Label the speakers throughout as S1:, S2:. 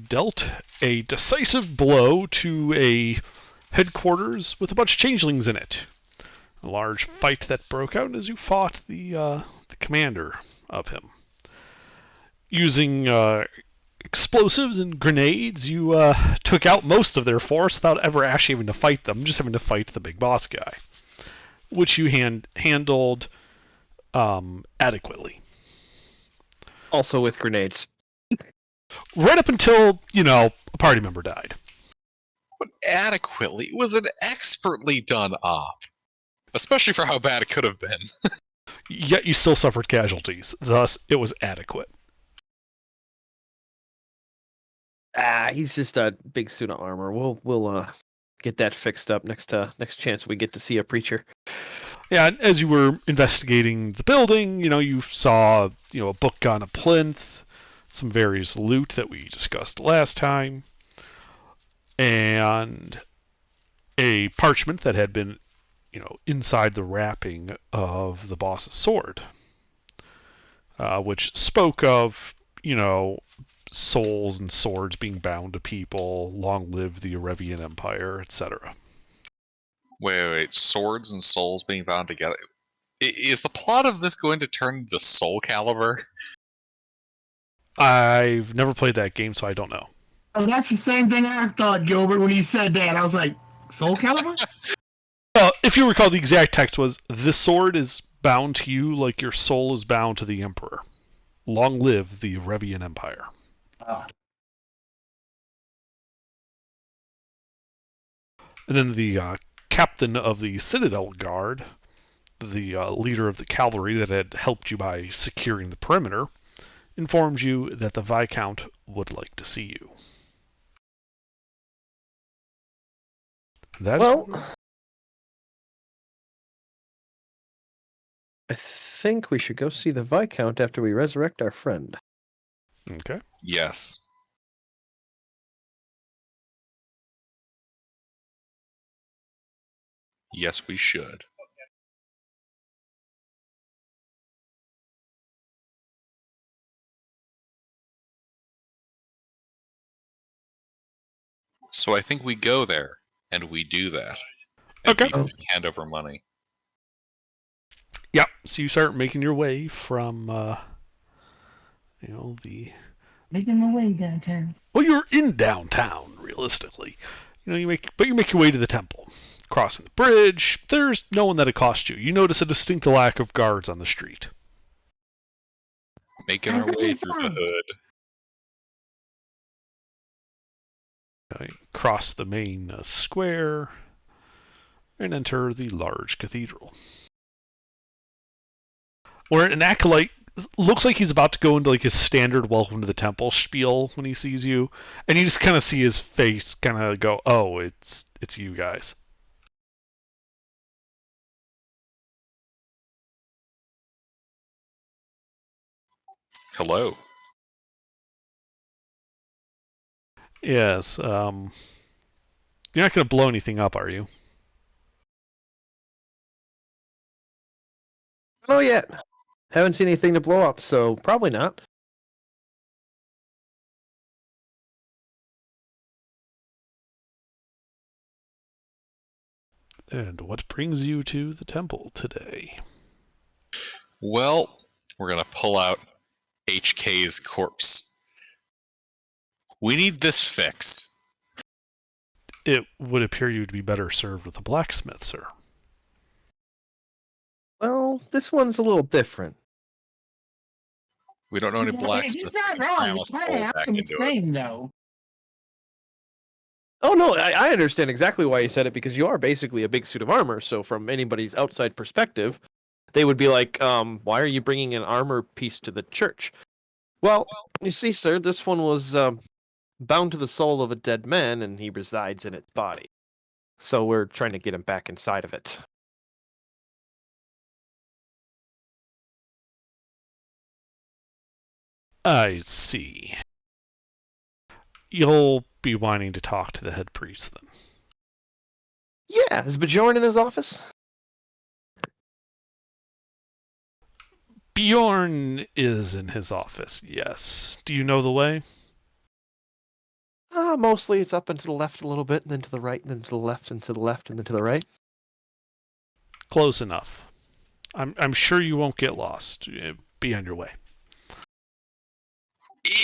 S1: dealt a decisive blow to a headquarters with a bunch of changelings in it. A large fight that broke out as you fought the commander of him. Using explosives and grenades, you took out most of their force without ever actually having to fight them, just having to fight the big boss guy, which you handled adequately.
S2: Also with grenades.
S1: Right up until, a party member died.
S3: But adequately. It was an expertly done op. Especially for how bad it could have been.
S1: Yet you still suffered casualties. Thus, it was adequate.
S2: He's just a big suit of armor. We'll get that fixed up next chance we get to see a preacher.
S1: Yeah, as you were investigating the building, you saw, a book on a plinth, some various loot that we discussed last time, and a parchment that had been, inside the wrapping of the boss's sword, which spoke of, souls and swords being bound to people, long live the Erevian Empire, etc.
S3: Wait. Swords and souls being bound together. Is the plot of this going to turn into Soul Calibur?
S1: I've never played that game, so I don't know.
S4: Oh, that's the same thing I thought, Gilbert, when he said that. I was like, Soul Calibur?
S1: Well, if you recall, the exact text was, "This sword is bound to you like your soul is bound to the Emperor. Long live the Erevian Empire."
S4: Oh.
S1: And then the captain of the Citadel Guard, the leader of the cavalry that had helped you by securing the perimeter, informed you that the Viscount would like to see you.
S2: I think we should go see the Viscount after we resurrect our friend.
S1: Okay.
S3: Yes. Yes, we should. So I think we go there, and we do that. And
S1: Okay.
S3: we hand over money.
S1: Yeah, so you start making your way from, the...
S4: Making my way downtown.
S1: Well, you're in downtown, realistically. You make your way to the temple. Crossing the bridge, there's no one that accosts you. You notice a distinct lack of guards on the street.
S3: Making our way through the hood.
S1: Cross the main square and enter the large cathedral, where an acolyte looks like he's about to go into his standard welcome to the temple spiel when he sees you, and you just kind of see his face kind of go, "Oh, it's you guys."
S3: Hello.
S1: Yes. You're not going to blow anything up, are you?
S2: I don't know yet. Haven't seen anything to blow up, so probably not.
S1: And what brings you to the temple today?
S3: Well, we're going to pull out HK's corpse. We need this fixed.
S1: It would appear you'd be better served with a blacksmith, sir.
S2: Well, this one's a little different.
S3: We don't know any blacksmiths.
S4: He's not wrong. It's kind of happened the same, though.
S2: Oh, no, I understand exactly why he said it, because you are basically a big suit of armor, so from anybody's outside perspective, they would be like, why are you bringing an armor piece to the church? Well, you see, sir, this one was bound to the soul of a dead man, and he resides in its body. So we're trying to get him back inside of it.
S1: I see. You'll be wanting to talk to the head priest then.
S2: Yeah, is Bjorn in his office?
S1: Bjorn is in his office, yes. Do you know the way?
S2: Mostly it's up and to the left a little bit, and then to the right, and then to the left, and to the left, and then to the right.
S1: Close enough. I'm sure you won't get lost. Be on your way.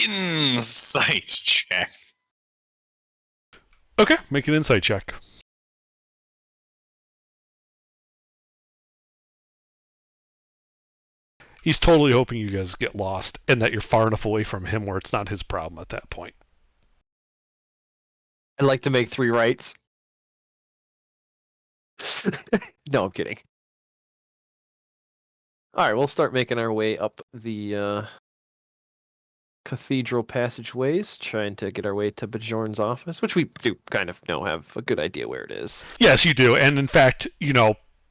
S3: Insight check.
S1: Okay, make an insight check. He's totally hoping you guys get lost and that you're far enough away from him where it's not his problem at that point.
S2: I'd like to make 3 rights. No, I'm kidding. Alright, we'll start making our way up the cathedral passageways, trying to get our way to Bjorn's office, which we do kind of have a good idea where it is.
S1: Yes, you do. And in fact,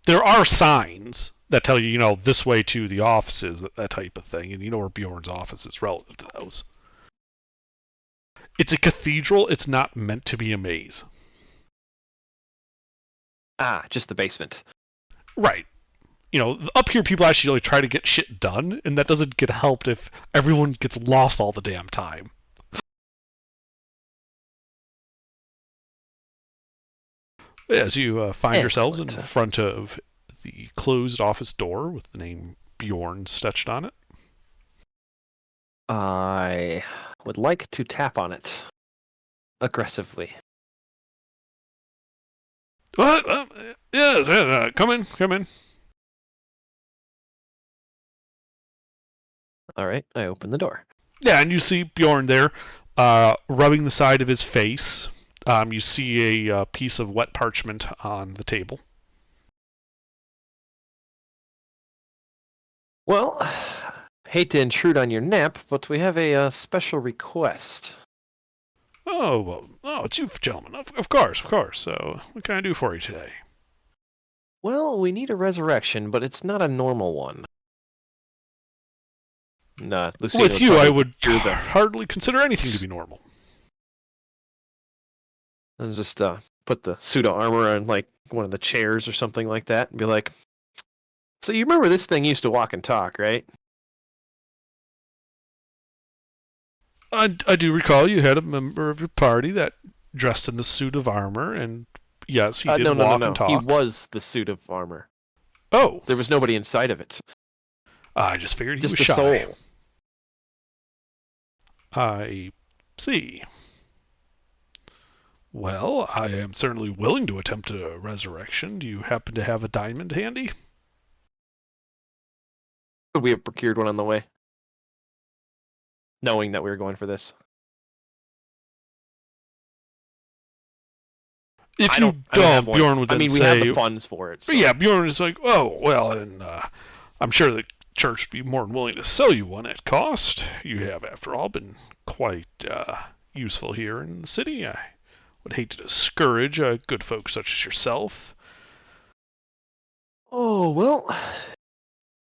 S1: there are signs that tell you, this way to the offices, that type of thing. And you know where Bjorn's office is relative to those. It's a cathedral. It's not meant to be a maze.
S2: Just the basement.
S1: Right. Up here people actually try to get shit done, and that doesn't get helped if everyone gets lost all the damn time. As you find yourselves in front of the closed office door with the name Bjorn sketched on it.
S2: I would like to tap on it aggressively.
S1: What? Yes, come in.
S2: All right, I open the door.
S1: Yeah, and you see Bjorn there, rubbing the side of his face. You see a piece of wet parchment on the table.
S2: Well, hate to intrude on your nap, but we have a special request.
S1: Oh, it's you, gentlemen. Of course. So, what can I do for you today?
S2: Well, we need a resurrection, but it's not a normal one. Nah, Lucina
S1: With you, I would
S2: do the
S1: hardly consider anything to be normal.
S2: and just put the pseudo armor on like one of the chairs or something like that, and be like, "So you remember this thing used to walk and talk, right?"
S1: I do recall you had a member of your party that dressed in the suit of armor, and yes, he did walk and talk.
S2: He was the suit of armor.
S1: Oh,
S2: There was nobody inside of it.
S1: I just figured he
S2: Just
S1: was
S2: the
S1: shy.
S2: soul.
S1: I see. Well, I am certainly willing to attempt a resurrection. Do you happen to have a diamond handy?
S2: Could we have procured one on the way? Knowing that we were going for this.
S1: If
S2: I
S1: you
S2: don't have one.
S1: Bjorn would then
S2: we
S1: say,
S2: have the funds for it. So.
S1: yeah, Bjorn is like, oh, well, and I'm sure the church would be more than willing to sell you one at cost. You have, after all, been quite useful here in the city. I would hate to discourage good folks such as yourself.
S2: Oh, well.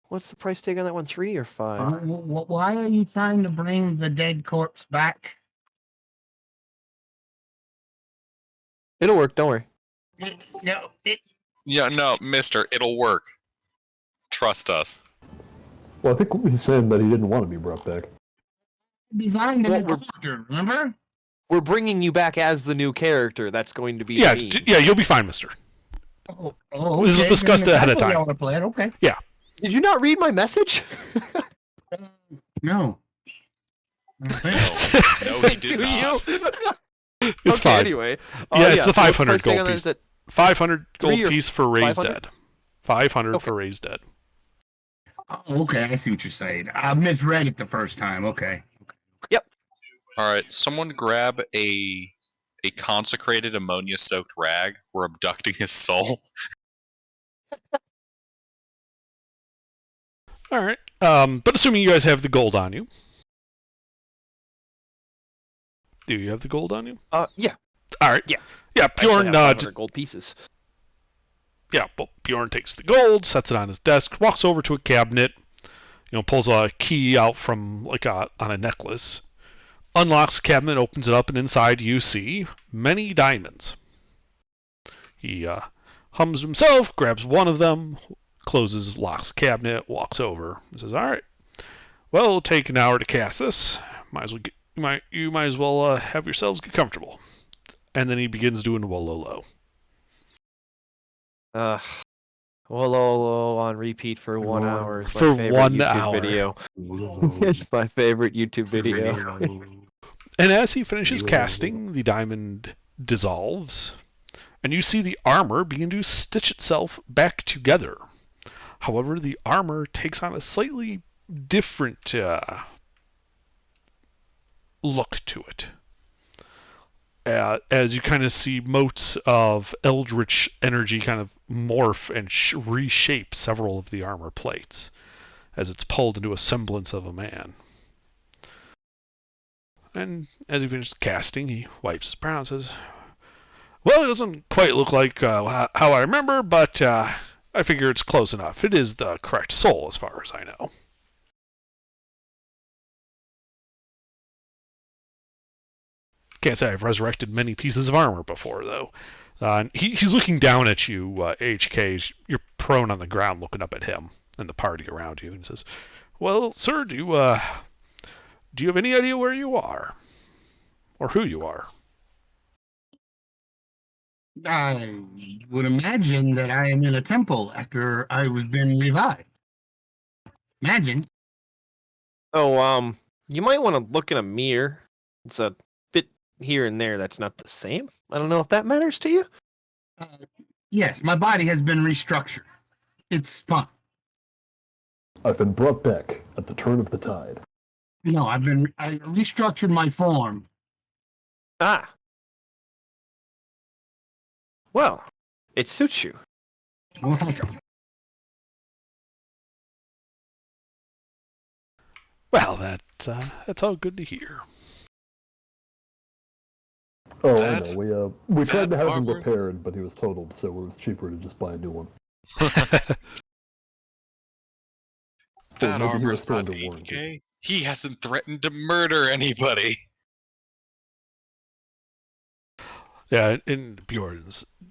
S2: What's the price tag on that one? 3 or 5?
S4: Why are you trying to bring the dead corpse back?
S2: It'll work, don't worry.
S3: Yeah, no, mister, it'll work. Trust us.
S5: Well, I think he's saying that he didn't want to be brought back.
S4: Designed in
S2: Well,
S4: the character, remember?
S2: We're bringing you back as the new character. That's going to be
S1: Yeah,
S2: me.
S1: you'll be fine, mister.
S4: Oh,
S1: This was discussed ahead of time.
S4: Plan. Okay.
S2: Did you not read my message?
S4: No.
S3: No, he did
S2: Do
S3: not.
S2: you?
S1: It's
S2: okay,
S1: fine.
S2: Anyway.
S1: Yeah, it's the
S2: so what's
S1: 500
S2: price tag
S1: gold
S2: on that?
S1: piece.
S2: Is it
S1: 500 gold
S2: 3 or
S1: piece for raised
S2: 500?
S1: dead. 500
S2: Okay.
S1: for raised dead.
S4: Oh, okay, I see what you're saying. I misread it the first time. Okay.
S3: Alright, someone grab a consecrated ammonia-soaked rag. We're abducting his soul.
S1: All right. But assuming you guys have the gold on you. Do you have the gold on you?
S2: Yeah.
S1: All right.
S2: Yeah.
S1: Yeah,
S2: I actually
S1: Bjorn,
S2: have 500 gold pieces.
S1: Bjorn takes the gold, sets it on his desk, walks over to a cabinet, pulls a key out from on a necklace, unlocks the cabinet, opens it up, and inside you see many diamonds. He hums to himself, grabs one of them, closes, locks the cabinet, walks over, and says, "All right, well, it'll take an hour to cast this. Might as well you might as well have yourselves get comfortable. And then he begins doing Wololo.
S2: Wololo on repeat for 1 hour is my
S1: For
S2: favorite
S1: 1
S2: YouTube
S1: hour.
S2: video. It's my favorite YouTube video.
S1: And as he finishes casting, the diamond dissolves, and you see the armor begin to stitch itself back together. However, the armor takes on a slightly different look to it. As you kind of see motes of eldritch energy kind of morph and reshape several of the armor plates as it's pulled into a semblance of a man. And as he finishes casting, he wipes his brow and says, "Well, it doesn't quite look like how I remember, but I figure it's close enough. It is the correct soul as far as I know." Can't say I've resurrected many pieces of armor before, though. He's looking down at you, HK. You're prone on the ground looking up at him and the party around you, and says, "Well, sir, do you have any idea where you are? Or who you are?"
S4: I would imagine that I am in a temple after I was been revived. Imagine.
S2: Oh, you might want to look in a mirror. It's a bit here and there that's not the same. I don't know if that matters to you.
S4: Yes, my body has been restructured. It's fun.
S5: I've been brought back at the turn of the tide.
S4: No, I restructured my form.
S2: Ah. Well, it suits you.
S4: Well, thank you.
S1: Well, that's all good to hear.
S5: Oh,
S3: That's-
S5: I know. We tried to have him
S3: armor-
S5: repaired, but he was totaled, so it was cheaper to just buy a new one.
S3: That
S5: maybe he
S3: armor's
S5: was thrown
S3: not
S5: to warranty.
S3: 8K. He hasn't threatened to murder anybody.
S1: Yeah, and Bjorn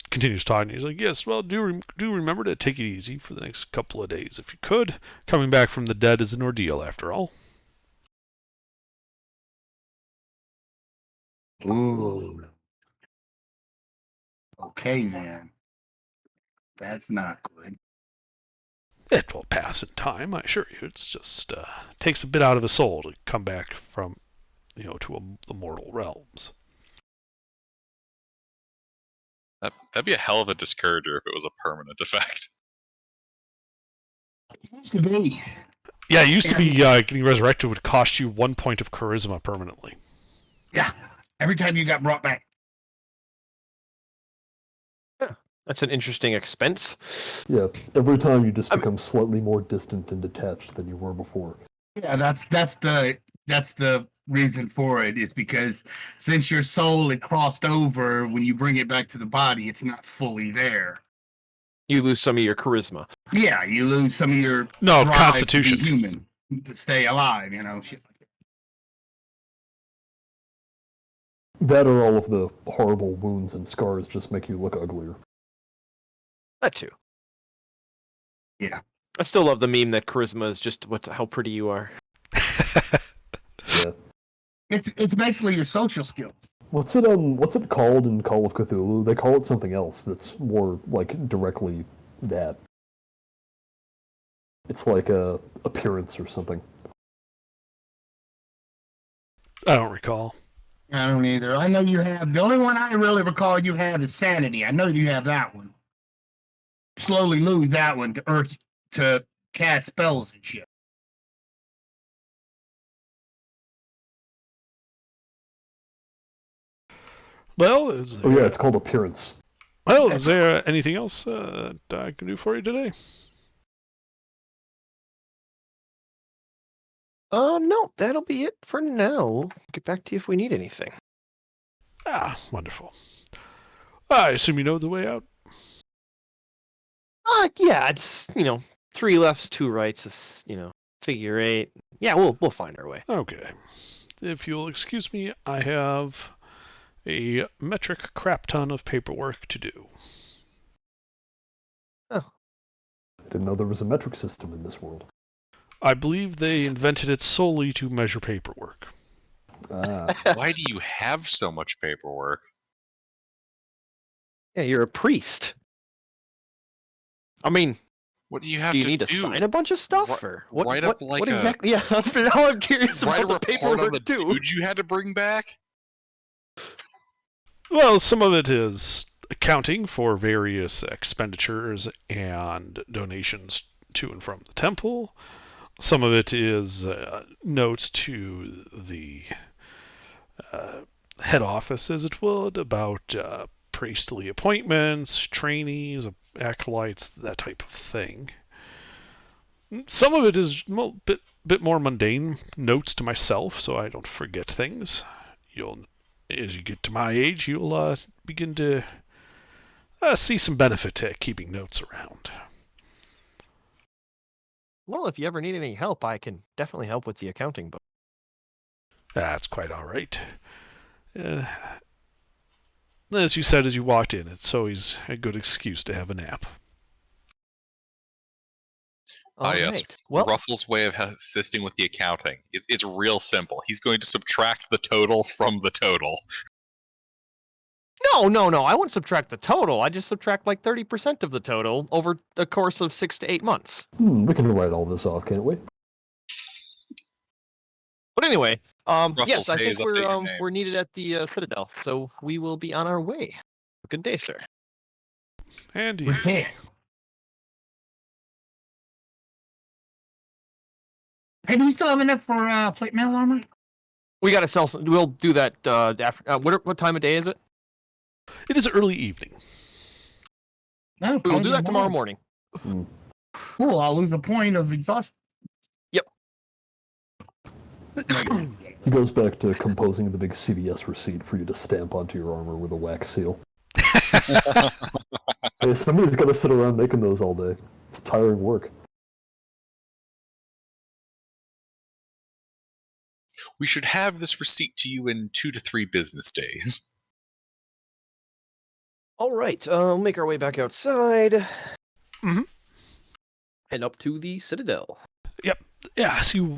S1: continues talking. He's like, "Yes, well, do remember to take it easy for the next couple of days if you could. Coming back from the dead is an ordeal, after all."
S4: Ooh. Okay, man. That's not good.
S1: It will pass in time, I assure you. It's just takes a bit out of a soul to come back from, to the mortal realms.
S3: That'd be a hell of a discourager if it was a permanent effect.
S4: It used to be.
S1: Yeah, it used to be getting resurrected would cost you 1 point of charisma permanently.
S4: Yeah. Every time you got brought back.
S2: That's an interesting expense.
S5: Yeah, every time you just become slightly more distant and detached than you were before.
S4: Yeah, that's the reason for it, is because since your soul had crossed over, when you bring it back to the body, it's not fully there.
S2: You lose some of your charisma.
S4: Yeah, you lose some of your
S1: No,
S4: drive
S1: Constitution.
S4: to be human, to stay alive, shit like that.
S5: That or all of the horrible wounds and scars just make you look uglier.
S2: That too.
S4: Yeah.
S2: I still love the meme that charisma is just how pretty you are.
S5: Yeah.
S4: It's basically your social skills.
S5: What's it called in Call of Cthulhu? They call it something else that's more like directly that. It's like a appearance or something.
S1: I don't recall.
S4: I don't either. I know you have, the only one I really recall you have is sanity. I know you have that one. Slowly lose that one to cast spells and shit.
S1: Well,
S5: Oh yeah, it's called appearance.
S1: is there anything else that I can do for you today?
S2: No, that'll be it for now. Get back to you if we need anything.
S1: Ah, wonderful. I assume you know the way out?
S2: Yeah, it's 3 lefts, 2 rights is figure 8. Yeah, we'll find our way.
S1: Okay. If you'll excuse me, I have a metric crap ton of paperwork to do.
S5: I didn't know there was a metric system in this world.
S1: I believe they invented it solely to measure paperwork.
S5: Ah,
S3: Why do you have so much paperwork?
S2: Yeah, you're a priest. I mean,
S3: What do you have
S2: do you
S3: to
S2: need to
S3: do?
S2: sign a bunch of stuff, or what?
S3: write up
S2: What
S3: like a-
S2: exactly? Yeah, now I'm curious
S3: Write a
S2: about the
S3: report on
S2: paperwork
S3: the
S2: too.
S3: dude you had to bring back?
S1: Well, some of it is accounting for various expenditures and donations to and from the temple. Some of it is notes to the head office, as it would, about priestly appointments, trainees, acolytes, that type of thing. Some of it is a bit more mundane notes to myself, so I don't forget things. As you get to my age, you'll begin to see some benefit to keeping notes around.
S2: Well, if you ever need any help, I can definitely help with the accounting book.
S1: That's quite all right. As you said as you walked in, it's always a good excuse to have a nap.
S2: All
S3: yes.
S2: right. Well,
S3: Ruffles' way of assisting with the accounting. It's real simple. He's going to subtract the total from the total.
S2: no. I wouldn't subtract the total. I just subtract like 30% of the total over the course of 6 to 8 months.
S5: we can write all this off, can't we?
S2: But anyway,
S3: Ruffles
S2: yes, I think
S3: pays update your names.
S2: we're needed at the Citadel, so we will be on our way. Good day, sir.
S1: Andy.
S4: We can't. Hey, do we still have enough for plate mail armor?
S2: We gotta sell some. We'll do that after. What time of day is it?
S1: It is early evening.
S4: No,
S2: We'll
S4: probably
S2: do that tomorrow morning.
S4: Cool. I'll lose a point of exhaustion.
S2: Yep.
S5: He goes back to composing the big CVS receipt for you to stamp onto your armor with a wax seal. Hey, somebody's got to sit around making those all day. It's tiring work.
S3: We should have this receipt to you in 2 to 3 business days.
S2: All right. We'll make our way back outside.
S1: Mhm.
S2: Head up to the Citadel.
S1: Yeah, so you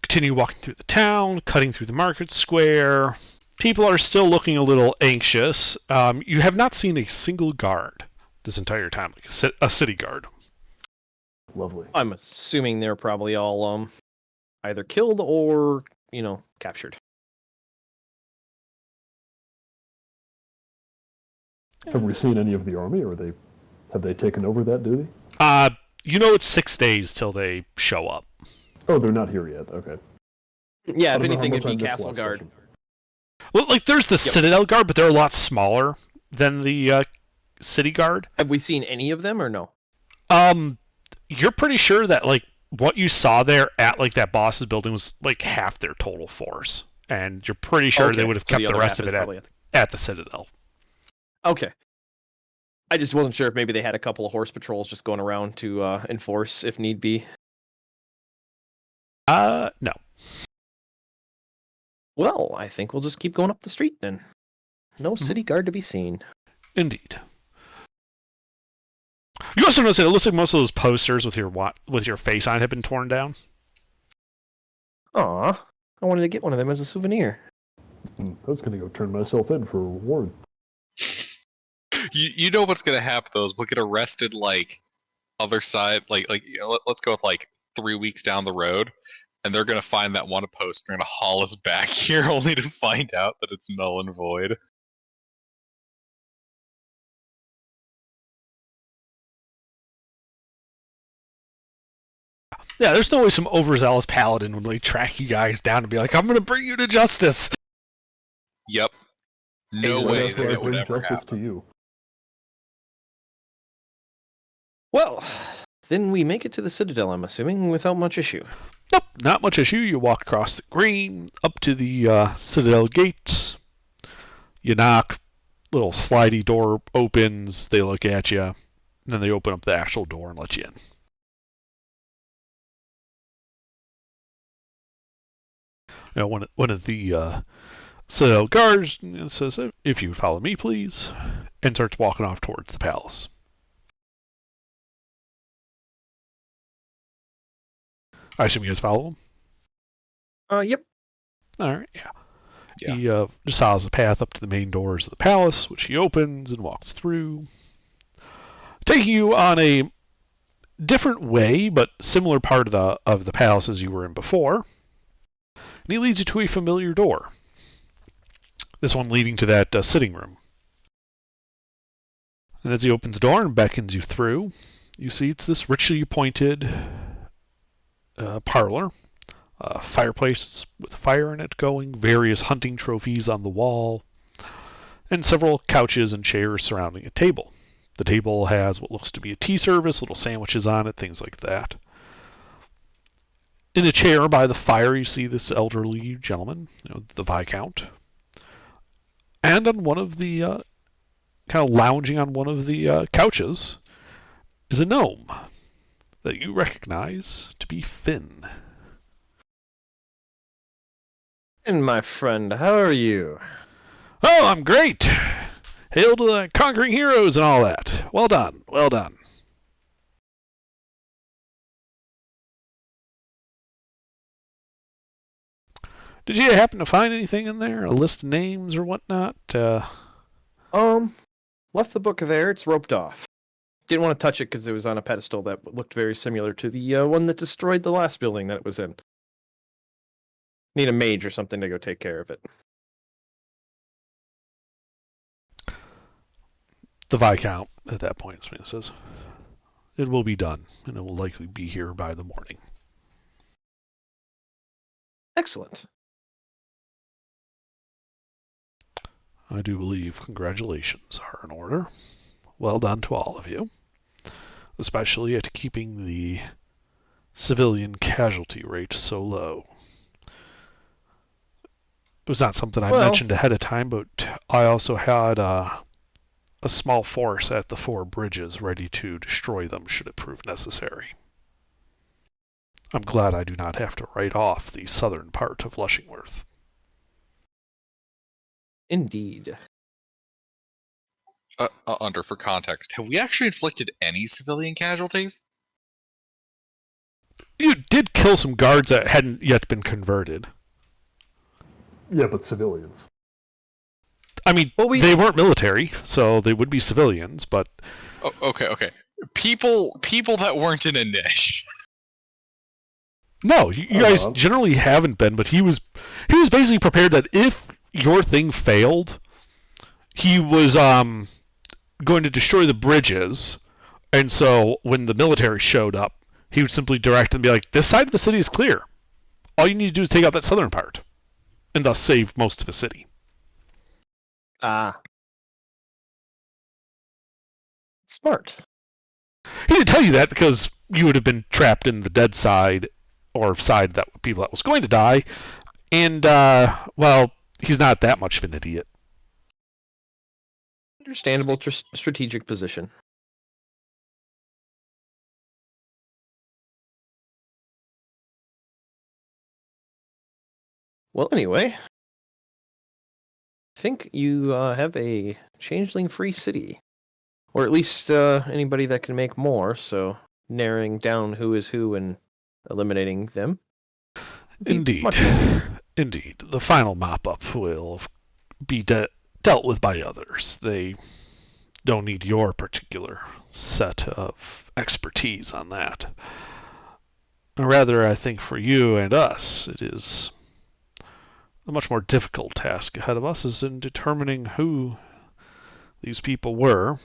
S1: continue walking through the town, cutting through the market square. People are still looking a little anxious. You have not seen a single guard this entire time, like a city guard.
S5: Lovely.
S2: I'm assuming they're probably all either killed or captured.
S5: Have we seen any of the army, or have they taken over that duty?
S1: It's 6 days till they show up.
S5: Oh, they're not here yet. Okay.
S2: Yeah,
S5: I
S2: if
S5: don't know how
S2: anything,
S5: much
S2: it'd
S5: I
S2: be
S5: missed
S2: Castle
S5: last
S2: Guard.
S5: session.
S1: Well, like there's the Citadel Guard, but they're a lot smaller than the City Guard.
S2: Have we seen any of them or no?
S1: You're pretty sure that like what you saw there at like that boss's building was like half their total force, and you're pretty sure they would have
S2: so
S1: kept the
S2: other
S1: rest
S2: half
S1: of
S2: is
S1: it
S2: probably
S1: at the Citadel.
S2: Okay. I just wasn't sure if maybe they had a couple of horse patrols just going around to enforce if need be.
S1: No.
S2: Well, I think we'll just keep going up the street then. No city guard to be seen.
S1: Indeed. You also notice that it looks like most of those posters with your face on have been torn down.
S2: Aw, I wanted to get one of them as a souvenir.
S5: I was going to go turn myself in for a reward.
S3: You know what's gonna happen though is we'll get arrested like other side let's go with like 3 weeks down the road, and they're gonna find that one post, they're gonna haul us back here only to find out that it's null and void.
S1: Yeah, there's no way some overzealous paladin would like track you guys down and be like, "I'm going to bring you to justice."
S3: Yep. No
S2: Exactly.
S3: way
S5: That's why I
S3: that would
S5: bring
S3: ever
S5: justice
S3: happen.
S5: to you.
S2: Well, then we make it to the Citadel, I'm assuming, without much issue.
S1: Nope, not much issue. You walk across the green, up to the Citadel gates. You knock, little slidey door opens. They look at you, and then they open up the actual door and let you in. One of the Citadel guards says, "If you would follow me, please," and starts walking off towards the palace. I assume you guys follow him?
S2: Yep.
S1: All right, yeah.
S3: Yeah.
S1: He just follows the path up to the main doors of the palace, which he opens and walks through, taking you on a different way, but similar part of the palace as you were in before. And he leads you to a familiar door. This one leading to that sitting room. And as he opens the door and beckons you through, you see it's this richly appointed parlor. Fireplace with fire in it going, various hunting trophies on the wall, and several couches and chairs surrounding a table. The table has what looks to be a tea service, little sandwiches on it, things like that. In a chair by the fire, you see this elderly gentleman, the Viscount. And on one of the, kind of lounging on one of the couches, is a gnome that you recognize to be Finn.
S2: And my friend, how are you?
S1: Oh, I'm great! Hail to the conquering heroes and all that. Well done, well done. Did you happen to find anything in there? A list of names or whatnot?
S2: Left the book there. It's roped off. Didn't want to touch it because it was on a pedestal that looked very similar to the one that destroyed the last building that it was in. Need a mage or something to go take care of it.
S1: The Viscount, at that point, says, "It will be done, and it will likely be here by the morning."
S2: Excellent.
S1: I do believe congratulations are in order. Well done to all of you, especially at keeping the civilian casualty rate so low. It was not something I mentioned ahead of time, but I also had a small force at the 4 bridges ready to destroy them should it prove necessary. I'm glad I do not have to write off the southern part of Lushingworth.
S2: Indeed.
S3: Under for context, have we actually inflicted any civilian casualties?
S1: You did kill some guards that hadn't yet been converted.
S5: Yeah, but civilians.
S1: I mean, they weren't military, so they would be civilians, but...
S3: Oh, okay. People that weren't in a niche.
S1: No, you guys generally haven't been, but he was basically prepared that if your thing failed, he was going to destroy the bridges, and so when the military showed up, he would simply direct them and be like, this side of the city is clear. All you need to do is take out that southern part, and thus save most of the city.
S2: Smart.
S1: He didn't tell you that because you would have been trapped in the dead side, or side that people that was going to die, and, he's not that much of an idiot.
S2: Understandable strategic position. Well, anyway, I think you have a changeling-free city. Or at least anybody that can make more, so narrowing down who is who and eliminating them.
S1: Indeed.
S2: Much easier.
S1: Indeed. The final mop-up will be dealt with by others. They don't need your particular set of expertise on that. Rather, I think for you and us, it is a much more difficult task ahead of us is in determining who these people were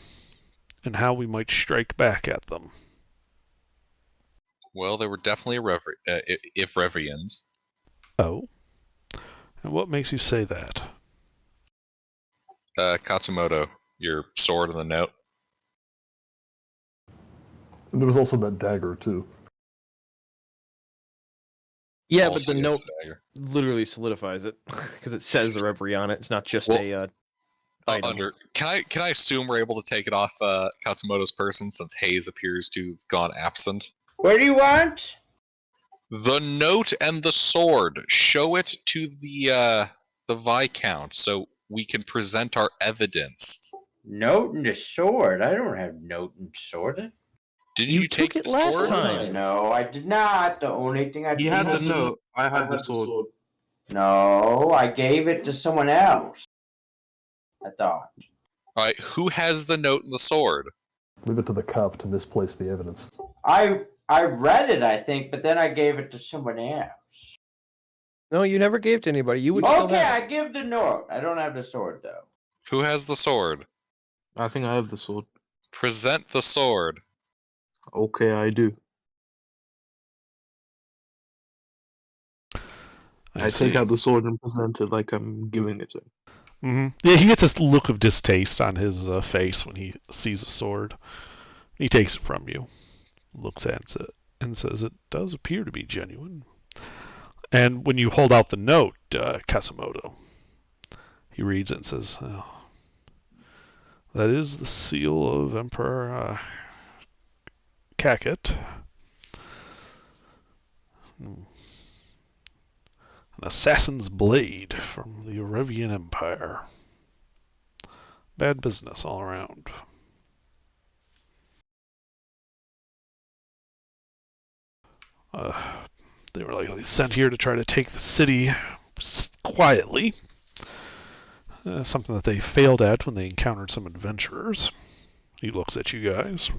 S1: and how we might strike back at them.
S3: Well, they were definitely Ifrevians.
S1: Oh? And what makes you say that?
S3: Katsumoto, your sword in the note.
S5: And there was also that dagger, too.
S2: Yeah,
S3: Also
S2: but the
S3: yes,
S2: note
S3: the dagger.
S2: literally solidifies it because it says a reverie on it. It's not just item.
S3: Can I assume we're able to take it off Katsumoto's person since Hayes appears to have gone absent?
S6: What do you want?
S3: The note and the sword. Show it to the Viscount so we can present our evidence.
S6: Note and the sword. I don't have note and sword.
S3: Didn't you
S2: took
S3: take
S2: it
S3: the
S2: last
S3: sword?
S2: time.
S6: No, I did not. The only thing I
S7: He had the note. I had the sword.
S6: No, I gave it to someone else. I thought.
S3: All right, who has the note and the sword?
S5: Leave it to the cop to misplace the evidence.
S6: I read it, I think, but then I gave it to someone else.
S2: No, you never gave to anybody. You would still
S6: Okay,
S2: have
S6: I
S2: it.
S6: give the note. I don't have the sword though.
S3: Who has the sword?
S7: I think I have the sword.
S3: Present the sword.
S7: Okay, I do. I
S1: see.
S7: take out the sword and present it like I'm giving it to him.
S1: Mm-hmm. Yeah, he gets this look of distaste on his face when he sees a sword. He takes it from you, looks at it, and says, "It does appear to be genuine." And when you hold out the note, Kasamoto, he reads it and says, "Oh, that is the seal of Emperor Kakut. An assassin's blade from the Arabian Empire. Bad business all around." They were likely sent here to try to take the city quietly. Something that they failed at when they encountered some adventurers. He looks at you guys.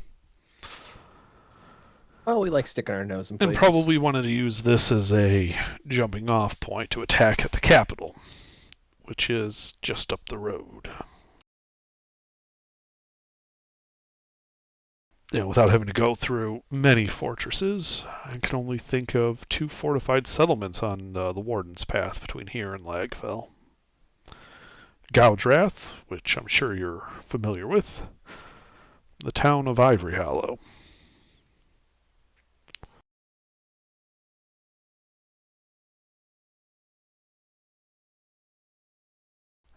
S2: Oh, we like sticking our nose in
S1: And
S2: places.
S1: probably wanted to use this as a jumping off point to attack at the capital, which is just up the road. Without having to go through many fortresses, I can only think of 2 fortified settlements on the Warden's Path between here and Lagfell. Goudrath, which I'm sure you're familiar with, the town of Ivory Hollow.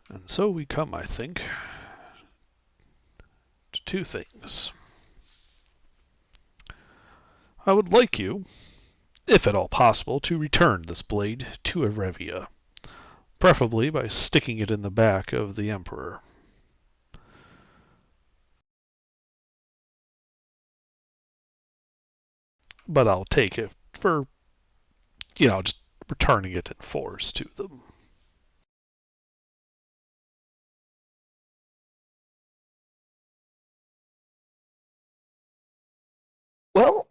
S1: And so we come, I think, to 2 things. I would like you, if at all possible, to return this blade to Arevia, preferably by sticking it in the back of the Emperor. But I'll take it for, just returning it in force to them.
S2: Well,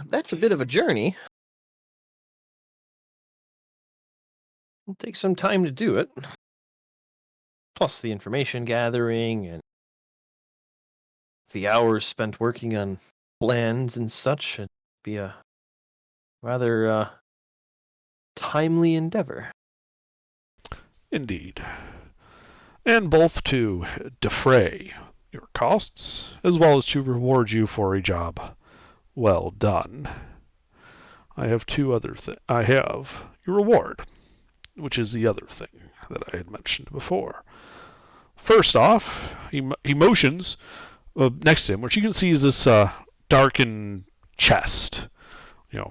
S2: that's a bit of a journey. It'll take some time to do it. Plus the information gathering and the hours spent working on plans and such. It'd be a rather timely endeavor.
S1: Indeed. And both to defray your costs, as well as to reward you for a job well done. I have 2 other things. I have your reward, which is the other thing that I had mentioned before. First off, he motions next to him, which you can see is this darkened chest,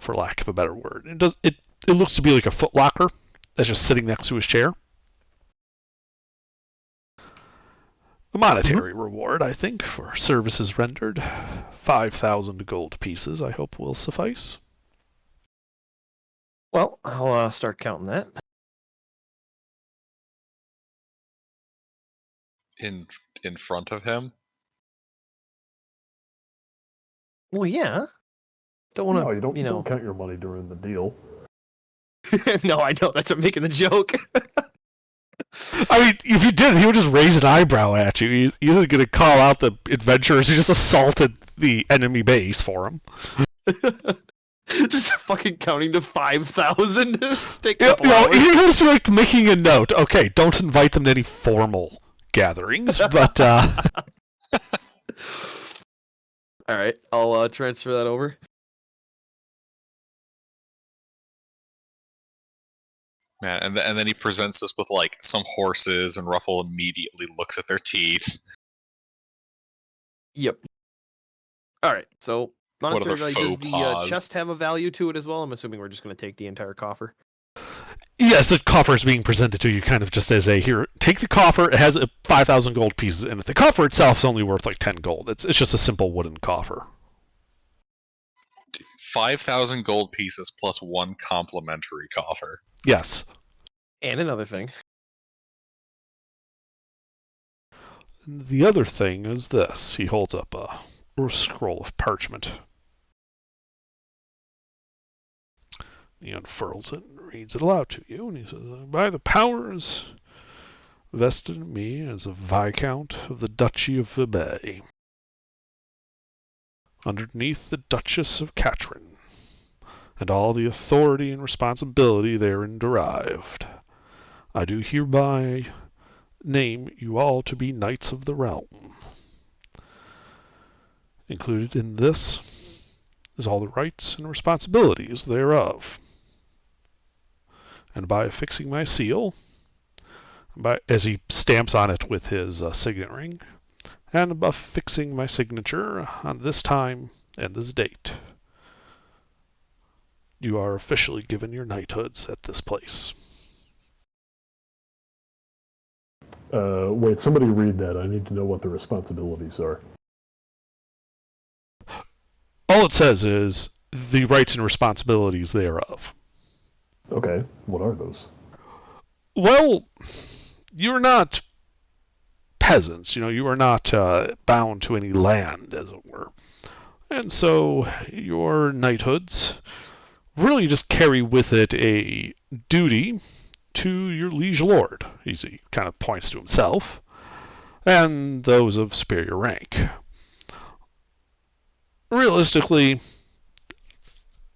S1: for lack of a better word. It looks to be like a footlocker that's just sitting next to his chair. A monetary reward, I think, for services rendered. 5,000 gold pieces, I hope, will suffice.
S2: Well, I'll start counting that.
S3: In front of him?
S2: Well, yeah. Don't want to.
S5: No, you don't count your money during the deal.
S2: No, I know. That's what I'm making the joke.
S1: I mean, if you did, he would just raise an eyebrow at you. He isn't going to call out the adventurers who just assaulted the enemy base for him.
S2: Just fucking counting to 5,000. Take a
S1: You
S2: couple
S1: know,
S2: hours.
S1: he was like making a note. Okay, don't invite them to any formal gatherings, but
S2: All right, I'll transfer that over.
S3: Man, and then he presents us with like some horses, and Ruffle immediately looks at their teeth.
S2: Yep. All right, so
S3: What are
S2: monster
S3: the
S2: value, does
S3: faux
S2: the
S3: pas?
S2: chest have a value to it as well? I'm assuming we're just going to take the entire coffer.
S1: yes, the coffer is being presented to you kind of just as a, here, take the coffer. It has 5,000 gold pieces in it. The coffer itself is only worth like 10 gold. It's just a simple wooden coffer.
S3: 5,000 gold pieces plus 1 complimentary coffer.
S1: Yes.
S2: And another thing.
S1: The other thing is this. He holds up a scroll of parchment. He unfurls it and reads it aloud to you, and he says, "By the powers vested in me as a Viscount of the Duchy of Vibay, underneath the Duchess of Catrin, and all the authority and responsibility therein derived, I do hereby name you all to be Knights of the Realm. Included in this is all the rights and responsibilities thereof. And by affixing my seal, as he stamps on it with his signet ring, and by affixing my signature on this time and this date, you are officially given your knighthoods at this place."
S5: Wait, somebody read that. I need to know what the responsibilities are.
S1: All it says is the rights and responsibilities thereof.
S5: Okay, what are those?
S1: Well, you're not peasants, you are not bound to any land, as it were. And so your knighthoods really just carry with it a duty to your liege lord. He kind of points to himself, and those of superior rank. Realistically,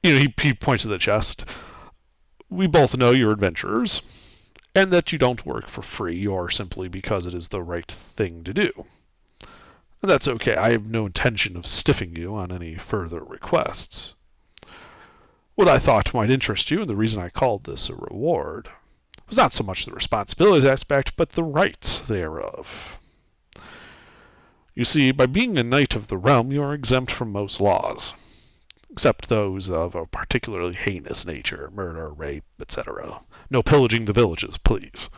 S1: he points to the chest. We both know you're adventurers, and that you don't work for free or simply because it is the right thing to do. And that's okay. I have no intention of stiffing you on any further requests. What I thought might interest you, and the reason I called this a reward, was not so much the responsibilities aspect, but the rights thereof. You see, by being a Knight of the Realm, you are exempt from most laws, except those of a particularly heinous nature, murder, rape, etc. No pillaging the villages, please.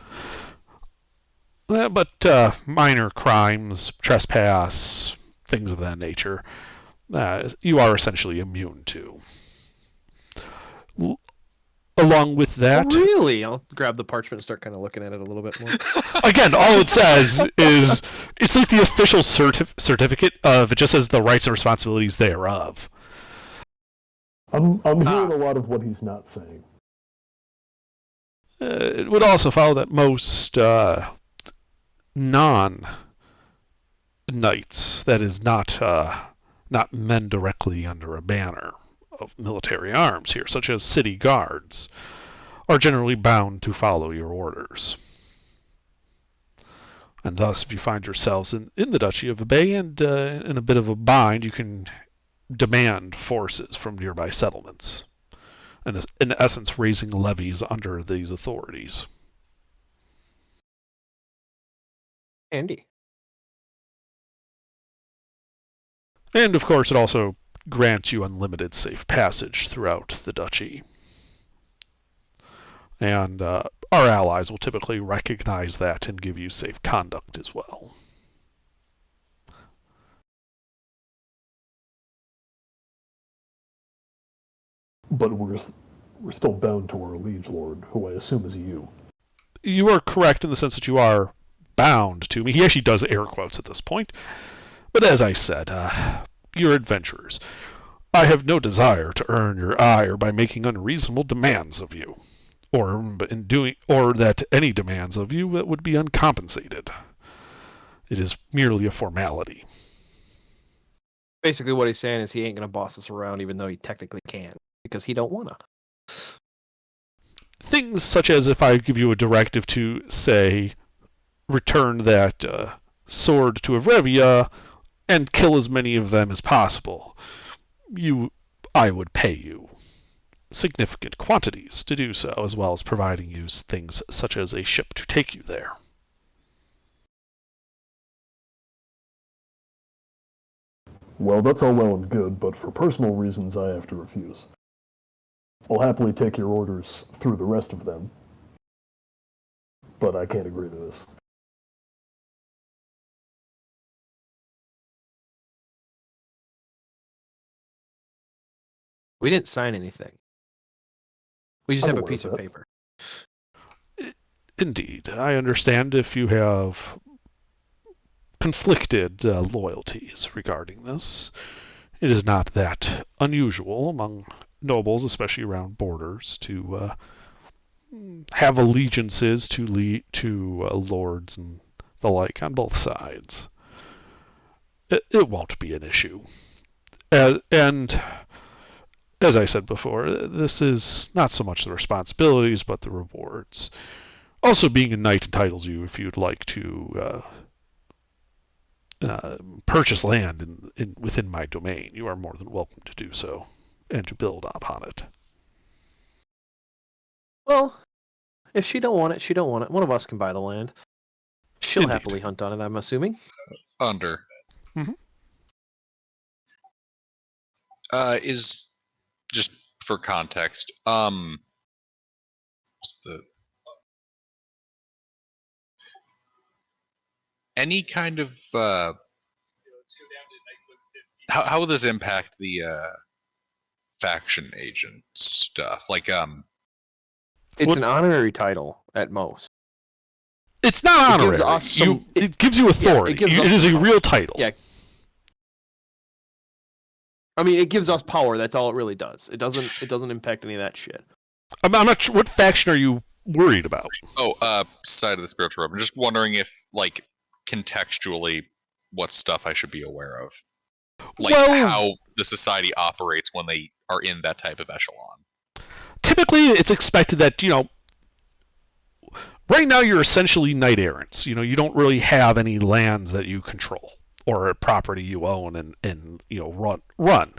S1: But minor crimes, trespass, things of that nature, you are essentially immune to. Along with that...
S2: Oh, really? I'll grab the parchment and start kind of looking at it a little bit more.
S1: Again, all it says is... It's like the official certificate of... It just says the rights and responsibilities thereof.
S5: I'm hearing a lot of what he's not saying.
S1: It would also follow that most non-knights, that is, not men directly under a banner of military arms here, such as city guards, are generally bound to follow your orders. And thus, if you find yourselves in the Duchy of Vibay and in a bit of a bind, you can demand forces from nearby settlements, and in essence raising levies under these authorities.
S2: Andy.
S1: And of course it also grants you unlimited safe passage throughout the duchy. And our allies will typically recognize that and give you safe conduct as well.
S5: But we're still bound to our liege lord, who I assume is you.
S1: You are correct in the sense that you are bound to me. He actually does air quotes at this point. But as I said, you're adventurers. I have no desire to earn your ire by making unreasonable demands of you, or that any demands of you would be uncompensated. It is merely a formality.
S2: Basically what he's saying is he ain't going to boss us around even though he technically can, because he don't want to.
S1: Things such as if I give you a directive to, say, return that sword to Evrevia and kill as many of them as possible, I would pay you significant quantities to do so, as well as providing you things such as a ship to take you there.
S5: Well, that's all well and good, but for personal reasons I have to refuse. I'll happily take your orders through the rest of them, but I can't agree to this.
S2: We didn't sign anything. We just
S5: I'm
S2: have a
S5: aware
S2: piece
S5: of
S2: of
S5: that.
S2: paper.
S1: Indeed, I understand if you have conflicted loyalties regarding this. It is not that unusual among nobles, especially around borders, to have allegiances to lords and the like on both sides. It won't be an issue. And as I said before, this is not so much the responsibilities, but the rewards. Also, being a knight entitles you if you'd like to purchase land within my domain. You are more than welcome to do so and to build upon it.
S2: Well, if she don't want it, she don't want it. One of us can buy the land. She'll
S1: Indeed.
S2: happily hunt on it, I'm assuming.
S3: Under.
S1: Mhm.
S3: Is just for context. What's the any kind of how will this impact the faction agent stuff? Like
S2: It's
S1: What-
S2: an honorary title at most.
S1: It's not
S2: It gives
S1: honorary.
S2: us some-
S1: It gives you authority.
S2: gives
S1: it
S2: us
S1: is a
S2: some
S1: real title.
S2: Yeah. I mean, it gives us power. That's all it really does. It doesn't impact any of that shit.
S1: I'm not sure. What faction are you worried about?
S3: side of the spiritual rope. I'm just wondering if like contextually what stuff I should be aware of. Like
S1: Well-
S3: how the society operates when they are in that type of echelon.
S1: Typically, it's expected that, right now you're essentially knight errants. You don't really have any lands that you control or a property you own and run.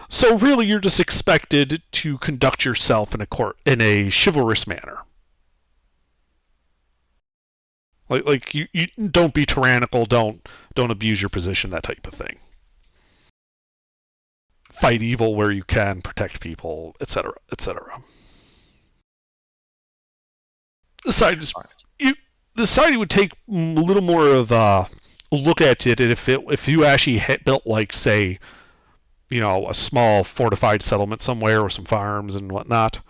S1: So really, you're just expected to conduct yourself in a chivalrous manner. Like you don't be tyrannical, don't abuse your position, that type of thing. Fight evil where you can, protect people, etc., etc. The society would take a little more of a look at it if you actually built, like, say, a small fortified settlement somewhere with some farms and whatnot.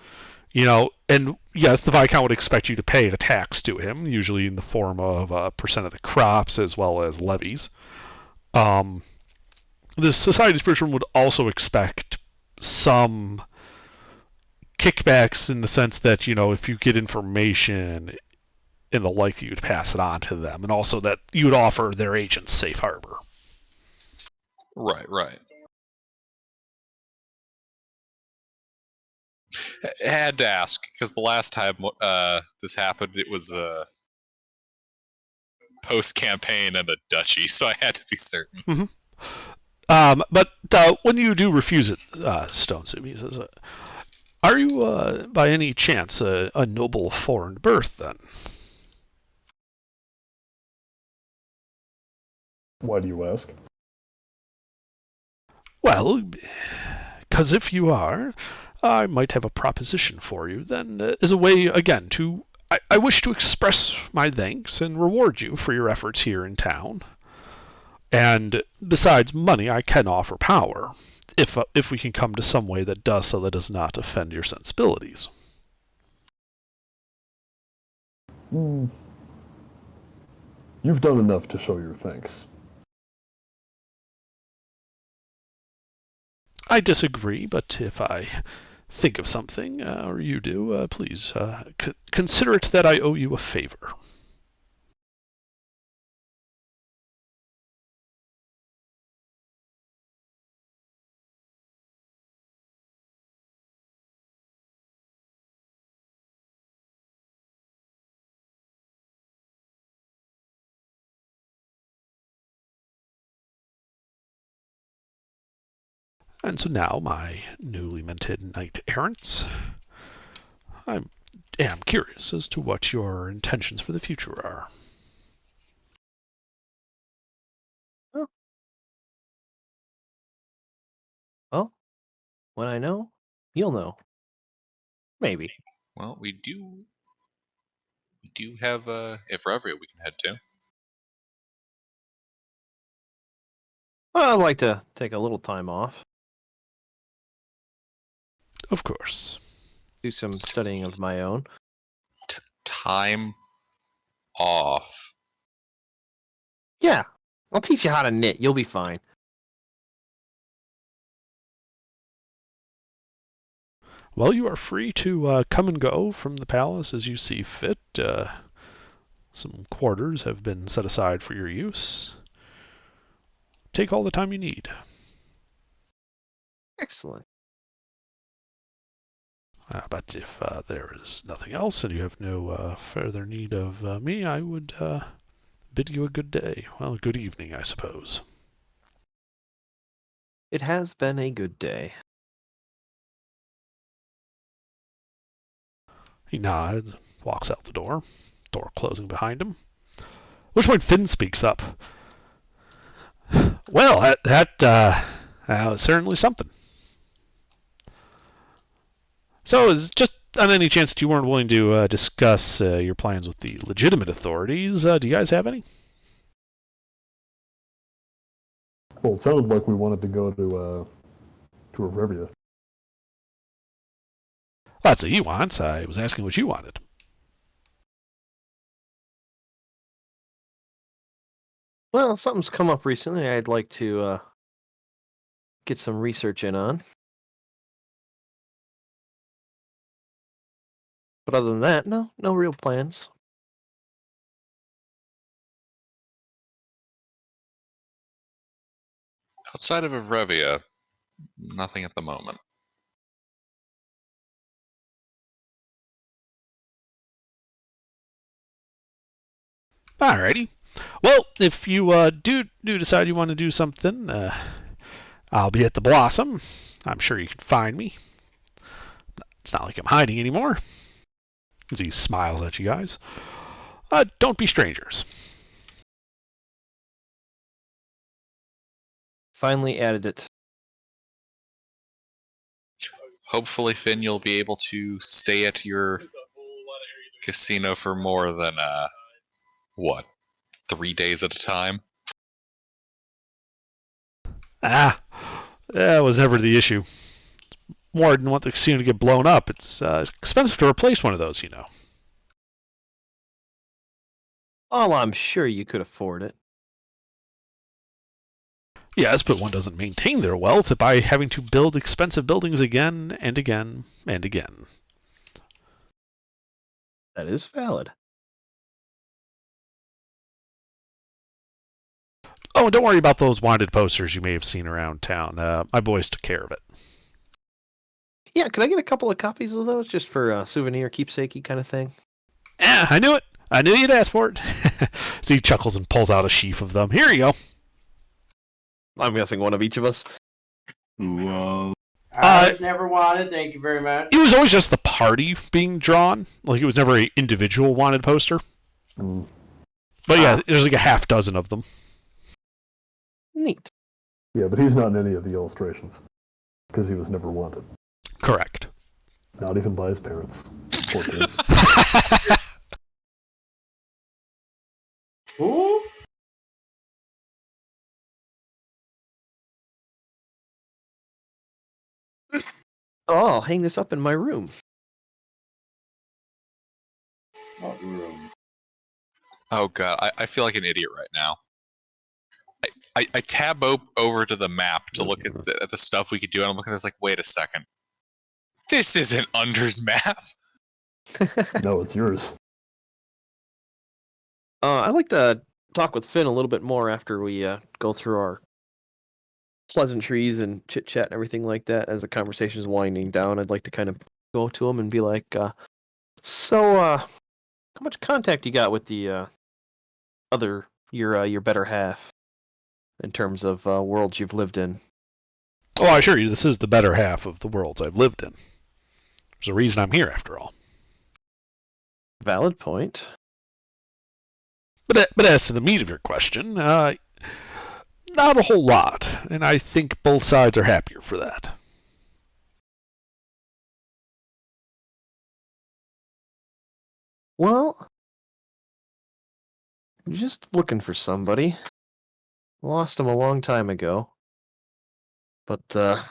S1: And yes, the Viscount would expect you to pay a tax to him, usually in the form of a percent of the crops as well as levies. The Society of Spiritual would also expect some kickbacks in the sense that, if you get information and the like, you would pass it on to them, and also that you would offer their agents safe harbor.
S3: Right. I had to ask because the last time this happened, it was post-campaign and a duchy, so I had to be certain.
S1: But when you do refuse it, Stonesum, he says, are you, by any chance, a noble foreign birth, then?
S5: Why do you ask?
S1: Well, because if you are, I might have a proposition for you, then, as a way, again, I wish to express my thanks and reward you for your efforts here in town. And besides money, I can offer power, if we can come to some way that does not offend your sensibilities.
S5: You've done enough to show your thanks.
S1: I disagree, but if I think of something, or you do, please consider it that I owe you a favor. And so now, my newly minted knight errants, I am curious as to what your intentions for the future are.
S2: Well, when I know, you'll know. Maybe.
S3: Well, we do have Evrevria we can head to.
S2: Well, I'd like to take a little time off.
S1: Of course.
S2: Do some studying of my own.
S3: Time off.
S2: Yeah, I'll teach you how to knit. You'll be fine.
S1: Well, you are free to come and go from the palace as you see fit. Some quarters have been set aside for your use. Take all the time you need.
S2: Excellent.
S1: But if there is nothing else and you have no further need of me, I would bid you a good day. Well, good evening, I suppose.
S2: It has been a good day.
S1: He nods, walks out the door closing behind him. At which point Finn speaks up. Well, that was certainly something. So, is just on any chance that you weren't willing to discuss your plans with the legitimate authorities, do you guys have any?
S5: Well, it sounded like we wanted to go to Arevia.
S1: That's what he wants. I was asking what you wanted.
S2: Well, something's come up recently I'd like to get some research in on. But other than that, no real plans.
S3: Outside of Evrevia, nothing at the moment.
S1: Alrighty. Well, if you do decide you want to do something, I'll be at the Blossom. I'm sure you can find me. It's not like I'm hiding anymore. As he smiles at you guys. Don't be strangers.
S2: Finally added it.
S3: Hopefully, Finn, you'll be able to stay at your casino for more than, 3 days at a time?
S1: That was never the issue. More than want the casino to get blown up. It's expensive to replace one of those, you know.
S2: Oh, I'm sure you could afford it.
S1: Yes, but one doesn't maintain their wealth by having to build expensive buildings again and again and again.
S2: That is valid.
S1: Oh, and don't worry about those wanted posters you may have seen around town. My boys took care of it.
S2: Yeah, could I get a couple of copies of those just for a souvenir keepsakey kind of thing?
S1: Yeah, I knew it. I knew you'd ask for it. So he chuckles and pulls out a sheaf of them. Here you go.
S2: I'm guessing one of each of us.
S4: Whoa.
S6: I was never wanted. Thank you very much.
S1: It was always just the party being drawn. Like, it was never an individual wanted poster.
S5: Mm.
S1: But yeah, there's like a half dozen of them.
S2: Neat.
S5: Yeah, but he's not in any of the illustrations because he was never wanted.
S1: Correct.
S5: Not even by his parents. Poor kid.
S6: Who?
S2: Oh, I'll hang this up in my room.
S6: What room?
S3: Oh god, I feel like an idiot right now. I tab over to the map to look at the stuff we could do, and I'm looking at this like, wait a second. This isn't Under's map!
S5: No, it's yours.
S2: I'd like to talk with Finn a little bit more after we go through our pleasantries and chit chat and everything like that. As the conversation is winding down, I'd like to kind of go to him and be like, how much contact you got with the your better half in terms of worlds you've lived in?
S1: Oh, I assure you, this is the better half of the worlds I've lived in. There's a reason I'm here, after all.
S2: Valid point.
S1: But as to the meat of your question, not a whole lot, and I think both sides are happier for that.
S2: Well, I'm just looking for somebody. Lost him a long time ago. But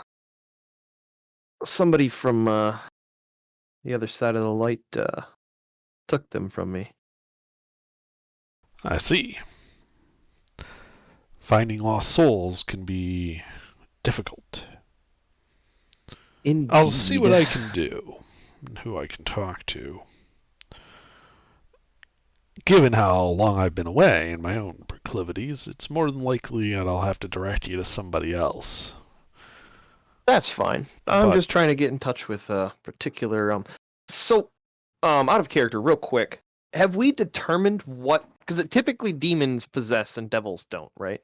S2: somebody from the other side of the light took them from me.
S1: I see. Finding lost souls can be difficult.
S2: Indeed.
S1: I'll see what I can do and who I can talk to. Given how long I've been away and my own proclivities, it's more than likely that I'll have to direct you to somebody else.
S2: That's fine. I'm
S1: But-
S2: just trying to get in touch with a particular out of character real quick. Have we determined what, because it typically demons possess and devils don't, right?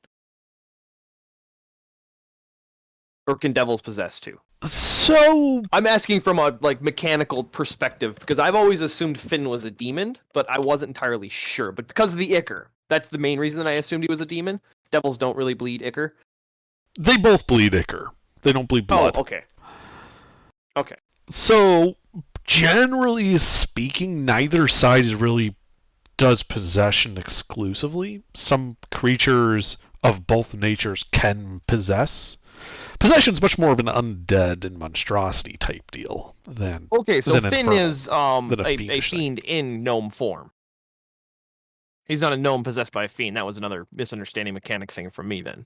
S2: Or can devils possess too?
S1: So,
S2: I'm asking from a mechanical perspective because I've always assumed Finn was a demon, but I wasn't entirely sure. But because of the Ichor, that's the main reason that I assumed he was a demon. Devils don't really bleed Ichor.
S1: they both bleed ichor. They don't bleed blood.
S2: Oh, okay. Okay.
S1: So, generally speaking, neither side really does possession exclusively. Some creatures of both natures can possess. Possession is much more of an undead and monstrosity type deal than
S2: Okay, so
S1: than an
S2: Finn
S1: infernal,
S2: is
S1: than a
S2: a
S1: fiendish thing.
S2: fiend in gnome form. He's not a gnome possessed by a fiend. That was another misunderstanding mechanic thing from me then.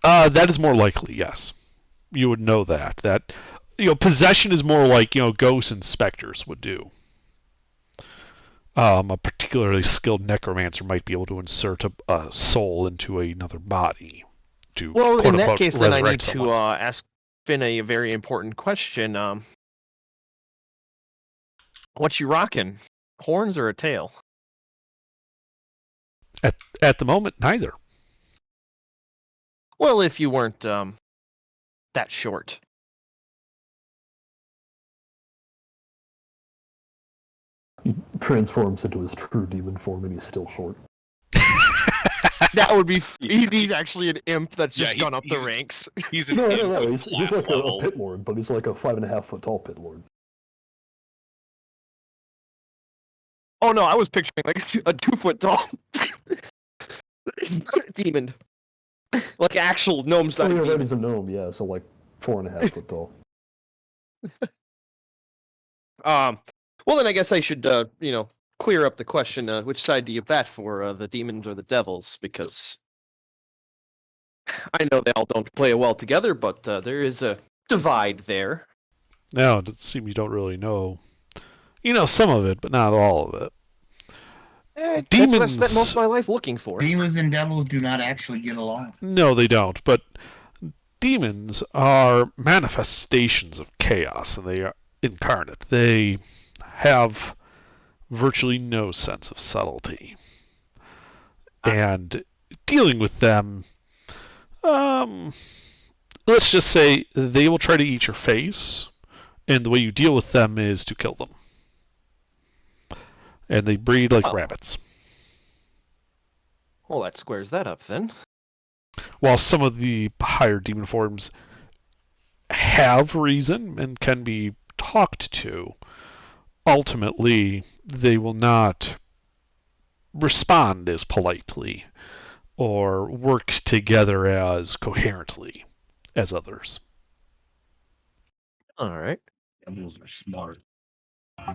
S1: That is more likely, yes. You would know that. That possession is more like ghosts and specters would do. A particularly skilled necromancer might be able to insert a soul into another body to
S2: Well,
S1: quote
S2: in that
S1: unquote
S2: case, then I need
S1: resurrect
S2: to
S1: someone.
S2: ask Finn a very important question. What you rocking? Horns or a tail?
S1: At the moment, neither.
S2: Well, if you weren't that short.
S5: He transforms into his true demon form, and he's still short.
S2: That would be. He's actually an imp that's
S3: Yeah,
S2: just gone up the
S3: he's-
S2: ranks.
S3: He's an
S5: No,
S3: imp
S5: no, no.
S3: with
S5: He's
S3: class
S5: like a
S3: levels.
S5: pit lord, but he's like a 5.5 foot tall pit lord.
S2: Oh no, I was picturing like a 2 foot tall demon, like actual gnome
S5: Oh,
S2: sized
S5: yeah, right.
S2: demon.
S5: He's a gnome. Yeah, so like 4.5 foot tall.
S2: Well then I guess I should clear up the question. Which side do you bet for, the demons or the devils? Because I know they all don't play well together, but there is a divide there.
S1: No, it seems you don't really know. You know some of it, but not all of it.
S2: That's what I
S1: Demons-
S2: spent most of my life looking for.
S4: Demons and devils do not actually get along.
S1: No, they don't. But demons are manifestations of chaos, and they are incarnate. They have virtually no sense of subtlety. And dealing with them, let's just say they will try to eat your face, and the way you deal with them is to kill them. And they breed like
S2: Oh.
S1: rabbits.
S2: Well, that squares that up then.
S1: While some of the higher demon forms have reason and can be talked to, ultimately they will not respond as politely or work together as coherently as others.
S2: All right.
S4: Devils are smart.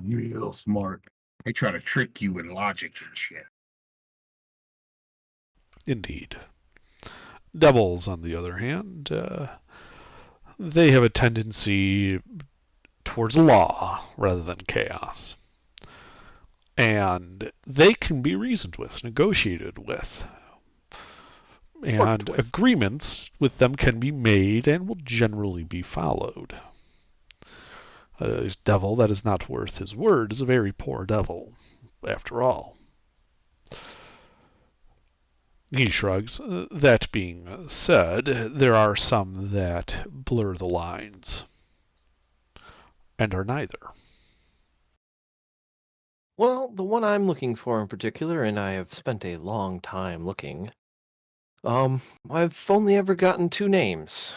S4: Real smart. They try to trick you with logic and shit.
S1: Indeed. Devils, on the other hand, they have a tendency towards law rather than chaos. And they can be reasoned with, negotiated with. And
S2: Worked with.
S1: agreements with them can be made and will generally be followed. A devil that is not worth his word is a very poor devil, after all. He shrugs. That being said, there are some that blur the lines, and are neither.
S2: Well, the one I'm looking for in particular, and I have spent a long time looking, I've only ever gotten 2 names.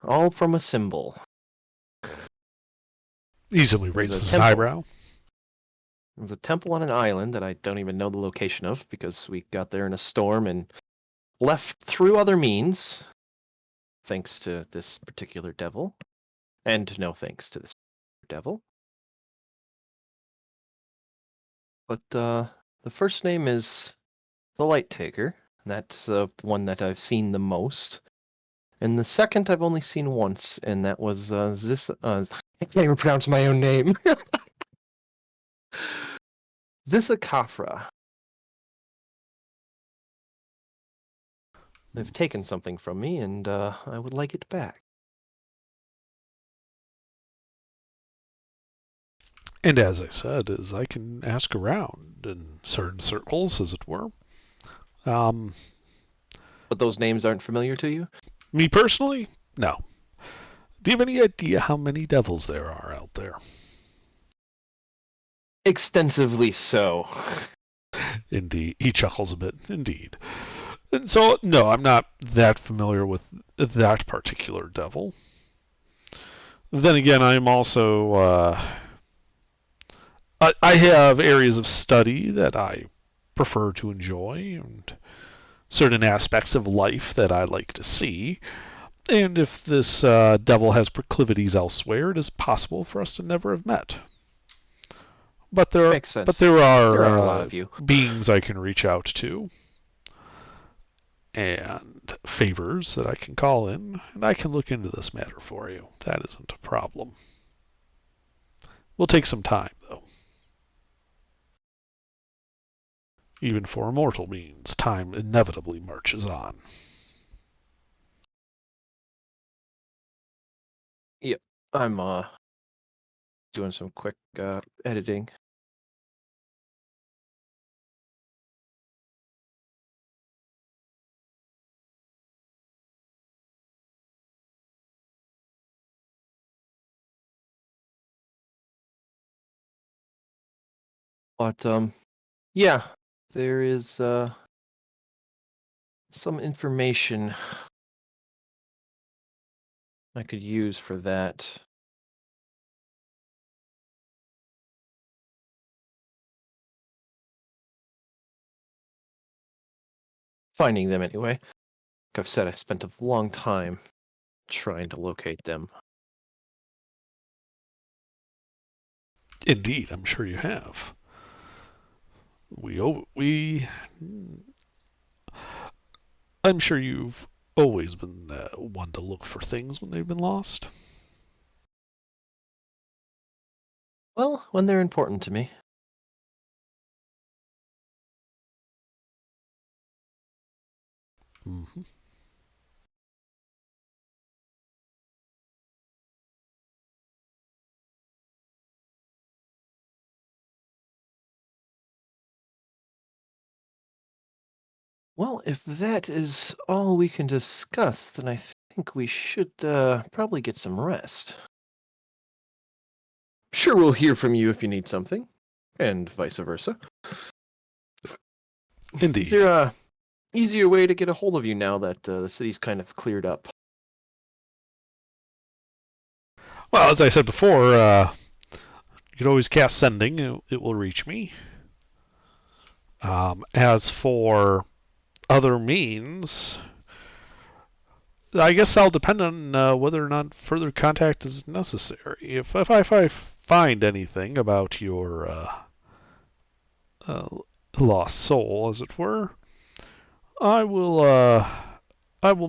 S2: All from a symbol.
S1: Easily
S2: There's a
S1: raises an
S2: temple.
S1: eyebrow.
S2: There's a temple on an island that I don't even know the location of because we got there in a storm and left through other means, thanks to this particular devil, and no thanks to this devil. But the first name is the Light Taker. That's the one that I've seen the most. And the second I've only seen once, and that was I can't even pronounce my own name. Visakafra. They've taken something from me, and I would like it back.
S1: And as I said, is I can ask around in certain circles, as it were.
S2: But those names aren't familiar to you?
S1: Me personally, no. Do you have any idea how many devils there are out there?
S2: Extensively so.
S1: Indeed. He chuckles a bit. Indeed. And so, no, I'm not that familiar with that particular devil. Then again, I'm also... I have areas of study that I prefer to enjoy, and certain aspects of life that I like to see. And if this devil has proclivities elsewhere, it is possible for us to never have met. But there
S2: Makes sense.
S1: But there are
S2: a lot of you.
S1: beings I can reach out to, and favors that I can call in, and I can look into this matter for you. That isn't a problem. Will take some time, though. Even for immortal beings, time inevitably marches on.
S2: Yep, I'm doing some quick editing. But yeah, there is some information I could use for that. Finding them anyway. Like I've said, I spent a long time trying to locate them.
S1: Indeed, I'm sure you have. I'm sure you've always been one to look for things when they've been lost.
S2: Well, when they're important to me.
S1: Mm-hmm.
S2: Well, if that is all we can discuss, then I think we should probably get some rest. Sure, we'll hear from you if you need something, and vice versa.
S1: Indeed.
S2: Is there a easier way to get a hold of you now that the city's kind of cleared up?
S1: Well, as I said before, you can always cast sending. It will reach me. As for other means, I guess that'll depend on whether or not further contact is necessary. If I find anything about your lost soul, as it were, I will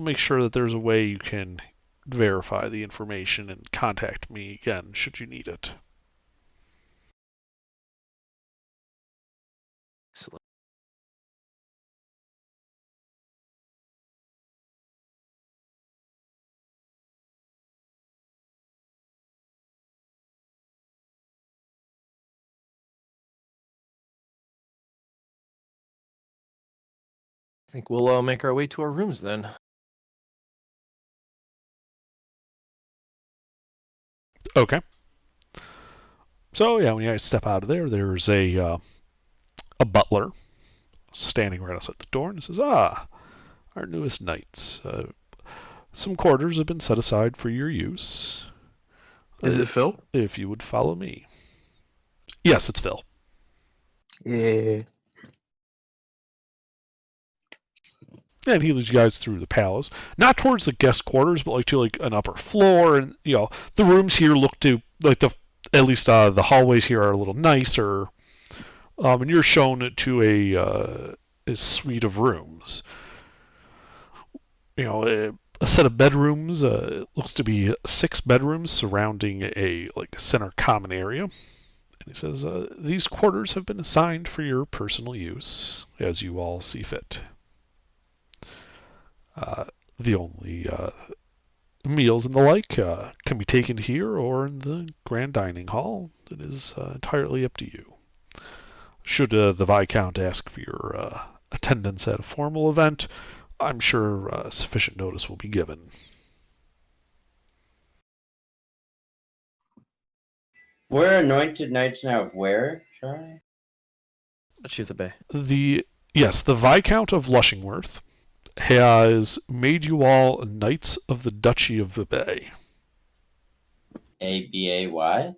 S1: make sure that there's a way you can verify the information and contact me again should you need it.
S2: Excellent. I think we'll make our way to our rooms then.
S1: Okay. So yeah, when you guys step out of there, there's a butler standing right outside the door, and says, "Ah, our newest knights. Some quarters have been set aside for your use.
S7: Is it Phil?
S1: If you would follow me." Yes, it's Phil.
S7: Yeah.
S1: And he leads you guys through the palace, not towards the guest quarters, but like to like an upper floor, and the rooms here look to like at least the hallways here are a little nicer. And you're shown to a suite of rooms. A set of bedrooms. It looks to be 6 bedrooms surrounding a center common area. And he says, these quarters have been assigned for your personal use, as you all see fit. The only meals and the like can be taken here or in the grand dining hall. It is entirely up to you. Should the Viscount ask for your attendance at a formal event, I'm sure sufficient notice will be given.
S6: We're anointed knights now of where, Charlie?
S2: Duchy of the Bay.
S1: The Viscount of Lushingworth has made you all Knights of the Duchy of Vibay.
S6: ABAY?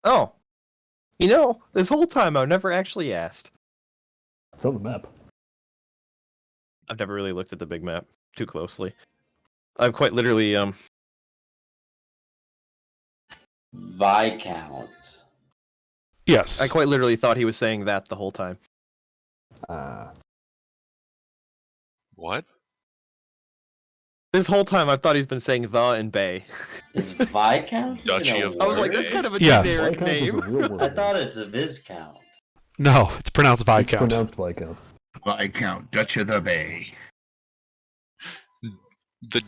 S2: Oh. This whole time I've never actually asked.
S5: It's on the map.
S2: I've never really looked at the big map too closely. I've quite literally,
S6: Viscount.
S1: Yes.
S2: I quite literally thought he was saying that the whole time.
S3: What?
S2: This whole time I've thought he's been saying the and Bay.
S6: Is Viscount?
S3: Duchy
S6: even a
S3: of
S2: I was like,
S6: word?
S2: that's kind of a
S1: Yes.
S2: generic
S5: Viscount is
S2: name.
S5: a real word.
S6: I thought it's a Viscount.
S1: No, it's pronounced
S5: It's
S1: Viscount.
S5: pronounced Viscount.
S4: Viscount, Duchy of the Bay.
S3: The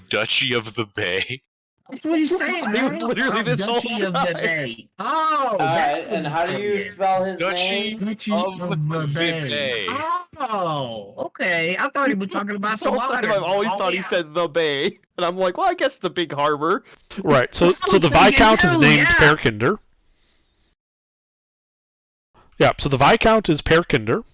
S3: Duchy of the Bay.
S4: That's what he's saying,
S2: He was
S4: man.
S2: literally this
S4: Duchy
S2: whole
S4: of the
S2: time.
S4: Bay. Oh,
S6: Alright, and how do you spell his
S3: Duchy
S6: name?
S4: Duchy
S3: of
S4: the
S3: the
S4: Bay.
S3: Bay.
S4: Oh, okay. I thought he was talking about
S2: This
S4: the
S2: whole time
S4: water.
S2: I've always
S4: Oh,
S2: thought he
S4: yeah.
S2: said the Bay. And I'm like, well, I guess it's a big harbor.
S1: Right. So
S4: That's
S1: the
S4: what I'm thinking
S1: Viscount is
S4: too,
S1: named
S4: yeah.
S1: Perkinder. Yeah. So the Viscount is Perkinder,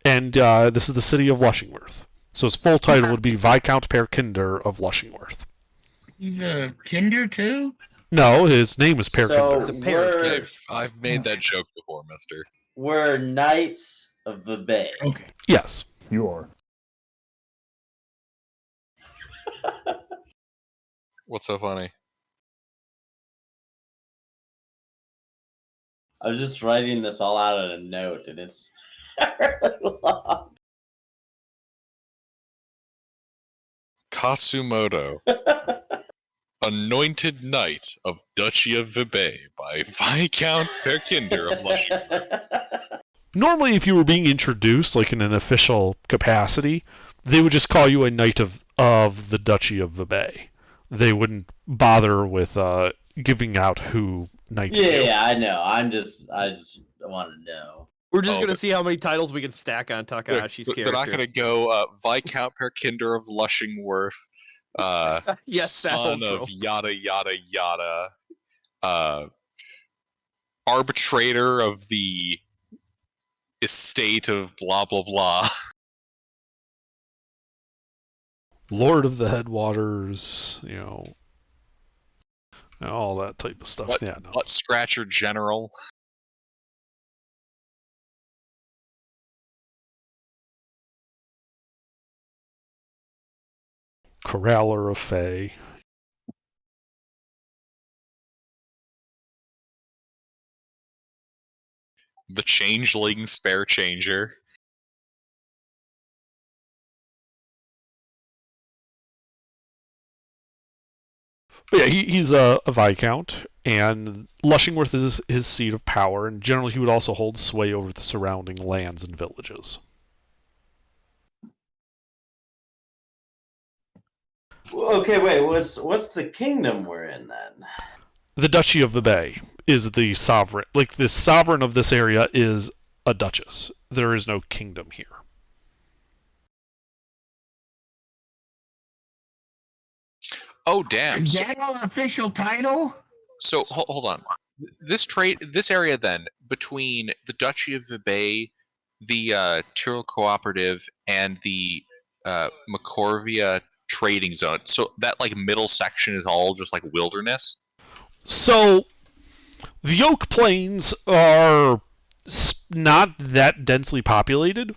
S1: and this is the city of Lushingworth. So his full title would be Viscount Perkinder of Lushingworth.
S4: He's a kinder too?
S1: No, his name is Perkinder.
S2: It's a parrot.
S3: I've made that joke before, mister.
S6: We're Knights of the Bay.
S4: Okay.
S1: Yes.
S5: You are.
S3: What's so funny?
S6: I'm just writing this all out in a note, and it's really long.
S3: Katsumoto, Anointed Knight of Duchy of Vibay by Viscount Perkinder of Lushing.
S1: Normally, if you were being introduced, like in an official capacity, they would just call you a knight of the Duchy of Vibay. They wouldn't bother with giving out who knight you.
S6: Yeah, I know. I just want to know.
S2: We're just
S3: Oh,
S2: gonna
S3: but-
S2: see how many titles we can stack on Takahashi's
S3: They're
S2: character.
S3: not going to go Viscount Perkinder of Lushingworth,
S2: Yes, that whole
S3: son of
S2: trope.
S3: yada yada yada, arbitrator of the estate of blah blah blah.
S1: Lord of the Headwaters, all that type of stuff.
S3: What?
S1: Yeah, no.
S3: Butt Scratcher General.
S1: Corraller of Fae.
S3: The Changeling Spare Changer.
S1: But yeah, he's a Viscount, and Lushingworth is his seat of power, and generally he would also hold sway over the surrounding lands and villages.
S6: Okay, wait. What's the kingdom we're in then?
S1: The Duchy of Vibay is the sovereign. Like, the sovereign of this area is a duchess. There is no kingdom here.
S3: Oh damn!
S4: Is that our official title?
S3: So hold on. This area then between the Duchy of Vibay, the Tyrol Cooperative, and the Macorvia trading zone. So that like middle section is all just like wilderness.
S1: So, The Oak Plains are not that densely populated.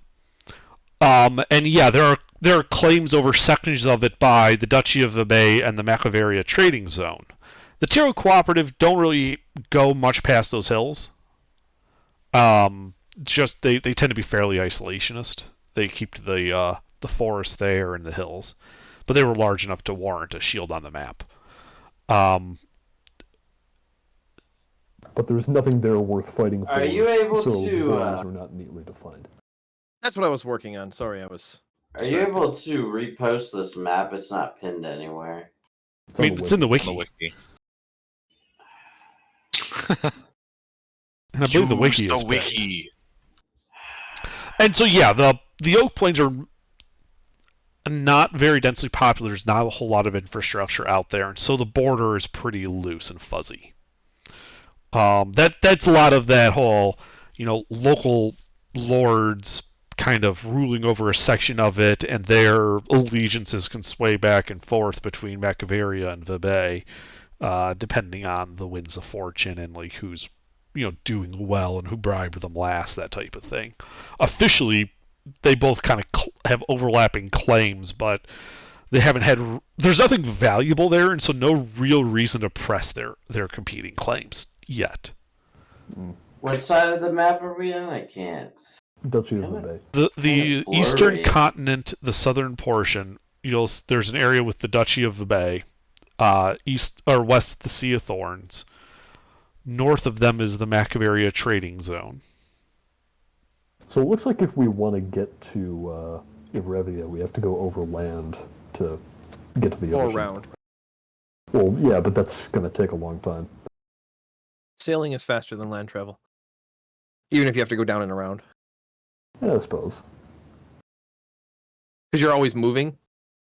S1: And yeah, there are claims over sections of it by the Duchy of Vebey and the Machiaveria Trading Zone. The Tiro Cooperative don't really go much past those hills. Just they tend to be fairly isolationist. They keep to the forest there and the hills, but they were large enough to warrant a shield on the map.
S5: But there's nothing there worth fighting for.
S6: Are you able
S5: so
S6: to,
S5: borders are not neatly defined.
S2: That's what I was working on. Sorry, I was.
S6: Are you able to repost this map? It's not pinned anywhere.
S1: I mean, it's in the
S3: On
S1: wiki,
S3: the wiki.
S1: and I believe the wiki
S3: Use
S1: is
S3: the
S1: pinned.
S3: wiki.
S1: And so yeah, the Oak Plains are not very densely popular. There's not a whole lot of infrastructure out there, and so the border is pretty loose and fuzzy. That's a lot of that whole, local lords kind of ruling over a section of it, and their allegiances can sway back and forth between Machiaveria and Vebey, depending on the winds of fortune and like who's doing well and who bribed them last, that type of thing. Officially, they both kind of have overlapping claims, but they haven't had. There's nothing valuable there, and so no real reason to press their competing claims yet.
S6: What side of the map are we on? I can't.
S5: Duchy of Vebey.
S1: The
S6: Kinda
S1: eastern
S6: blurry.
S1: continent, the southern portion, there's an area with the Duchy of Vebey, east or west of the Sea of Thorns. North of them is the Machiaveria Trading Zone.
S5: So it looks like if we want to get to Evrevia, we have to go over land to get to the
S2: Or
S5: ocean.
S2: around.
S5: Well, yeah, but that's going to take a long time.
S2: Sailing is faster than land travel. Even if you have to go down and around.
S5: Yeah, I suppose.
S2: Because you're always moving.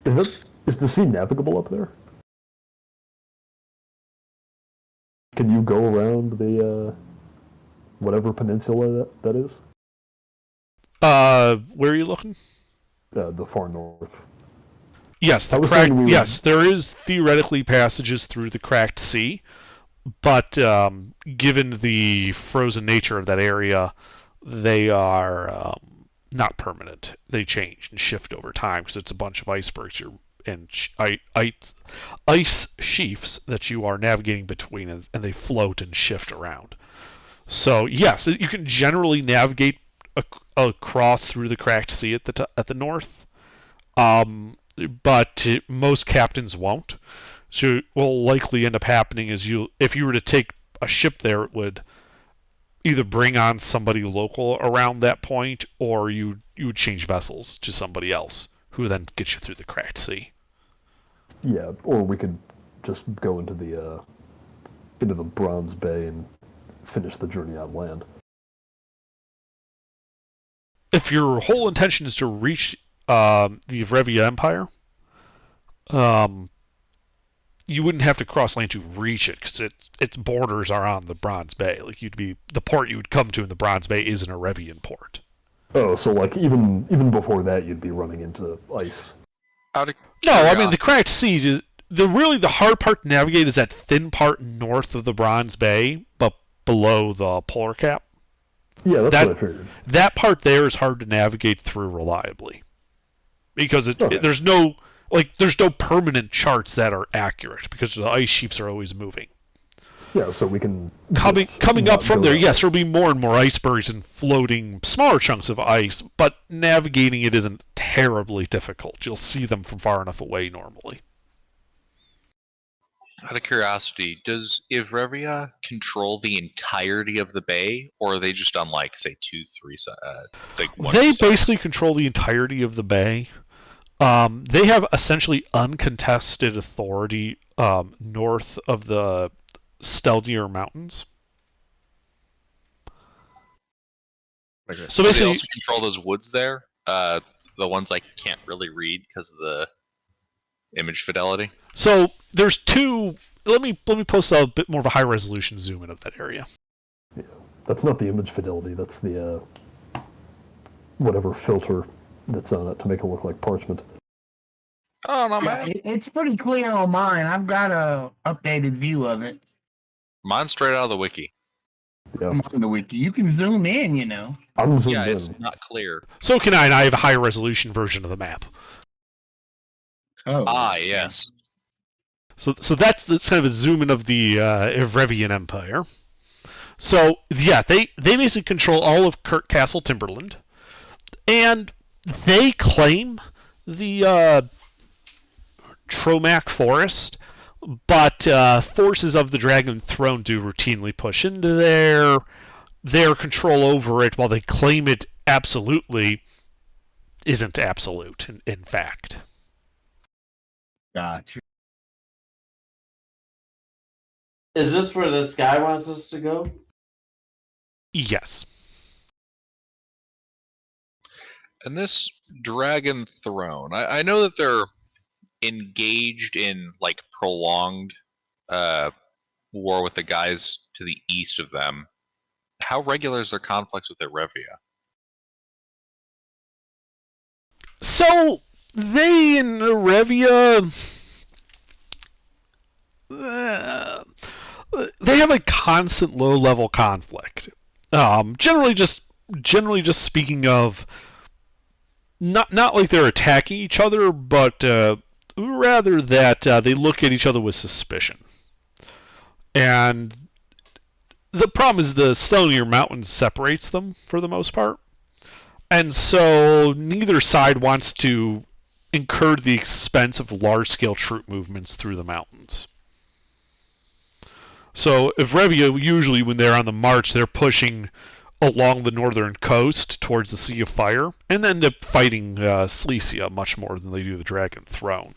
S5: Is the sea navigable up there? Can you go around the whatever peninsula that is?
S1: Where are you looking?
S5: The far north.
S1: Yes,
S5: I was saying we were-
S1: yes, there is theoretically passages through the cracked sea, but given the frozen nature of that area, they are not permanent. They change and shift over time because it's a bunch of icebergs and ice sheafs that you are navigating between, and they float and shift around. So yes, you can generally navigate across through the cracked sea at the north, but most captains won't. So what will likely end up happening is if you were to take a ship there, it would either bring on somebody local around that point, or you would change vessels to somebody else who would then get you through the cracked sea.
S5: Yeah, or we could just go into the Bronze Bay and finish the journey on land.
S1: If your whole intention is to reach the Evrevia Empire, you wouldn't have to cross land to reach it because its borders are on the Bronze Bay. Like the port you would come to in the Bronze Bay is an Erevian port.
S5: Oh, so like even before that, you'd be running into ice.
S3: Out of
S1: No, I mean the
S3: curiosity-
S1: cracked sea is the hard part to navigate is that thin part north of the Bronze Bay, but below the polar cap.
S5: Yeah, that's
S1: That-
S5: what I figured.
S1: That part there is hard to navigate through reliably because
S5: Okay.
S1: there's no permanent charts that are accurate because the ice sheets are always moving.
S5: Yeah, so we can
S1: Coming
S5: just
S1: up
S5: not
S1: from
S5: go
S1: there,
S5: that
S1: yes,
S5: way.
S1: there'll be more and more icebergs and floating smaller chunks of ice, but navigating it isn't terribly difficult. You'll see them from far enough away normally.
S3: Out of curiosity, does Evrevia control the entirety of the bay, or are they just on like say 2-3 like one?
S1: They
S3: sides?
S1: basically control the entirety of the bay. They have essentially uncontested authority north of the Steldir Mountains.
S2: Okay.
S1: So
S3: Do they
S1: basically,
S3: also control those woods there. The ones I can't really read because of the image fidelity.
S1: so there's two. Let me post a bit more of a high resolution zoom in of that area.
S5: That's not the image fidelity. That's the whatever filter that's on it to make it look like parchment.
S3: Oh no,
S4: Yeah, it's pretty clear on mine. I've got a updated view of it.
S3: Mine's straight out of the wiki.
S5: Yeah,
S4: Come on, the wiki. You can zoom in, you know.
S5: I'm zoomed
S3: Yeah,
S5: in.
S3: it's not clear.
S1: So can I, and I have a higher resolution version of the map.
S4: Oh.
S3: Ah, yes.
S1: So that's kind of a zoom in of the Evrevian Empire. So yeah, they basically control all of Kirk Castle Timberland, and they claim the Tromac Forest, but forces of the Dragon Throne do routinely push into their control over it, while they claim it absolutely isn't absolute in fact.
S4: Gotcha.
S6: Is this where this guy wants us to go?
S1: Yes.
S3: And this Dragon Throne, I know that they're engaged in like prolonged war with the guys to the east of them. How regular is their conflicts with Erevia?
S1: So they in Erevia, they have a constant low-level conflict. Generally just speaking of, not like they're attacking each other, but rather that they look at each other with suspicion. And the problem is the Stonier Mountains separates them for the most part. And so neither side wants to incur the expense of large-scale troop movements through the mountains. So Evrevia, usually when they're on the march, they're pushing along the northern coast towards the Sea of Fire, and end up fighting Silesia much more than they do the Dragon Throne.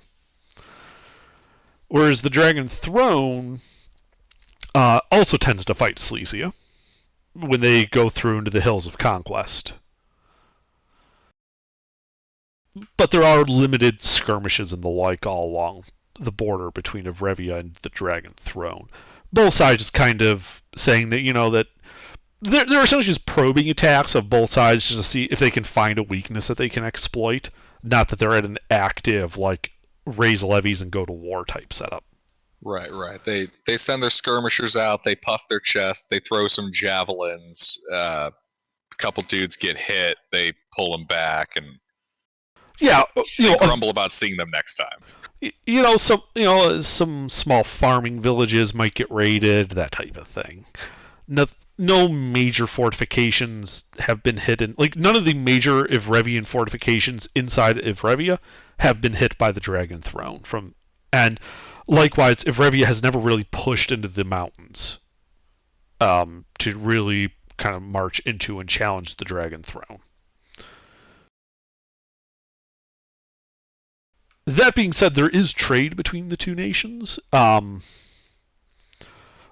S1: Whereas the Dragon Throne also tends to fight Silesia when they go through into the Hills of Conquest. But there are limited skirmishes and the like all along the border between Evrevia and the Dragon Throne. Both sides just kind of saying that, that they're essentially just probing attacks of both sides just to see if they can find a weakness that they can exploit. Not that they're at an active, raise levies and go to war type setup.
S3: Right. They send their skirmishers out, they puff their chest, they throw some javelins, a couple dudes get hit, they pull them back, and
S1: yeah,
S3: they grumble about seeing them next time.
S1: Some small farming villages might get raided, that type of thing. No major fortifications have been hit. None of the major Evrevian fortifications inside Evrevia have been hit by the Dragon Throne. And likewise, Evrevia has never really pushed into the mountains to really kind of march into and challenge the Dragon Throne. That being said, there is trade between the two nations.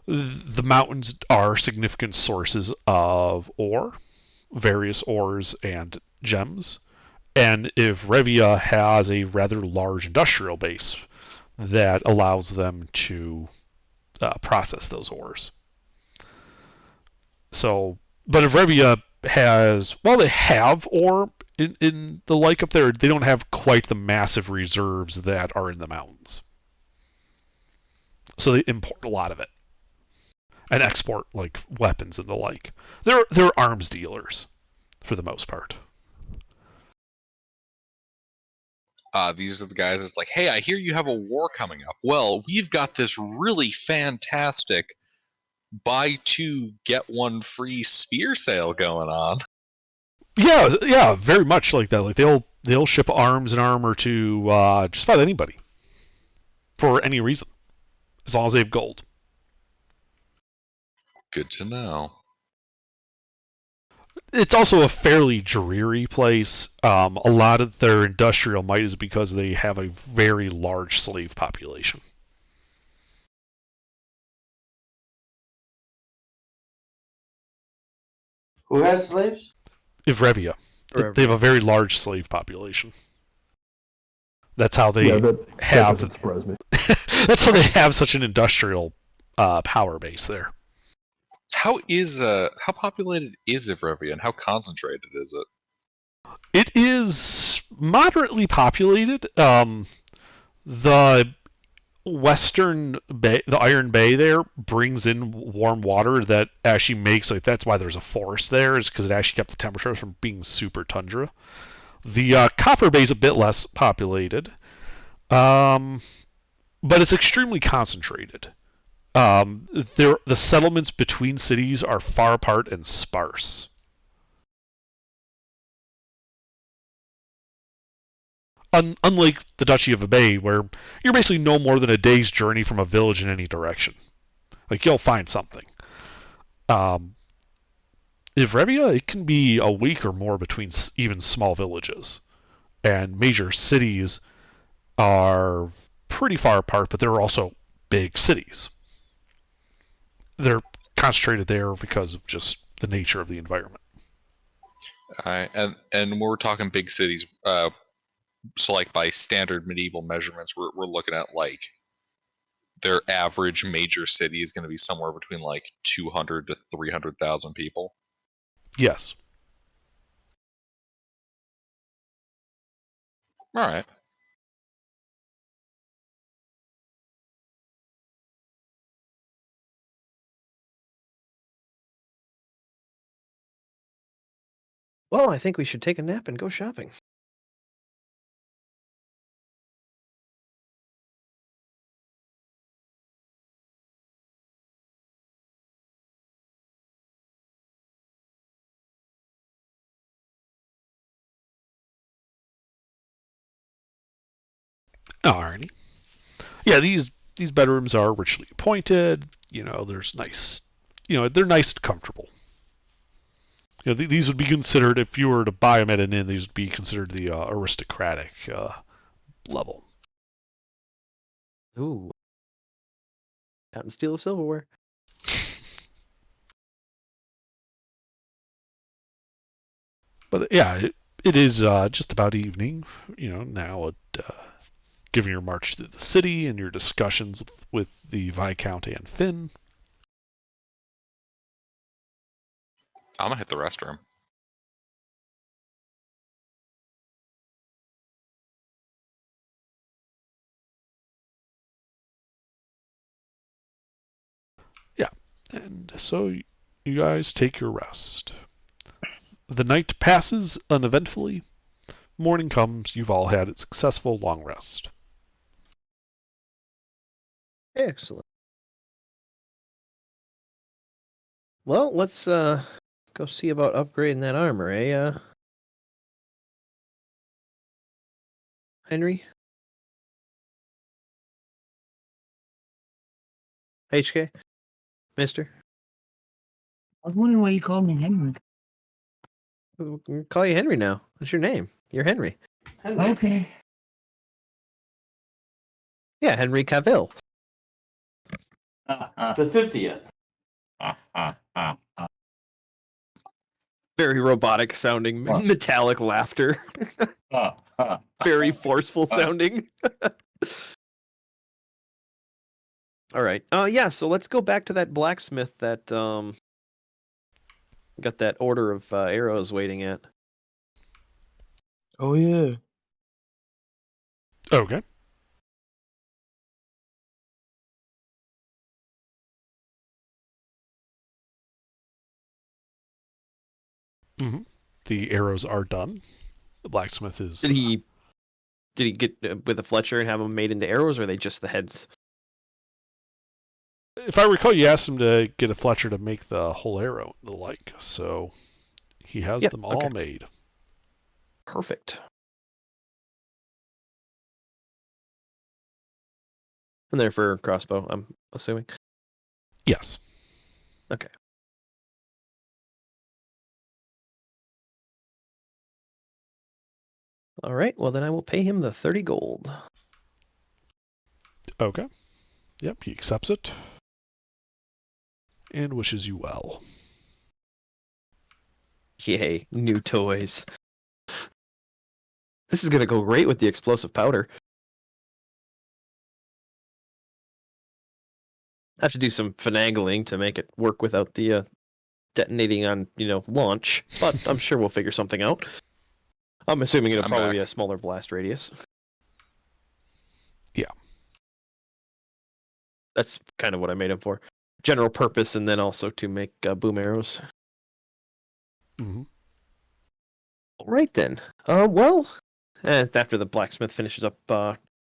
S1: The mountains are significant sources of ore, various ores and gems, and Evrevia has a rather large industrial base that allows them to process those ores. So, but Evrevia has, while they have ore in the like up there, they don't have quite the massive reserves that are in the mountains. So they import a lot of it and export weapons and the like. They're arms dealers for the most part.
S3: These are the guys that's like, hey, I hear you have a war coming up. Well, we've got this really fantastic buy two, get one free spear sale going on.
S1: Yeah, very much like that. They'll ship arms and armor to just about anybody for any reason, as long as they have gold.
S3: Good to know.
S1: It's also a fairly dreary place. A lot of their industrial might is because they have a very large slave population.
S6: Who has slaves?
S1: Evrevia. They have a very large slave population. That's how they
S5: that
S1: have.
S5: doesn't surprise me.
S1: That's how they have such an industrial power base there.
S3: How populated is Evrevia, and how concentrated is it?
S1: It is moderately populated. The Western Bay, the Iron Bay there, brings in warm water that actually makes, like, that's why there's a forest there, is because it actually kept the temperature from being super tundra. The Copper Bay is a bit less populated, but it's extremely concentrated. The settlements between cities are far apart and sparse. Unlike the Duchy of Bay, where you're basically no more than a day's journey from a village in any direction. Like, you'll find something. In Vrevia, it can be a week or more between even small villages. And major cities are pretty far apart, but they're also big cities. They're concentrated there because of just the nature of the environment.
S3: And when we're talking big cities, so like by standard medieval measurements, we're looking at like their average major city is going to be somewhere between like 200 to 300,000 people.
S1: Yes.
S3: All right.
S2: Well, I think we should take a nap and go shopping.
S1: Alrighty. Yeah, these bedrooms are richly appointed. There's nice. They're nice and comfortable. These would be considered, if you were to buy them at an inn, these would be considered the aristocratic level.
S2: Ooh. Time to steal the silverware.
S1: But yeah, it is just about evening. Now given your march through the city and your discussions with the Viscount and Finn.
S3: I'm gonna hit the restroom.
S1: Yeah, and so you guys take your rest. The night passes uneventfully. Morning comes. You've all had a successful long rest.
S2: Excellent. Well, let's go see about upgrading that armor, eh? Henry? HK? Mister?
S4: I was wondering why you called me Henry.
S2: We'll call you Henry now. What's your name? You're Henry.
S4: Okay.
S2: Yeah, Henry Cavill.
S6: The 50th.
S2: Very robotic sounding, metallic laughter. Very forceful sounding. All right. Yeah, so let's go back to that blacksmith that got that order of arrows waiting at.
S7: Oh yeah.
S1: Okay. Mm-hmm. The arrows are done. The blacksmith is.
S2: Did he get with a Fletcher and have them made into arrows, or are they just the heads?
S1: If I recall, you asked him to get a Fletcher to make the whole arrow and the like, so he has them all made.
S2: Perfect. And they're for crossbow, I'm assuming.
S1: Yes.
S2: Okay. All right. Well, then I will pay him the 30 gold.
S1: Okay. Yep, he accepts it. And wishes you well.
S2: Yay, new toys. This is going to go great with the explosive powder. I have to do some finagling to make it work without the detonating on, launch, but I'm sure we'll figure something out. I'm assuming it'll probably be a smaller blast radius.
S1: Yeah.
S2: That's kind of what I made them for. General purpose, and then also to make boom arrows.
S1: Mm-hmm.
S2: All right then. Well, after the blacksmith finishes up,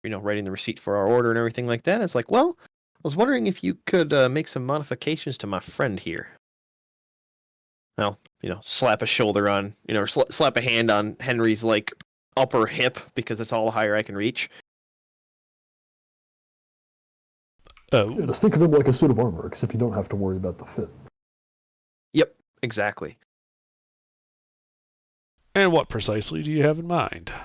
S2: writing the receipt for our order and everything like that, it's like, well, I was wondering if you could make some modifications to my friend here. Well, slap a shoulder on, or slap a hand on Henry's like upper hip because it's all the higher I can reach.
S1: Oh,
S5: Yeah, just think of him like a suit of armor, except you don't have to worry about the fit.
S2: Yep, exactly.
S1: and what precisely do you have in mind?
S2: I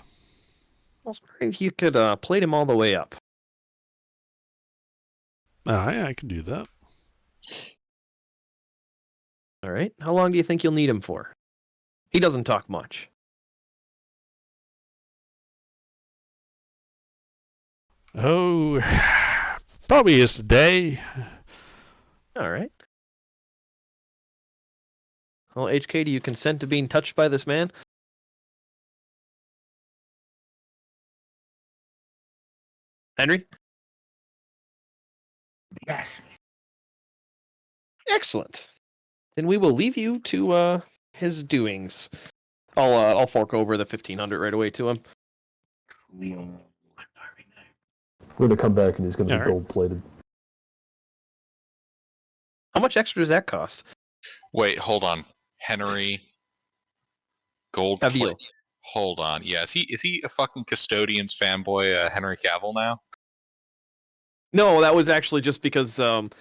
S2: was wondering if you could plate him all the way up.
S1: I can do that.
S2: All right. How long do you think you'll need him for? He doesn't talk much.
S1: Oh, probably just a day.
S2: All right. Well, HK, do you consent to being touched by this man? Henry?
S4: Yes.
S2: Excellent. Then we will leave you to his doings. I'll fork over the 1,500 right away to him.
S5: We're gonna come back and he's gonna be
S1: Alright.
S5: gold-plated.
S2: How much extra does that cost?
S3: Wait, hold on. Henry Gold
S2: Cavill.
S3: plate. Hold on. Yeah, is he a fucking custodian's fanboy, Henry Cavill now?
S2: No, that was actually just because last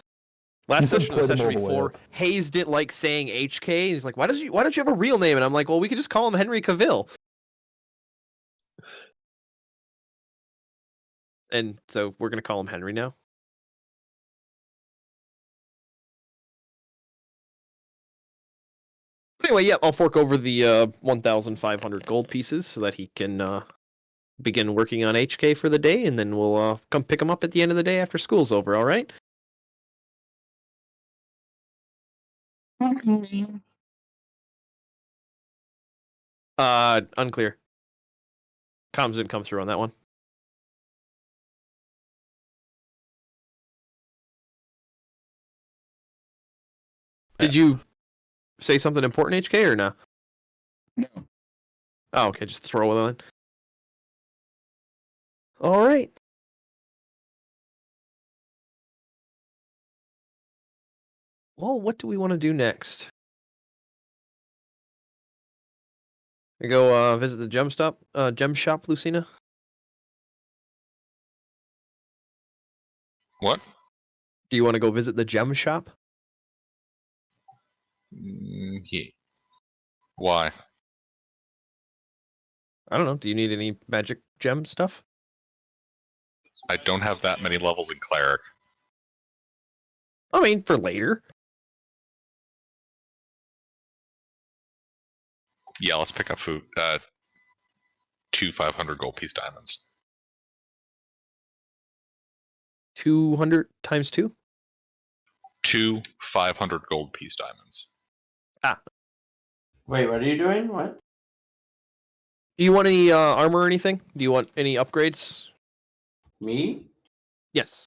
S5: said
S2: session or the
S5: plate him
S2: session
S5: all the way
S2: before,
S5: up.
S2: Hayes didn't like saying HK. He's like, why don't you have a real name? And I'm like, well, we could just call him Henry Cavill. And so we're gonna call him Henry now. Anyway, yeah, I'll fork over the 1,500 gold pieces so that he can begin working on HK for the day, and then we'll come pick him up at the end of the day after school's over. All right? Unclear. Comms didn't come through on that one. Did you say something important, HK, or no?
S4: No.
S2: Oh, okay, just throw it on. All right. Well, what do we want to do next? We go visit the gem shop, Lucina?
S3: What?
S2: Do you want to go visit the gem shop?
S3: Yeah. Why?
S2: I don't know. Do you need any magic gem stuff?
S3: I don't have that many levels in cleric.
S2: I mean, for later.
S3: Yeah, let's pick up food. 2 500 gold piece diamonds.
S2: 200 times 2?
S3: 2 500 gold piece diamonds.
S6: Wait, what are you doing? What?
S2: Do you want any armor or anything? Do you want any upgrades?
S6: Me?
S2: Yes.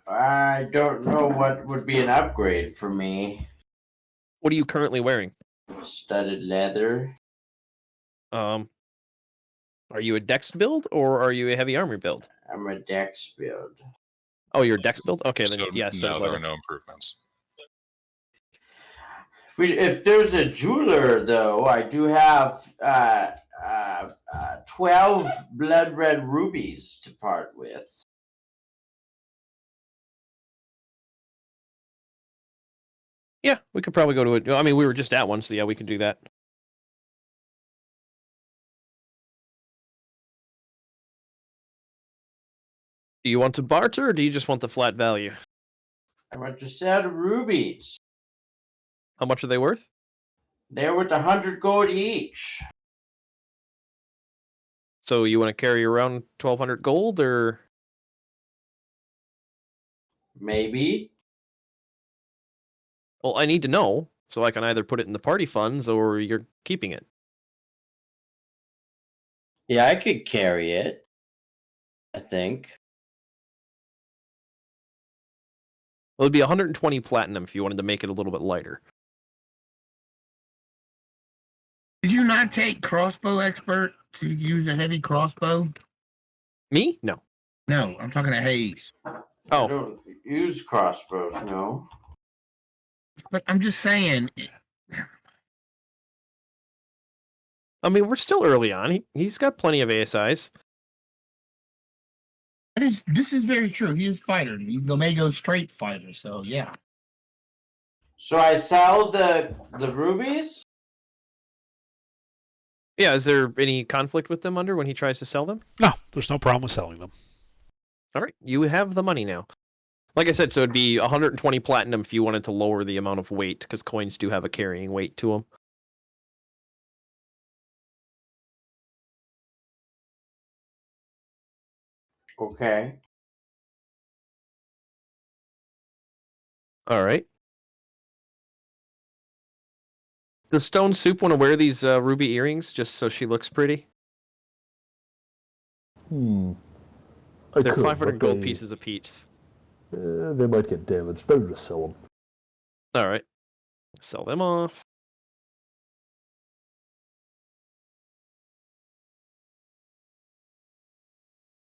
S6: I don't know what would be an upgrade for me.
S2: What are you currently wearing?
S6: Studded leather.
S2: Are you a dex build or are you a heavy armor build?
S6: I'm a dex build.
S2: Oh, you're a dex build? Okay, then
S3: So,
S2: yeah,
S3: no,
S2: studded
S3: there
S2: leather.
S3: are no improvements.
S6: If there's a jeweler, though, I do have 12 blood red rubies to part with.
S2: Yeah, we could probably go to it. I mean, we were just at one, so yeah, we can do that. Do you want to barter, or do you just want the flat value?
S6: I want to sell the rubies.
S2: How much are they worth?
S6: They're worth 100 gold each.
S2: So you want to carry around 1,200 gold, or
S6: Maybe.
S2: well, I need to know so I can either put it in the party funds or you're keeping it.
S6: Yeah, I could carry it. I think.
S2: Well, it'd be 120 platinum if you wanted to make it a little bit lighter.
S4: Did you not take crossbow expert to use a heavy crossbow?
S2: Me? No.
S4: No, I'm talking to Hayes.
S6: I
S2: Oh,
S6: don't use crossbows, no.
S4: But I'm just saying,
S2: I mean, we're still early on. He's got plenty of ASIs.
S4: this is very true. He is fighter. He's the Omega straight fighter. So yeah.
S6: So I sell the rubies?
S2: Yeah, is there any conflict with them under when he tries to sell them?
S1: No, there's no problem with selling them.
S2: All right, you have the money now. Like I said, so it'd be 120 platinum if you wanted to lower the amount of weight, because coins do have a carrying weight to them.
S6: Okay.
S2: All right. Does Stone Soup want to wear these ruby earrings just so she looks pretty?
S5: I
S2: They're
S5: could,
S2: 500
S5: but
S2: gold pieces apiece.
S5: They might get damaged. Better to sell them.
S2: All right. Sell them off.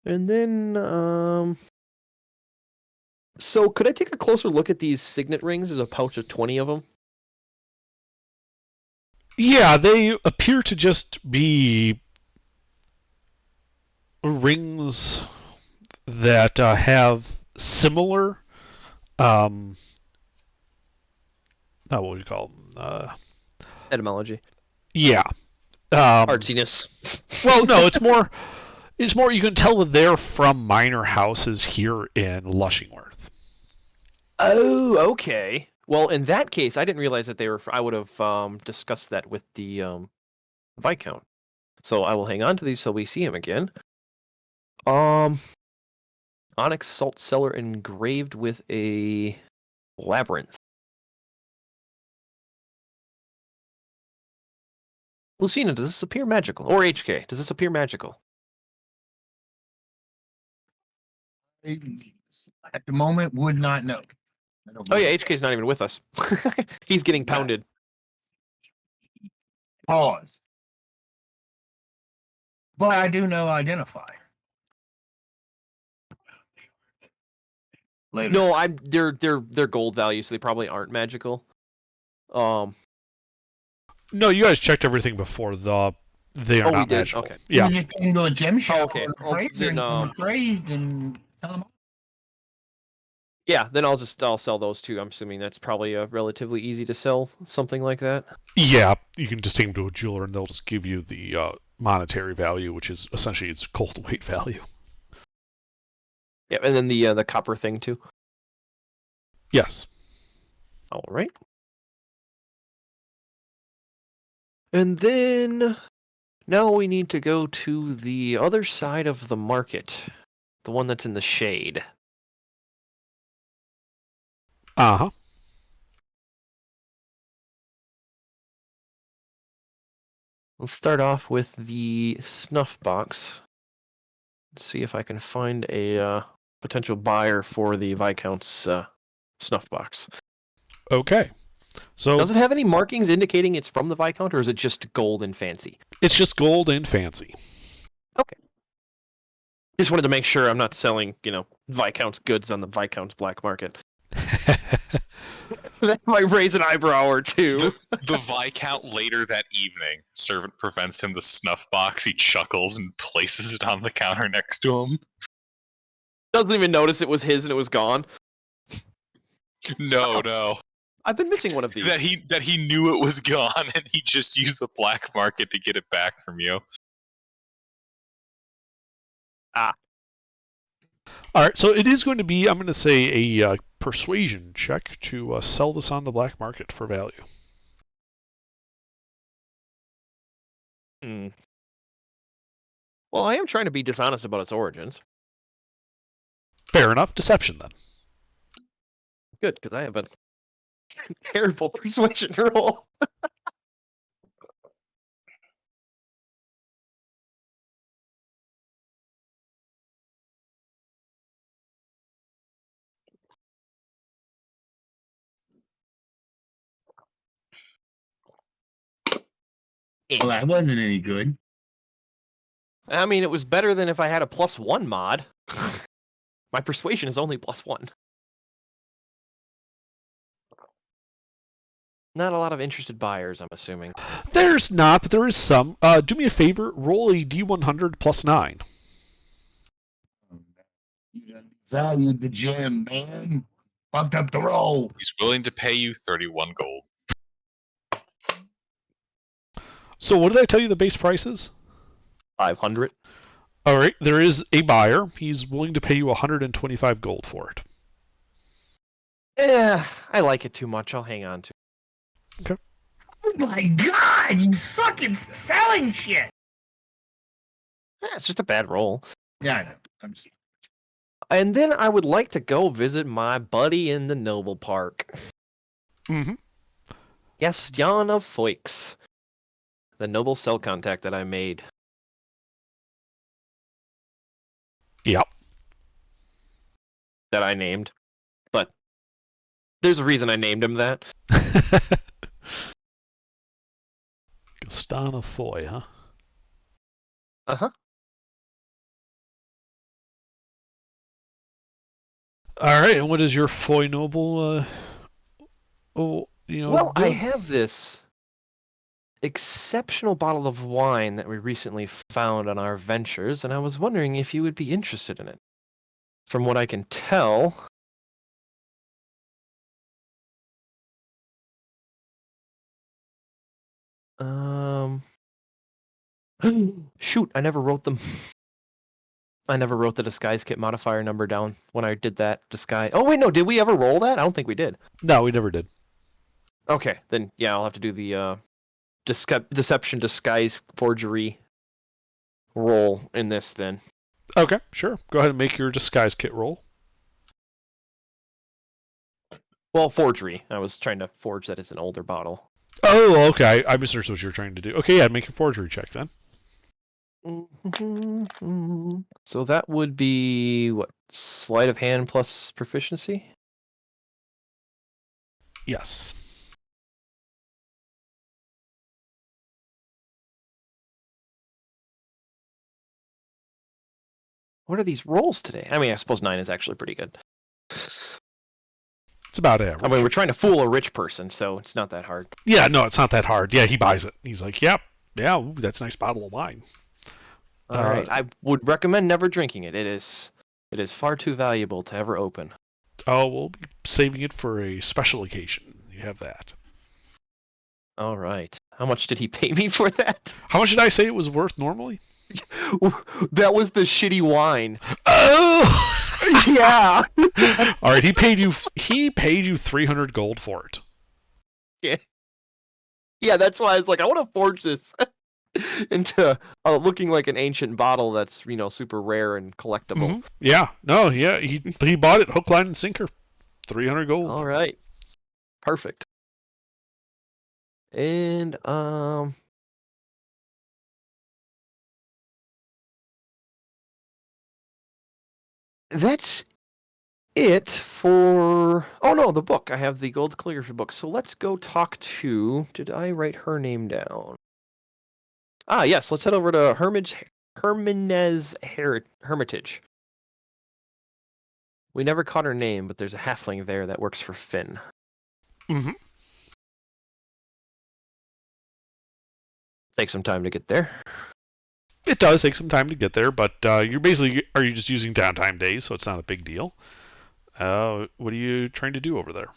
S2: And then, so could I take a closer look at these signet rings? There's a pouch of 20 of them.
S1: Yeah, they appear to just be rings that have similar, what would you call them?
S2: Etymology.
S1: Yeah.
S2: Artsiness.
S1: Well, no, it's more. It's more. You can tell that they're from minor houses here in Lushingworth.
S2: Oh, okay. Well, in that case, I didn't realize that they were. I would have discussed that with the Viscount. So I will hang on to these till we see him again. Onyx salt cellar engraved with a labyrinth. Lucina, does this appear magical? Or HK, does this appear magical?
S4: At the moment, would not know. I don't
S2: Oh
S4: know.
S2: yeah, HK's not even with us. He's getting
S4: Yeah.
S2: pounded.
S4: Pause. But I do know identify. Later.
S2: No, they're gold value, so they probably aren't magical.
S1: No, you guys checked everything before they are
S2: we
S1: not
S2: did?
S1: magical.
S2: Okay.
S1: Yeah.
S4: You just into a gem shop.
S2: okay.
S4: and
S2: Well,
S4: appraised
S2: then,
S4: and appraised and tell them.
S2: Yeah, then I'll sell those two. I'm assuming that's probably relatively easy to sell, something like that.
S1: Yeah, you can just take them to a jeweler and they'll just give you the monetary value, which is essentially its gold weight value.
S2: Yeah, and then the copper thing too.
S1: Yes.
S2: All right. And then now we need to go to the other side of the market, the one that's in the shade.
S1: Uh-huh.
S2: Let's start off with the snuff box. See if I can find a potential buyer for the Viscount's snuff box.
S1: Okay. So
S2: Does it have any markings indicating it's from the Viscount, or is it just gold and fancy?
S1: it's just gold and fancy.
S2: Okay. Just wanted to make sure I'm not selling, Viscount's goods on the Viscount's black market. That might raise an eyebrow or two.
S3: The Viscount later that evening, servant prevents him the snuff box. He chuckles and places it on the counter next to him.
S2: Doesn't even notice it was his and it was gone.
S3: No.
S2: I've been missing one of these.
S3: That he knew it was gone and he just used the black market to get it back from you.
S1: All right, so it is going to be, I'm going to say, a persuasion check to sell this on the black market for value.
S2: Well, I am trying to be dishonest about its origins.
S1: Fair enough. Deception, then.
S2: Good, because I have a terrible persuasion roll.
S4: Well, that wasn't any good.
S2: I mean, it was better than if I had a +1 mod. My persuasion is only +1. Not a lot of interested buyers, I'm assuming.
S1: There's not, but there is some. Do me a favor, roll a D100 plus 9.
S4: You valued the gem, man. Bumped up the roll.
S3: He's willing to pay you 31 gold.
S1: So what did I tell you the base price is?
S2: 500.
S1: All right, there is a buyer. He's willing to pay you 125 gold for it.
S2: I like it too much. I'll hang on to it.
S4: Oh my god, you fucking selling shit.
S2: It's just a bad roll.
S4: Yeah, I know. I'm just...
S2: And then I would like to go visit my buddy in the Noble Park.
S1: Mm-hmm.
S2: Yes, Jan of Foix. The noble cell contact that I made.
S1: Yep.
S2: That I named. But there's a reason I named him that.
S1: Gastana Foy, huh?
S2: Uh-huh.
S1: All right, and what is your Foy Noble, well,
S2: I have this exceptional bottle of wine that we recently found on our ventures, and I was wondering if you would be interested in it. From what I can tell... Shoot, I never wrote them. I never wrote the disguise kit modifier number down when I did that disguise. Oh, wait, no, did we ever roll that? I don't think we did.
S1: No, we never did.
S2: Okay, then, yeah, I'll have to do the deception, disguise, forgery roll in this then.
S1: Okay, sure. Go ahead and make your disguise kit roll.
S2: Well, forgery. I was trying to forge that it's an older bottle.
S1: Oh, okay. I misunderstood what you were trying to do. Okay, yeah, make your forgery check then.
S2: So that would be, what, sleight of hand plus proficiency?
S1: Yes.
S2: What are these rolls today? I mean, I suppose 9 is actually pretty good.
S1: It's about average.
S2: I mean, we're trying to fool a rich person, so it's not that hard.
S1: Yeah, no, it's not that hard. Yeah, he buys it. He's like, yep, yeah, ooh, that's a nice bottle of wine.
S2: All right, I would recommend never drinking it. It is far too valuable to ever open.
S1: Oh, we'll be saving it for a special occasion. You have that.
S2: All right. How much did he pay me for that?
S1: How much did I say it was worth normally?
S2: That was the shitty wine.
S1: Oh,
S2: Yeah.
S1: all right. He paid you 300 gold for it.
S2: Yeah, that's why I was like, I want to forge this into looking like an ancient bottle that's, super rare and collectible.
S1: Mhm. Yeah. No. Yeah. He bought it hook, line, and sinker. 300 gold.
S2: All right. Perfect. And that's it for... Oh no, the book. I have the gold calligraphy book. So let's go talk to... Did I write her name down? Ah, yes. Let's head over to Hermanez Hermitage. We never caught her name, but there's a halfling there that works for Finn.
S1: Mm-hmm.
S2: Take some time to get there.
S1: It does take some time to get there, but are you just using downtime days, so it's not a big deal. What are you trying to do over there?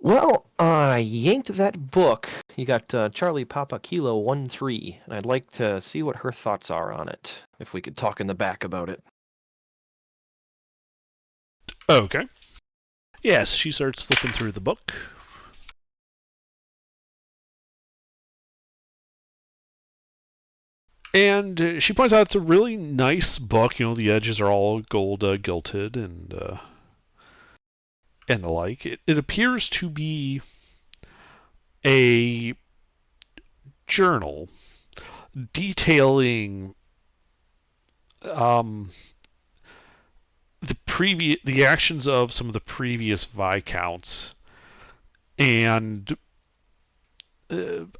S2: Well, I yanked that book. You got Charlie Papa Kilo 1-3, and I'd like to see what her thoughts are on it. If we could talk in the back about it.
S1: Okay. Yes, she starts flipping through the book. And she points out it's a really nice book. The edges are all gold gilded and the like. It appears to be a journal detailing the actions of some of the previous viscounts and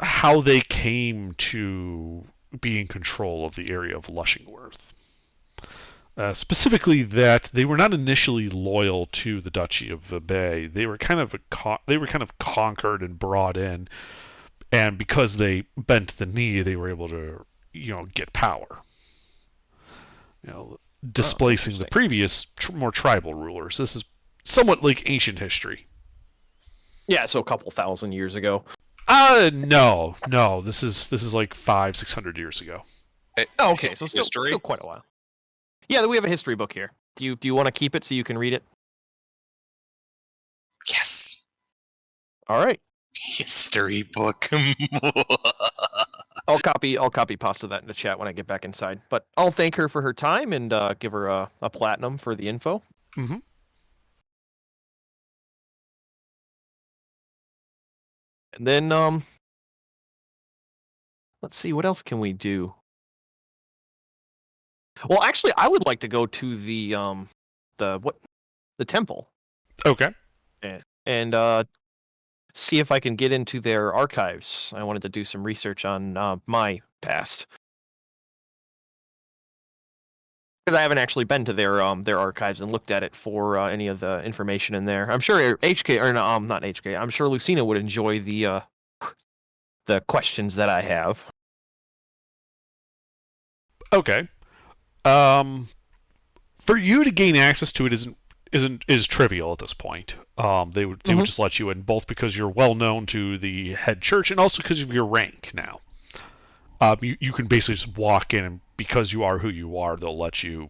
S1: how they came to be in control of the area of Lushingworth. Specifically, that they were not initially loyal to the Duchy of Vebey. They were kind of conquered and brought in, and because they bent the knee, they were able to, get power. Displacing the previous more tribal rulers. This is somewhat like ancient history.
S2: Yeah, so a couple thousand years ago.
S1: No. This is like 500-600 years ago.
S2: Oh, okay, so still
S3: History?
S2: quite a while. Yeah, we have a history book here. Do you want to keep it so you can read it?
S3: Yes.
S2: All right.
S3: History book.
S2: I'll copy pasta that in the chat when I get back inside. But I'll thank her for her time and give her a platinum for the info.
S1: Mm-hmm.
S2: And then let's see, what else can we do? Well, actually, I would like to go to the temple
S1: Okay.
S2: and see if I can get into their archives. I wanted to do some research on my past. Because I haven't actually been to their archives and looked at it for any of the information in there. I'm sure HK or no, not HK. I'm sure Lucina would enjoy the questions that I have.
S1: Okay. For you to gain access to it is trivial at this point. They would just let you in, both because you're well known to the head church and also because of your rank now. You can basically just walk in, and because you are who you are, they'll let you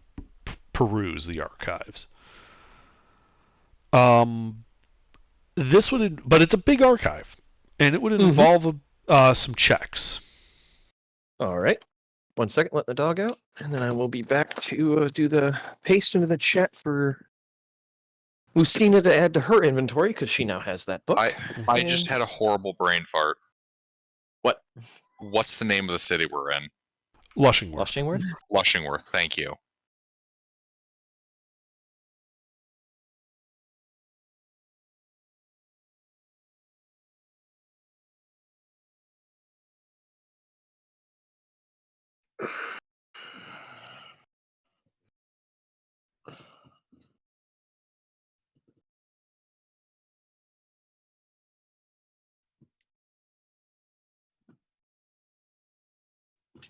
S1: peruse the archives. But it's a big archive, and it would involve some checks.
S2: All right. 1 second, let the dog out, and then I will be back to do the paste into the chat for Lucina to add to her inventory because she now has that book.
S3: I just had a horrible brain fart.
S2: What?
S3: What's the name of the city we're in?
S1: Lushingworth.
S2: Lushingworth?
S3: Lushingworth, thank you.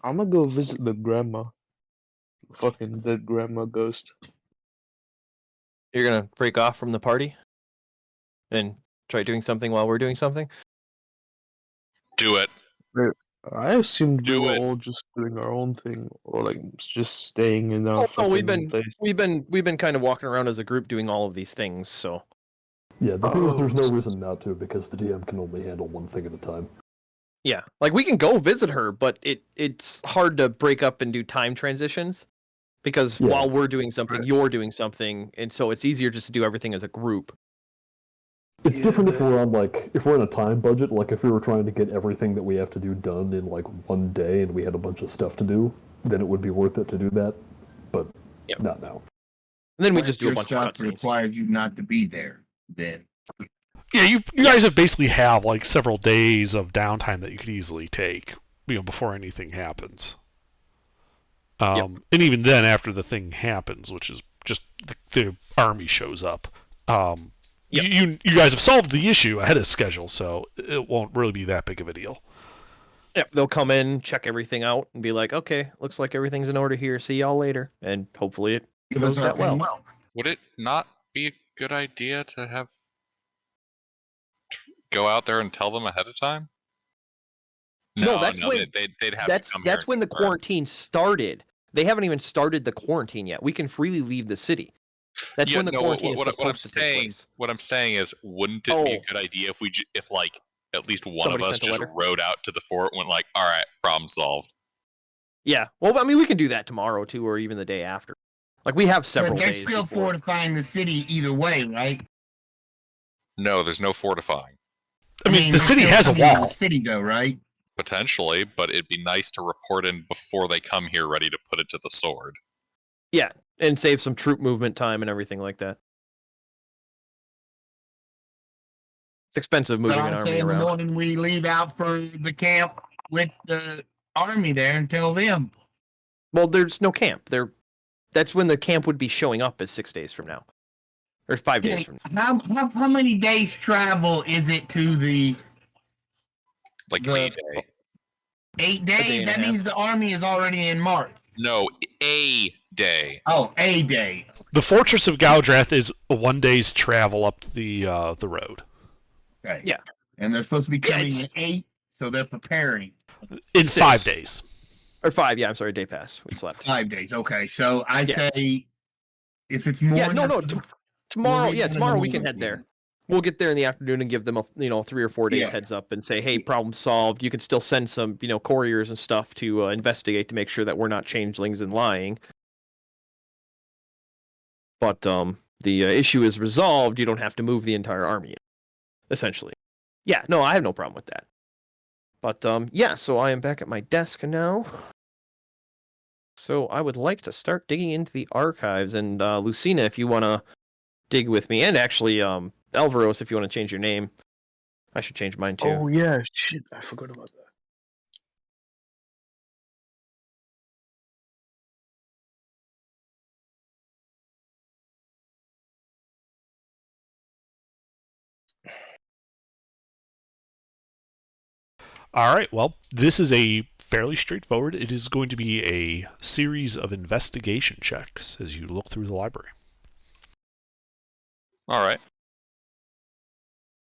S7: I'm gonna go visit the grandma. Fucking dead grandma ghost.
S2: You're gonna break off from the party and try doing something while we're doing something?
S3: Do it.
S7: I assumed we
S3: Do
S7: were
S3: it.
S7: all just doing our own thing, or like just staying in our
S2: Oh, we've
S7: fucking
S2: been
S7: place.
S2: kind of walking around as a group doing all of these things, so
S5: Yeah, the thing is, there's no reason not to because the DM can only handle one thing at a time.
S2: yeah. Like we can go visit her, but it's hard to break up and do time transitions because
S5: Yeah.
S2: while we're doing something,
S7: Right.
S2: you're doing something, and so it's easier just to do everything as a group.
S5: It's different if we're on if we're on a time budget, like if we were trying to get everything that we have to do done in like one day and we had a bunch of stuff to do, then it would be worth it to do that, but
S2: Yep.
S5: not now.
S2: And then we
S4: What
S2: just
S4: if
S2: do a
S4: your
S2: bunch of
S4: stuff
S2: cutscenes.
S4: requires you not to be there then.
S1: Yeah, you guys have basically have like several days of downtime that you could easily take, before anything happens. And even then, after the thing happens, which is just the army shows up, you guys have solved the issue ahead of schedule, so it won't really be that big of a deal.
S2: Yep, they'll come in, check everything out, and be like, "Okay, looks like everything's in order here. See y'all later." And hopefully it
S4: Give
S2: goes
S4: us our
S2: that well.
S4: payment.
S3: Would it not be a good idea to have go out there and tell them ahead of time?
S2: No, that's when-
S3: they'd have
S2: That's
S3: to come here
S2: that's
S3: and
S2: when the
S3: confirm.
S2: quarantine started. They haven't even started the quarantine yet. We can freely leave the city. That's when the quarantine is supposed
S3: what I'm
S2: to take
S3: saying,
S2: place.
S3: what I'm saying is, wouldn't it be a
S2: Oh.
S3: good idea if if like at least one
S2: Somebody
S3: of us
S2: sent a
S3: just
S2: letter?
S3: rode out to the fort and went like, all right, problem solved.
S2: Yeah. Well, I mean, we can do that tomorrow too, or even the day after. Like we have several
S4: But they're
S2: days.
S4: still
S2: before.
S4: fortifying the city either way, right?
S3: No, there's no fortifying.
S1: I mean, the
S4: they're
S1: city
S4: still
S1: has a
S4: coming to
S1: wall.
S4: The city, though, right?
S3: Potentially, but it'd be nice to report in before they come here ready to put it to the sword.
S2: Yeah, and save some troop movement time and everything like that. It's expensive
S4: But
S2: moving an
S4: I
S2: army
S4: say in the
S2: around.
S4: morning we leave out for the camp with the army there and tell them.
S2: Well, there's no camp. That's when the camp would be showing up is 6 days from now, or 5 days
S4: Okay,
S2: from now.
S4: how many days travel is it to the
S3: Like
S4: The-
S3: a day.
S4: 8
S2: day
S4: days?
S2: and a
S4: That
S2: half.
S4: means the army is already in March.
S3: No, a day.
S4: Oh, a day.
S1: The Fortress of Galdrath is a 1 day's travel up the road.
S4: Okay.
S2: Yeah.
S4: And they're supposed to be
S2: Yeah,
S4: coming
S2: it's-
S4: at 8, so they're preparing.
S1: In
S2: 6.
S1: 5 days.
S2: Or 5, yeah, I'm sorry, day pass. We slept.
S4: 5 days. Okay, so I
S2: Yeah.
S4: say if it's more.
S2: Yeah, no, tomorrow,
S4: leave
S2: yeah,
S4: them in
S2: tomorrow
S4: the
S2: we can head
S4: morning.
S2: there. We'll get there in the afternoon and give them a 3 or 4 days
S4: Yeah.
S2: heads up and say, hey, problem solved. You can still send some couriers and stuff to investigate to make sure that we're not changelings and lying. But the issue is resolved. You don't have to move the entire army, essentially. Yeah, no, I have no problem with that. But yeah, so I am back at my desk now. So I would like to start digging into the archives. And Lucina, if you want to dig with me, and actually Alvaros, if you want to change your name. I should change mine too.
S7: Oh yeah, shit, I forgot about that.
S1: All right, well, this is a fairly straightforward. It is going to be a series of investigation checks as you look through the library.
S3: All right.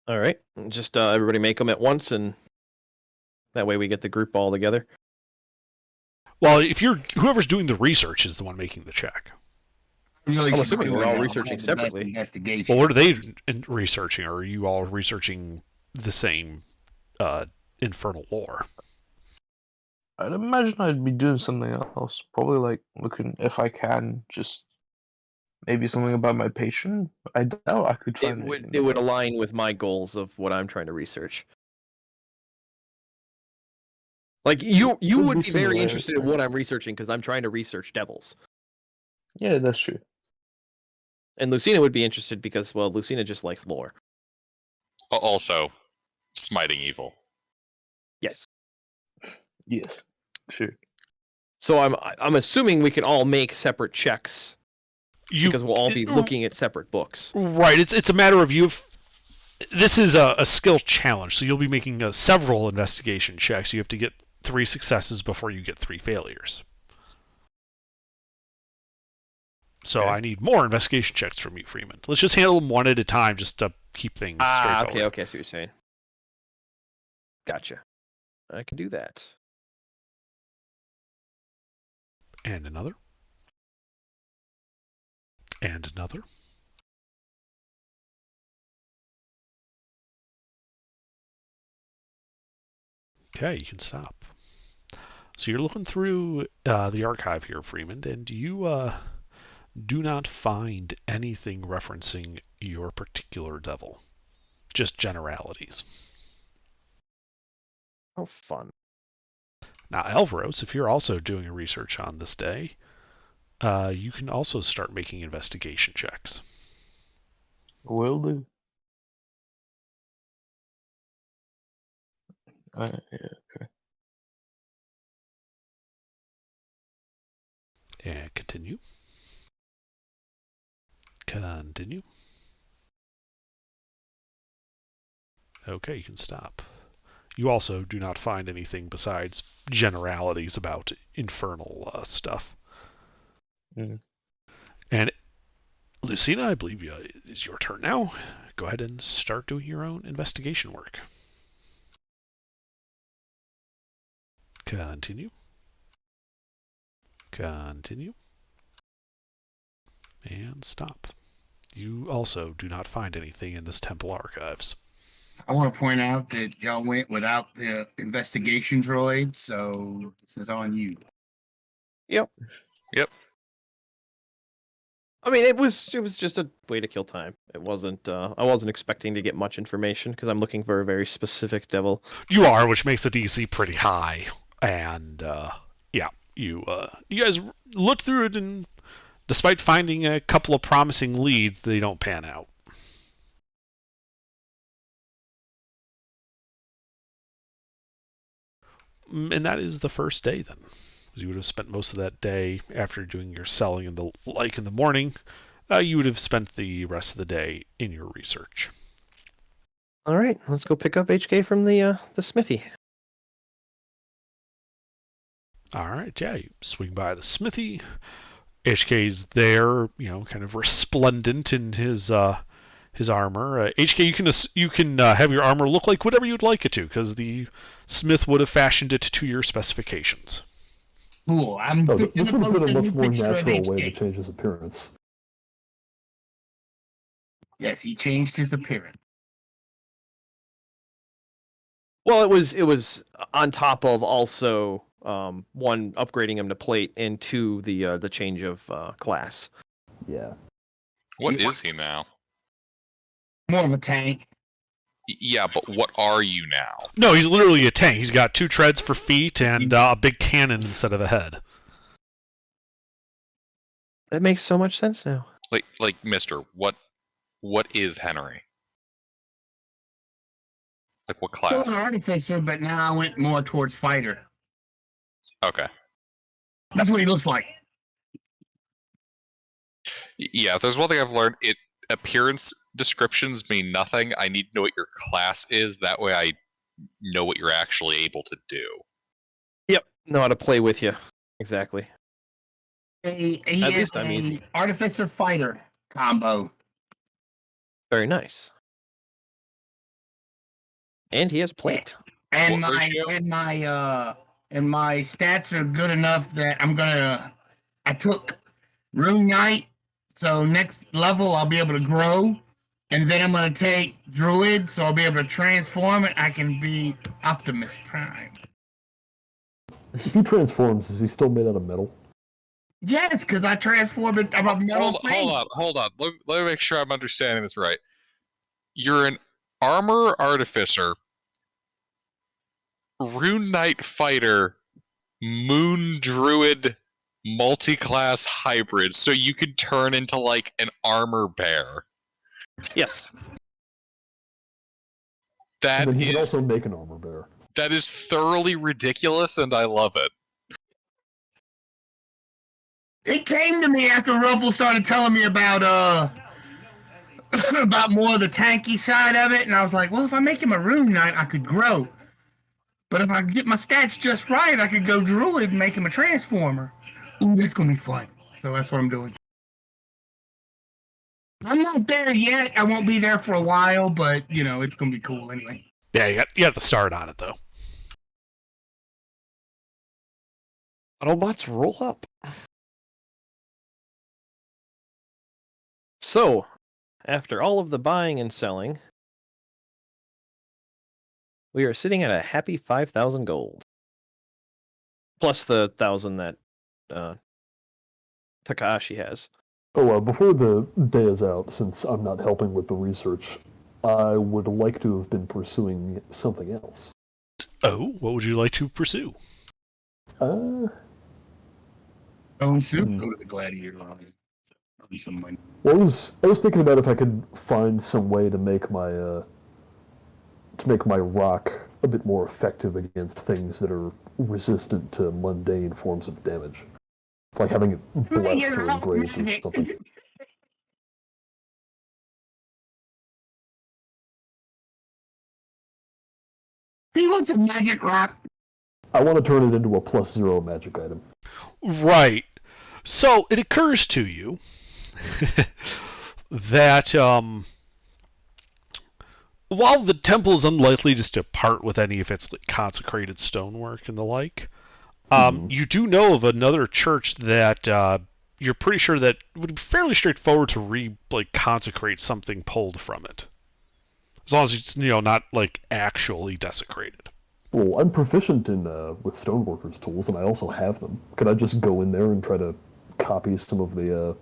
S2: All right, just everybody make them at once, and that way we get the group all together.
S1: Well, if whoever's doing the research is the one making the check.
S4: Really
S2: I'm
S4: should
S2: assuming
S4: do
S2: we're
S4: it
S2: all
S4: now.
S2: researching
S4: Have the best
S2: separately.
S4: Investigation.
S1: Well, what are they researching? Or are you all researching the same infernal lore?
S7: I'd imagine I'd be doing something else. Probably like looking if I can just maybe something about my patient. I doubt I could find anything
S2: It would
S7: about-
S2: align with my goals of what I'm trying to research. Like you
S7: Could
S2: would
S7: be
S2: be very
S7: similar,
S2: interested in
S7: right?
S2: what I'm researching because I'm trying to research devils,
S7: Yeah, that's true.
S2: and Lucina would be interested because well, Lucina just likes lore.
S3: Also, smiting evil.
S2: Yes.
S7: Yes, true.
S2: So I'm assuming we can all make separate checks because we'll all be looking at separate books.
S1: Right. It's a matter of this is a skill challenge, so you'll be making several investigation checks. You have to get 3 successes before you get 3 failures. So
S2: Okay.
S1: I need more investigation checks from you, Freeman. Let's just handle them one at a time, just to keep things straightforward.
S2: Okay, I see what you're saying. Gotcha. I can do that.
S1: And another. And another. Okay, you can stop. So you're looking through the archive here, Freeman, and you do not find anything referencing your particular devil. Just generalities.
S2: Oh, fun.
S1: Now, Alvaros, if you're also doing research on this day, you can also start making investigation checks.
S7: Will do. Yeah, okay.
S1: And continue. Continue. Okay, you can stop. You also do not find anything besides generalities about infernal stuff.
S7: Mm.
S1: And Lucina, I believe it's your turn now. Go ahead and start doing your own investigation work. Continue. Continue. And stop. You also do not find anything in this temple archives.
S4: I want to point out that y'all went without the investigation droid, so this is on you.
S2: I mean, it was just a way to kill time. It wasn't. I wasn't expecting to get much information because I'm looking for a very specific devil.
S1: You are, which makes the DC pretty high. And yeah, you guys look through it, and despite finding a couple of promising leads, they don't pan out. And that is the first day then. Because you would have spent most of that day after doing your selling and the like in the morning. You would have spent the rest of the day in your research.
S2: All right, let's go pick up HK from the smithy.
S1: All right, yeah, you swing by the smithy. HK's there, kind of resplendent in his armor. HK, you can have your armor look like whatever you'd like it to, because the smith would have fashioned it to your specifications.
S4: Cool.
S5: This would have been a much more natural way to change his appearance.
S4: Yes, he changed his appearance.
S2: Well, it was on top of also one, upgrading him to plate, and two, the change of class.
S5: Yeah.
S3: What is he now?
S4: More of a tank.
S3: Yeah, but what are you now?
S1: No, he's literally a tank. He's got 2 treads for feet and a big cannon instead of a head.
S2: That makes so much sense now.
S3: Like, Mister, what is Henry? Like, what class?
S4: Still an artificer, but now I went more towards fighter.
S3: Okay.
S4: That's what he looks like.
S3: Yeah, if there's one thing I've learned, appearance descriptions mean nothing. I need to know what your class is. That way I know what you're actually able to do.
S2: Yep, know how to play with you. Exactly.
S4: He
S2: At
S4: is
S2: least I'm easy.
S4: artificer fighter combo.
S2: Very nice. And he has plate.
S4: And
S3: What
S4: my
S3: ratio?
S4: and my stats are good enough that I took Rune Knight, so next level I'll be able to grow, and then I'm gonna take Druid, so I'll be able to transform it. I can be Optimus Prime.
S5: If he transforms, is he still made out of metal?
S4: Yes, because I transformed it. I'm a metal thing.
S3: Hold on. Let me make sure I'm understanding this right. You're an armor artificer, Rune Knight fighter, moon druid, multi-class hybrid, so you can turn into like an armor bear.
S2: Yes.
S3: That
S5: And then he can
S3: is
S5: also make an armor bear.
S3: that is thoroughly ridiculous, and I love it.
S4: It came to me after Ruffle started telling me about about more of the tanky side of it, and I was like, well, if I make him a Rune Knight, I could grow. But if I get my stats just right, I could go Druid and make him a Transformer. Ooh, that's gonna be fun. So that's what I'm doing. I'm not there yet. I won't be there for a while, but it's gonna be cool anyway.
S1: Yeah, you got the start on it, though.
S2: Autobots roll up. So, after all of the buying and selling, we are sitting at a happy 5,000 gold. Plus the 1,000 that Takahashi has.
S5: Oh, before the day is out, since I'm not helping with the research, I would like to have been pursuing something else.
S1: Oh, what would you like to pursue?
S4: Own soup. Go to the Gladiator Army.
S5: Well, I was thinking about if I could find some way to make my rock a bit more effective against things that are resistant to mundane forms of damage, like having it blessed or engraved or something.
S4: He wants a magic rock.
S5: I want to turn it into a +0 magic item.
S1: Right. So it occurs to you that while the temple is unlikely just to part with any of its consecrated stonework and the like, you do know of another church that you're pretty sure that would be fairly straightforward to consecrate something pulled from it, as long as it's not actually desecrated.
S5: Well, I'm proficient in with stoneworkers tools, and I also have them. Could I just go in there and try to copy some of the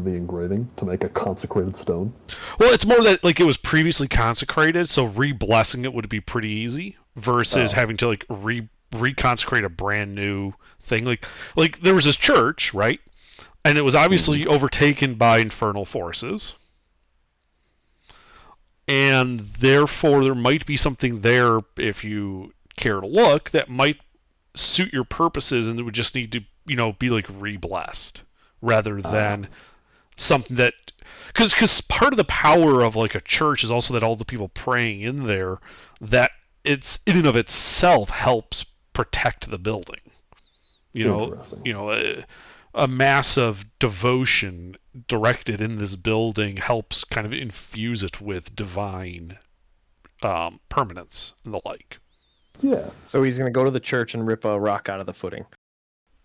S5: engraving to make a consecrated stone?
S1: Well, it's more that it was previously consecrated, so re-blessing it would be pretty easy versus having to reconsecrate a brand new thing. Like there was this church, right? And it was obviously overtaken by infernal forces. And therefore there might be something there, if you care to look, that might suit your purposes, and it would just need to, be like re-blessed rather than something that, because part of the power of like a church is also that all the people praying in there, that it's in and of itself helps protect the building. A mass of devotion directed in this building helps kind of infuse it with divine permanence and the like.
S5: Yeah.
S2: So he's going to go to the church and rip a rock out of the footing.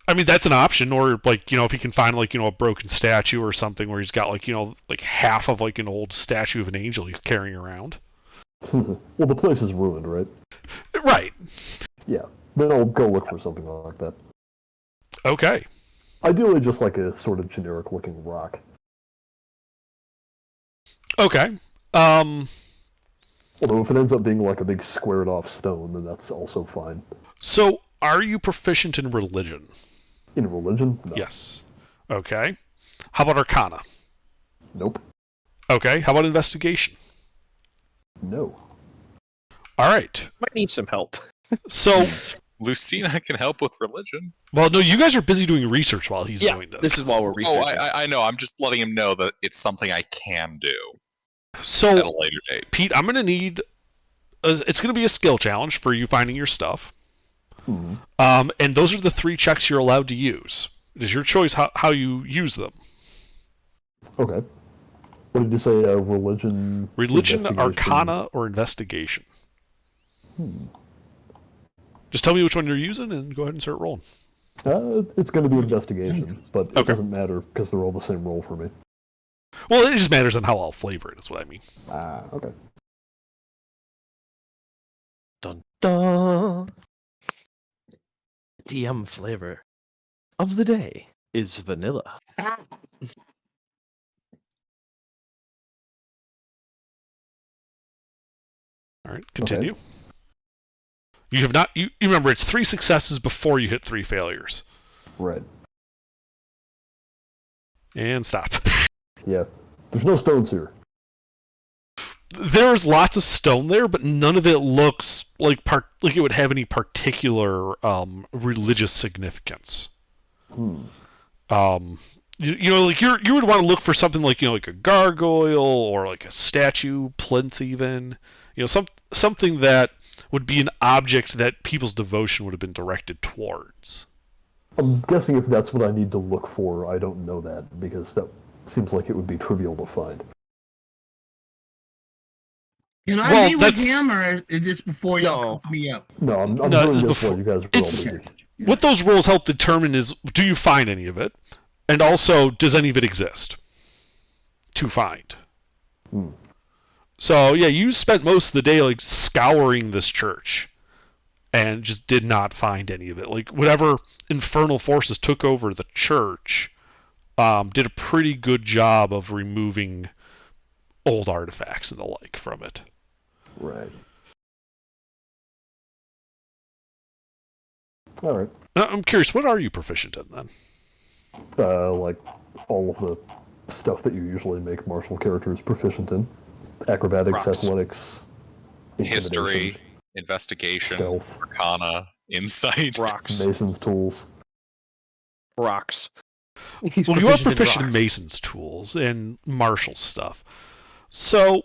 S1: I mean, that's an option, or like, if he can find like, a broken statue or something where he's got like, like half of like an old statue of an angel he's carrying around.
S5: Well, the place is ruined, right?
S1: Right.
S5: Yeah. Then I'll go look for something like that.
S1: Okay.
S5: Ideally, just like a sort of generic-looking rock.
S1: Okay.
S5: Although if it ends up being like a big squared-off stone, then that's also fine.
S1: So, are you proficient in religion?
S5: In religion? No.
S1: Yes. Okay. How about Arcana?
S5: Nope.
S1: Okay. How about Investigation?
S5: No.
S1: All right.
S2: Might need some help.
S1: So,
S3: Lucina can help with religion.
S1: well, no, you guys are busy doing research while he's doing this.
S2: This is while we're researching.
S3: I know. I'm just letting him know that it's something I can do
S1: So,
S3: at a later date.
S1: Pete, I'm going to need... it's going to be a skill challenge for you finding your stuff. And those are the 3 checks you're allowed to use. It is your choice how you use them.
S5: Okay. What did you say? Religion,
S1: Arcana, or Investigation? Just tell me which one you're using and go ahead and start rolling.
S5: It's going to be Investigation, but it
S1: Okay.
S5: doesn't matter because they're all the same roll for me.
S1: Well, it just matters on how I'll flavor it, is what I mean.
S5: Okay.
S2: Dun dun. DM flavor of the day is vanilla.
S1: All right, continue. You have not... You remember, it's 3 successes before you hit 3 failures.
S5: Right.
S1: And stop.
S5: Yeah. There's no stones here.
S1: There's lots of stone there, but none of it looks like it would have any particular religious significance.
S5: Hmm.
S1: Like you would want to look for something like like a gargoyle or like a statue, plinth, even something that would be an object that people's devotion would have been directed towards.
S5: I'm guessing if that's what I need to look for, I don't know that, because that seems like it would be trivial to find.
S4: Can I
S1: Well,
S4: meet with
S1: that's-
S4: him, or is this before you
S2: No.
S4: cook me up?
S5: No, I'm
S1: No,
S5: doing
S1: it's
S5: this
S1: before-
S5: while you guys are
S1: it's-
S5: all busy.
S1: What those rolls help determine is, do you find any of it? And also, does any of it exist to find?
S5: Hmm.
S1: So, yeah, you spent most of the day like scouring this church and just did not find any of it. Like, whatever infernal forces took over the church did a pretty good job of removing old artifacts and the like from it.
S5: Right. All right.
S1: Now, I'm curious, what are you proficient in then?
S5: Like all of the stuff that you usually make martial characters proficient in: acrobatics,
S2: Rocks.
S5: athletics,
S3: History,
S5: intimidation,
S3: investigation,
S5: stealth,
S3: arcana, insight.
S2: Rocks.
S5: mason's tools.
S2: Rocks.
S1: Well, you are proficient in Mason's tools and martial stuff. So,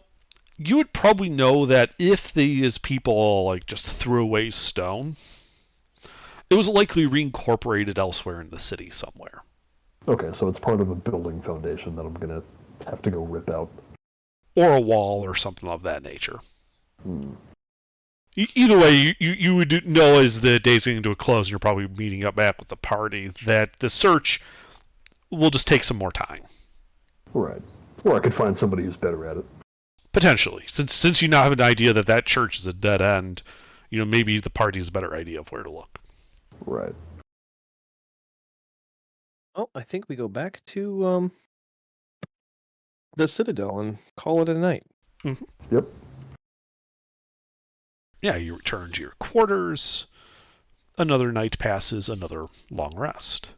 S1: you would probably know that if these people like just threw away stone, it was likely reincorporated elsewhere in the city somewhere.
S5: Okay, so it's part of a building foundation that I'm gonna have to go rip out.
S1: Or a wall or something of that nature.
S5: Hmm.
S1: Either way, you would know as the day's getting to a close and you're probably meeting up back with the party that the search will just take some more time.
S5: Right. Or I could find somebody who's better at it.
S1: Potentially. Since you now have an idea that that church is a dead end, maybe the party's a better idea of where to look.
S5: Right.
S2: Well, I think we go back to the Citadel and call it a night.
S5: Yep.
S1: Yeah, you return to your quarters. Another night passes, another long rest.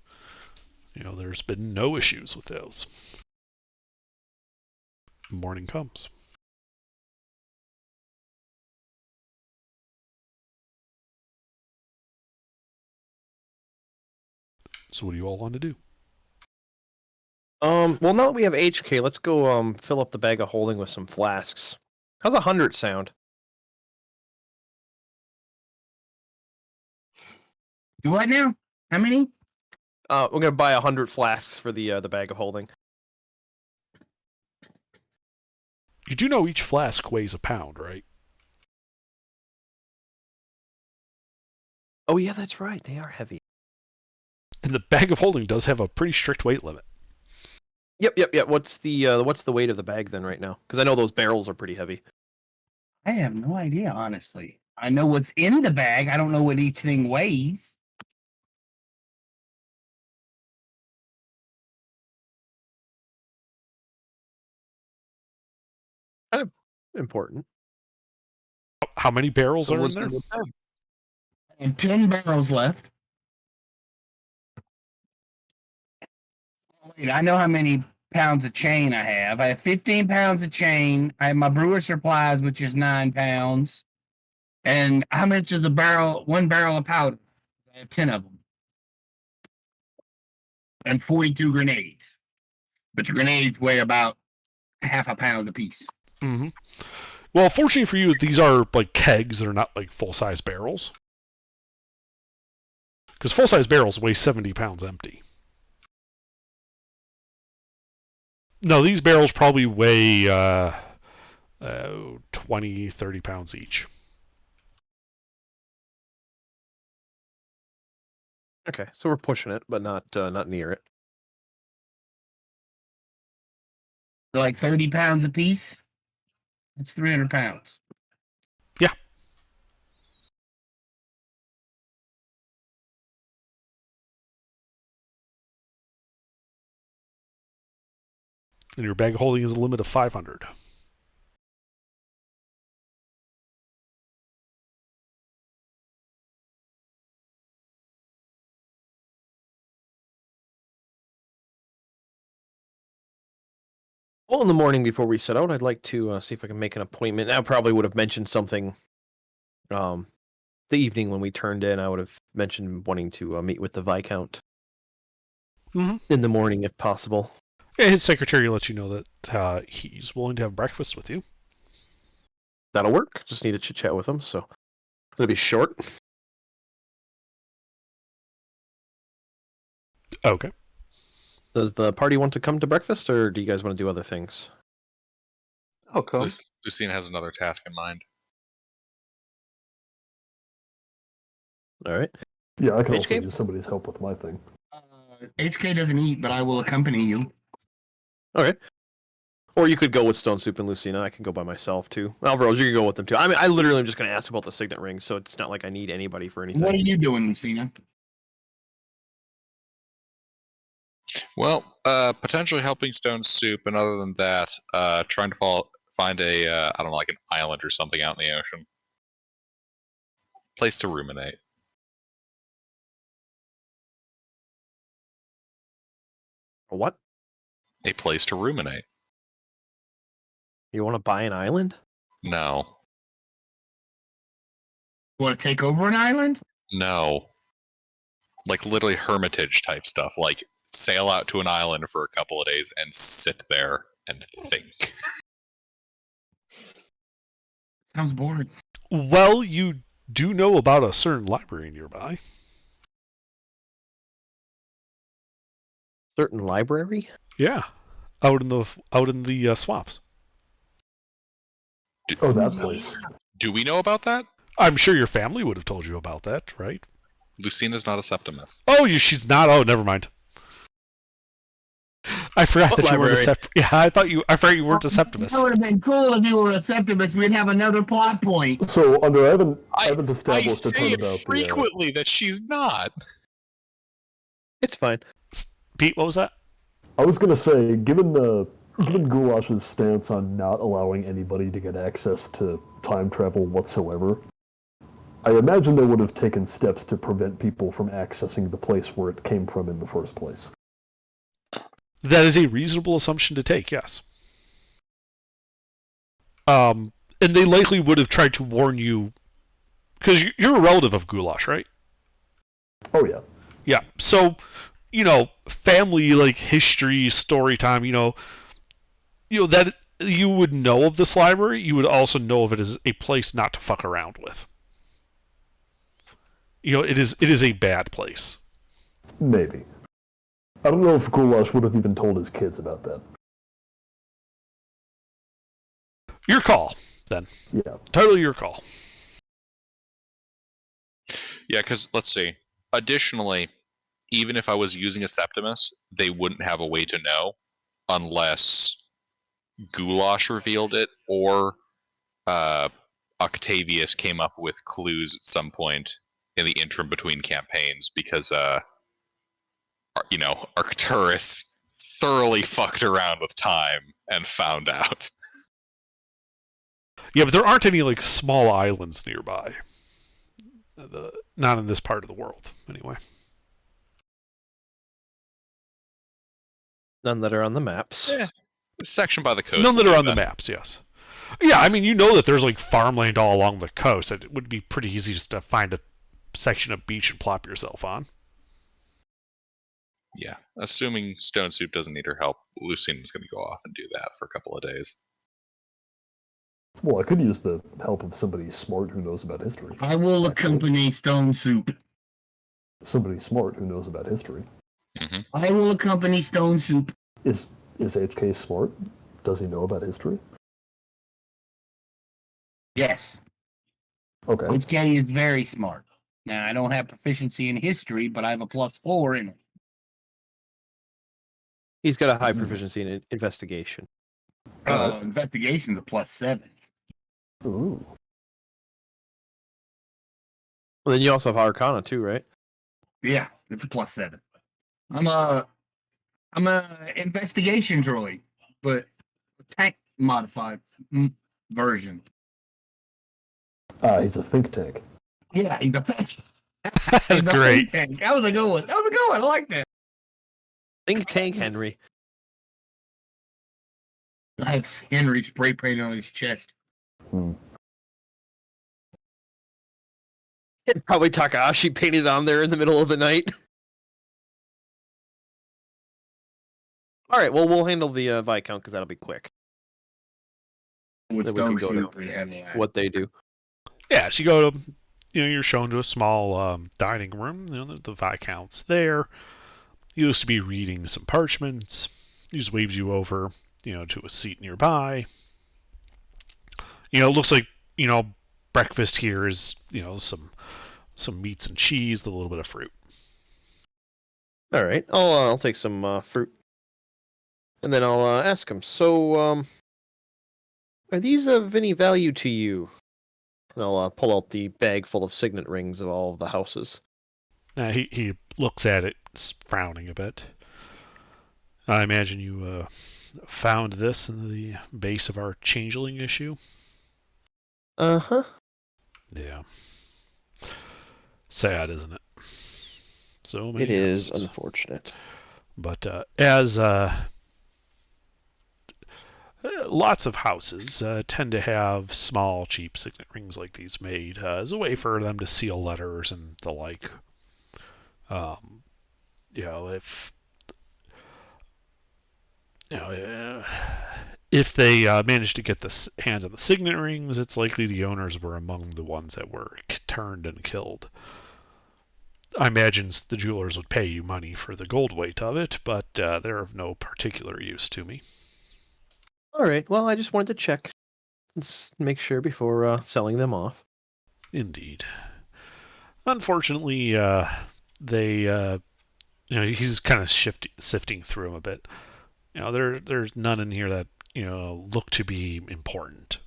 S1: There's been no issues with those. Morning comes. So what do you all want to do?
S2: Well, now that we have HK, let's go fill up the bag of holding with some flasks. How's 100 sound?
S4: Do what now? How many?
S2: We're gonna buy 100 flasks for the bag of holding.
S1: You do know each flask weighs a pound, right?
S2: Oh yeah, that's right. They are heavy.
S1: And the bag of holding does have a pretty strict weight limit.
S2: Yep. What's the weight of the bag then right now? Because I know those barrels are pretty heavy.
S4: I have no idea, honestly. I know what's in the bag. I don't know what each thing weighs.
S2: Important.
S1: How many barrels
S7: So
S1: are in
S7: what's
S1: there?
S7: in the bag?
S4: I have 10 barrels left. Wait, I know how many pounds of chain I have. I have 15 pounds of chain. I have my brewer supplies, which is 9 pounds. And how much is a barrel? 1 barrel of powder. I have 10 of them. And 42 grenades. But the grenades weigh about half a pound apiece.
S1: Mm-hmm. Well, fortunately for you, these are like kegs that are not like full-size barrels. Because full-size barrels weigh 70 pounds empty. No, these barrels probably weigh 20, 30 pounds each.
S2: Okay, so we're pushing it, but not near it.
S4: So like 30 pounds apiece. That's 300 pounds.
S1: Yeah. And your bag of holding is a limit of 500.
S2: Well, in the morning before we set out, I'd like to see if I can make an appointment. I probably would have mentioned something. The evening when we turned in, I would have mentioned wanting to meet with the Viscount in the morning, if possible.
S1: Yeah, his secretary lets you know that he's willing to have breakfast with you.
S2: That'll work. Just need to chit chat with him, so it'll be short.
S1: Okay.
S2: Does the party want to come to breakfast, or do you guys want to do other things?
S7: I'll come.
S3: Lucina has another task in mind.
S2: All right.
S5: Yeah, I can also
S2: HK?
S5: use somebody's help with my thing.
S4: HK doesn't eat, but I will accompany you.
S2: Okay. Or you could go with Stone Soup and Lucina. I can go by myself too. Alvarez, you can go with them too. I mean, I literally am just going to ask about the signet ring, so it's not like I need anybody for anything.
S4: What are you doing, Lucina?
S3: Well, potentially helping Stone Soup, and other than that, trying to find a I don't know, like an island or something out in the ocean. Place to ruminate.
S2: A what?
S3: A place to ruminate.
S2: You want to buy an island?
S3: No.
S4: Want to take over an island?
S3: No. Like literally hermitage type stuff. Like sail out to an island for a couple of days and sit there and think.
S4: Sounds boring.
S1: Well, you do know about a certain library nearby.
S2: Certain library?
S1: Yeah, out in the swamps.
S5: Oh, that place.
S3: Do we know about that?
S1: I'm sure your family would have told you about that, right?
S3: Lucina's not a Septimus.
S1: Oh, she's not. Oh, never mind. I forgot
S2: What
S1: that you were a
S2: library?
S1: Yeah, I forgot you weren't a Septimus.
S4: That would have been cool if you were a Septimus. We'd have another plot point.
S5: So, I haven't
S3: I
S5: established a ton
S3: say it
S5: about
S3: frequently that she's not.
S2: It's fine.
S1: Pete, what was that?
S5: I was gonna say, given Goulash's stance on not allowing anybody to get access to time travel whatsoever, I imagine they would have taken steps to prevent people from accessing the place where it came from in the first place.
S1: That is a reasonable assumption to take, yes. And they likely would have tried to warn you, because you're a relative of Goulash, right?
S5: Oh yeah.
S1: Yeah. So family like history, story time, that you would know of this library, you would also know of it as a place not to fuck around with. It is a bad place.
S5: Maybe. I don't know if Goulash would have even told his kids about that.
S1: Your call, then.
S5: Yeah.
S1: Totally your call.
S3: Yeah, because let's see. Additionally, even if I was using a Septimus, they wouldn't have a way to know unless Goulash revealed it or Octavius came up with clues at some point in the interim between campaigns, because Arcturus thoroughly fucked around with time and found out.
S1: Yeah, but there aren't any like small islands nearby. Not in this part of the world, anyway.
S2: None that are on the maps.
S3: Yeah. Section by the coast.
S1: None that are on the maps, yes. Yeah, I mean, that there's like farmland all along the coast. It would be pretty easy just to find a section of beach and plop yourself on.
S3: Yeah, assuming Stone Soup doesn't need her help, Lucine's going to go off and do that for a couple of days.
S5: Well, I could use the help of somebody smart who knows about history.
S4: I will accompany Stone Soup.
S5: Somebody smart who knows about history.
S3: Mm-hmm.
S4: I will accompany Stone Soup.
S5: Is HK smart? Does he know about history?
S4: Yes.
S5: Okay.
S4: HK is very smart. Now, I don't have proficiency in history, but I have a +4 in it.
S2: He's got a high proficiency in investigation.
S4: Investigation's a +7.
S5: Ooh.
S2: Well, then you also have Arcana too, right?
S4: Yeah, it's a +7. I'm a investigation droid, but tank modified version.
S5: He's a think tank.
S4: Yeah, he's a
S1: That's great.
S4: Tank. That was a good one. I like that.
S2: Think tank Henry.
S4: I have Henry spray painted on his chest.
S2: Probably Takahashi painted on there in the middle of the night. All right, well, we'll handle the Viscount because that'll be quick.
S4: With
S2: Then we can
S4: Stone
S2: go
S4: Soup,
S2: to
S4: we had that.
S2: what they do.
S1: Yeah, so you go to, you're shown to a small dining room. The Viscount's there. He used to be reading some parchments. He just waves you over, to a seat nearby. It looks like, breakfast here is, some meats and cheese, a little bit of fruit.
S2: All right, I'll take some fruit, and then I'll ask him. So, are these of any value to you? And I'll pull out the bag full of signet rings of all of the houses.
S1: He looks at it, frowning a bit. I imagine you found this in the base of our changeling issue.
S2: Uh-huh.
S1: Yeah. Sad, isn't it? So many
S2: It is
S1: houses.
S2: unfortunate.
S1: But as lots of houses tend to have small, cheap signet rings like these made as a way for them to seal letters and the like. If they managed to get the hands on the signet rings, it's likely the owners were among the ones that were turned and killed. I imagine the jewelers would pay you money for the gold weight of it, but they're of no particular use to me.
S2: All right, well, I just wanted to check. Let's make sure before selling them off.
S1: Indeed. Unfortunately, they, he's kind of sifting through them a bit. There's none in here that, look to be important.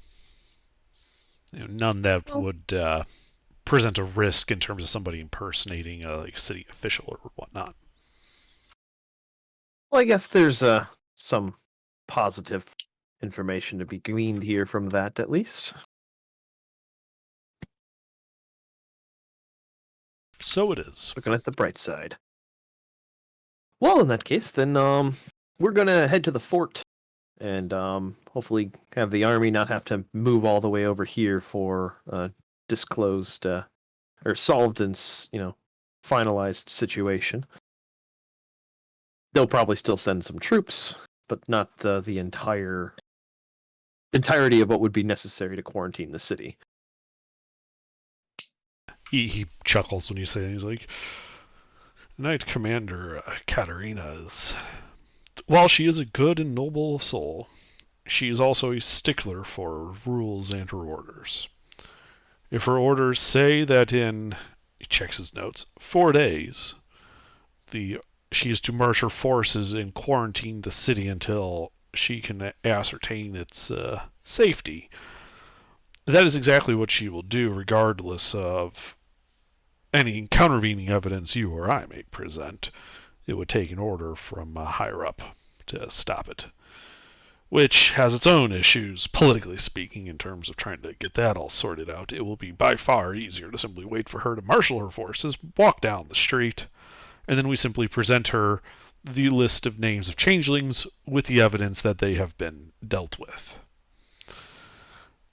S1: None that would present a risk in terms of somebody impersonating a city official or whatnot.
S2: Well, I guess there's some positive information to be gleaned here from that, at least.
S1: So it is.
S2: Looking at the bright side. Well, in that case, then we're gonna head to the fort and hopefully have the army not have to move all the way over here for disclosed or solved and finalized situation. they'll probably still send some troops, but not the entirety of what would be necessary to quarantine the city.
S1: He chuckles when you say it. He's like, Knight Commander Katerina is, while she is a good and noble soul, she is also a stickler for rules and her orders. If her orders say that in, he checks his notes, 4 days, she is to march her forces and quarantine the city until she can ascertain its safety. That is exactly what she will do, regardless of any countervening evidence you or I may present. It would take an order from higher up to stop it, which has its own issues, politically speaking, in terms of trying to get that all sorted out. It will be by far easier to simply wait for her to marshal her forces, walk down the street, and then we simply present her the list of names of changelings with the evidence that they have been dealt with.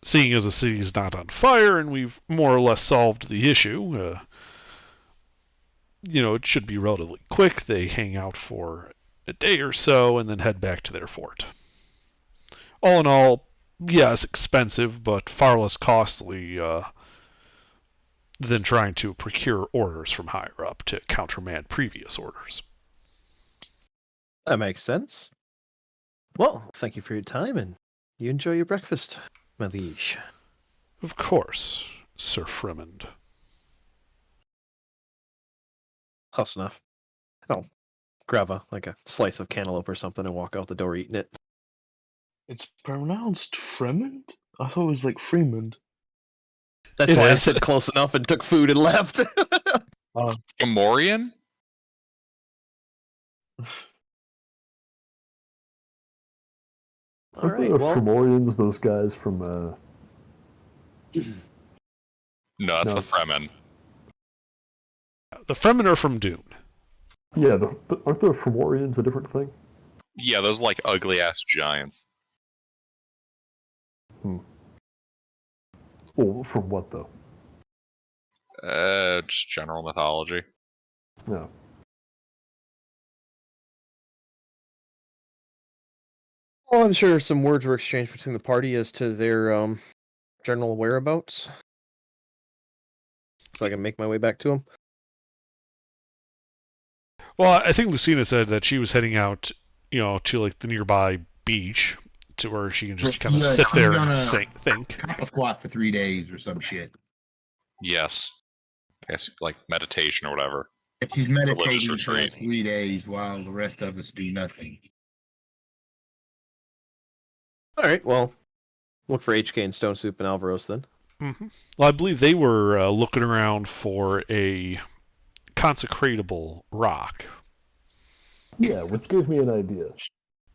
S1: Seeing as the city is not on fire and we've more or less solved the issue, it should be relatively quick. They hang out for a day or so and then head back to their fort. All in all, yes, expensive, but far less costly than trying to procure orders from higher up to countermand previous orders.
S2: That makes sense. Well, thank you for your time, and you enjoy your breakfast, my liege.
S1: Of course, Sir Fremond.
S2: Close enough. I'll grab a slice of cantaloupe or something and walk out the door eating it.
S7: It's pronounced Fremond? I thought it was like Fremond.
S2: That's why I said close enough and took food and left.
S3: Gamorrean?
S2: All right, well,
S5: Fomorians, those guys from
S3: No, that's the Fremen.
S1: The Fremen are from Dune.
S5: Yeah, aren't the Fomorians a different thing?
S3: Yeah, those like ugly ass giants.
S5: Well, from what though?
S3: Just general mythology.
S5: No.
S2: Well, I'm sure some words were exchanged between the party as to their general whereabouts, so I can make my way back to them.
S1: Well, I think Lucina said that she was heading out, to like the nearby beach, to where she can just kind of sit there and think.
S4: Kappa squat for 3 days or some shit.
S3: Yes. I guess like meditation or whatever.
S4: If she's meditating
S3: Religious
S4: for
S3: retreat.
S4: 3 days while the rest of us do nothing.
S2: All right, well, look for HK and Stone Soup and Alvaros then.
S1: Mm-hmm. Well, I believe they were looking around for a consecratable rock.
S5: Yeah, which gave me an idea.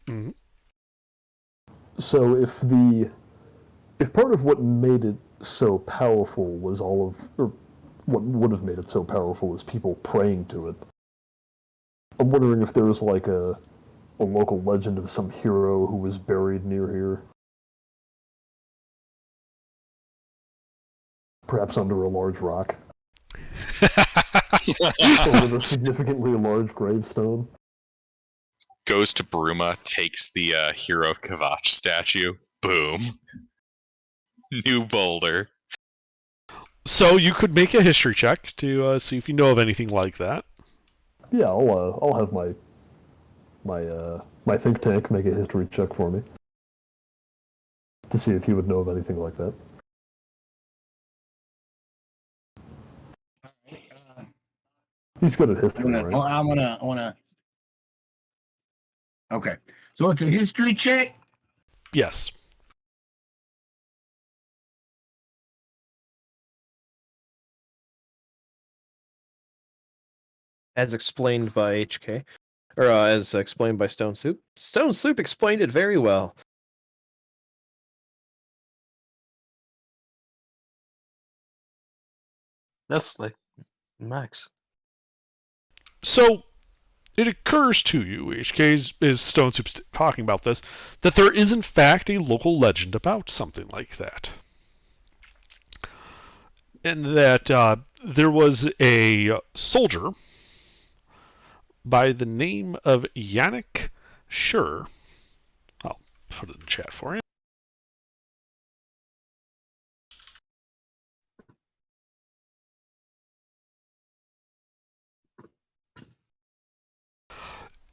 S1: Mm-hmm.
S5: So if part of what made it so powerful was or what would have made it so powerful was people praying to it, I'm wondering if there was like a local legend of some hero who was buried near here. Perhaps under a large rock. Or with a significantly large gravestone.
S3: Goes to Bruma, takes the Hero of Kavach statue. Boom. New boulder.
S1: So you could make a history check to see if you know of anything like that.
S5: Yeah, I'll have my think tank make a history check for me to see if he would know of anything like that. He's good at history, right?
S4: I wanna. Okay, so it's a history check.
S1: Yes.
S2: As explained by HK, or as explained by Stone Soup. Stone Soup explained it very well.
S7: That's like max.
S1: So it occurs to you, HK, is Stone Soup talking about this, that there is in fact a local legend about something like that. And that there was a soldier by the name of Yannick Schur. I'll put it in chat for you.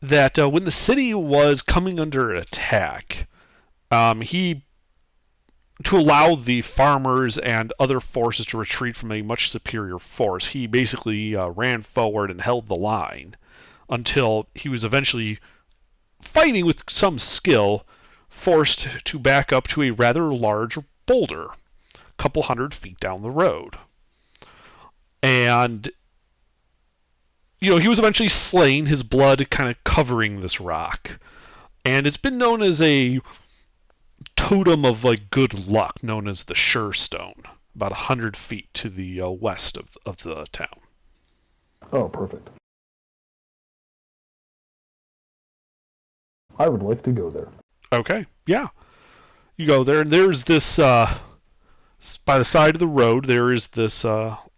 S1: That when the city was coming under attack, he, to allow the farmers and other forces to retreat from a much superior force, he basically ran forward and held the line until he was eventually, fighting with some skill, forced to back up to a rather large boulder, a couple 100 feet down the road. And he was eventually slain, his blood kind of covering this rock. And it's been known as a totem of good luck, known as the Schur Stone, about 100 feet to the west of the town.
S5: Oh, perfect. I would like to go there.
S1: Okay, yeah. You go there, and there's this, by the side of the road, there is this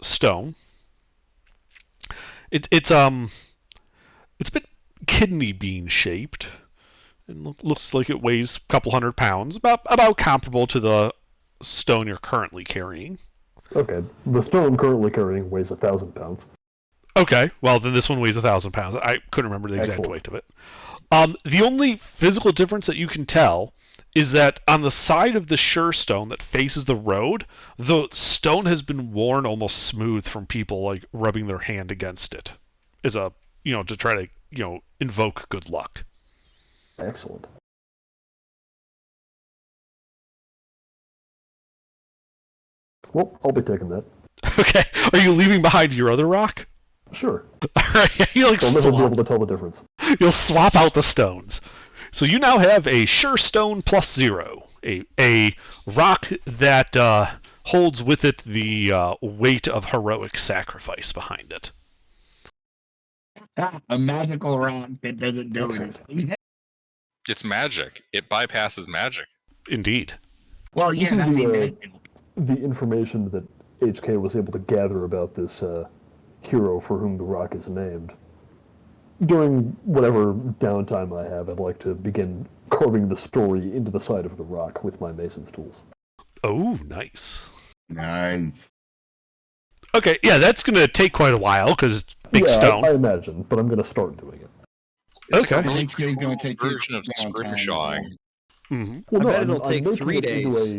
S1: stone. It's a bit kidney bean shaped. It looks like it weighs a couple 100 pounds, about comparable to the stone you're currently carrying.
S5: Okay, the stone currently carrying weighs 1,000 pounds.
S1: Okay, well then this one weighs 1,000 pounds. I couldn't remember the exact weight of it. The only physical difference that you can tell is that on the side of the Schur Stone that faces the road, the stone has been worn almost smooth from people rubbing their hand against it, as a to try to invoke good luck.
S5: Excellent. Well, I'll be taking that.
S1: Okay, are you leaving behind your other rock?
S5: Sure.
S1: Alright, you'll
S5: I'll never be able to tell the difference.
S1: You'll swap out the stones. So you now have a Schur Stone +0, a rock that holds with it the weight of heroic sacrifice behind it.
S4: A magical rock that doesn't do anything.
S3: It's magic. It bypasses magic.
S1: Indeed.
S4: Well, yeah,
S5: Listen
S4: I
S5: to,
S4: mean,
S5: the information that HK was able to gather about this hero for whom the rock is named. During whatever downtime I have, I'd like to begin carving the story into the side of the rock with my mason's tools.
S1: Oh, nice.
S4: nice.
S1: Okay, yeah, that's going to take quite a while, because it's big
S5: yeah,
S1: stone.
S5: I imagine, but I'm going to start doing it.
S3: It's
S1: Okay.
S3: like a really
S4: HK is gonna take his
S3: version of
S4: downtime.
S3: scrimshawing.
S1: Mm-hmm.
S5: Well,
S2: I
S5: no,
S2: bet
S5: I'm
S2: it'll take
S5: making
S2: 3
S5: it
S2: days.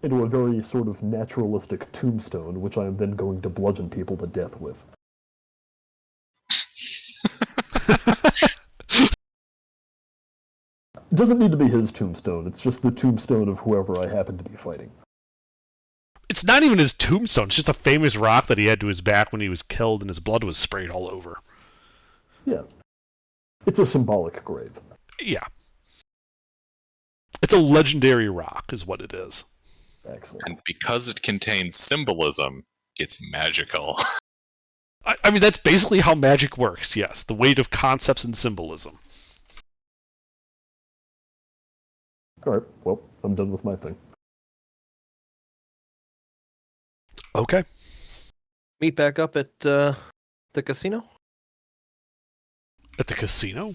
S5: into a very sort of naturalistic tombstone, which I am then going to bludgeon people to death with. It doesn't need to be his tombstone, it's just the tombstone of whoever I happen to be fighting.
S1: It's not even his tombstone, it's just a famous rock that he had to his back when he was killed and his blood was sprayed all over.
S5: Yeah. It's a symbolic grave.
S1: Yeah. It's a legendary rock, is what it is.
S5: Excellent.
S3: And because it contains symbolism, it's magical.
S1: I mean, that's basically how magic works, yes. The weight of concepts and symbolism.
S5: Alright, well, I'm done with my thing.
S1: Okay.
S2: Meet back up at the casino?
S1: At the casino?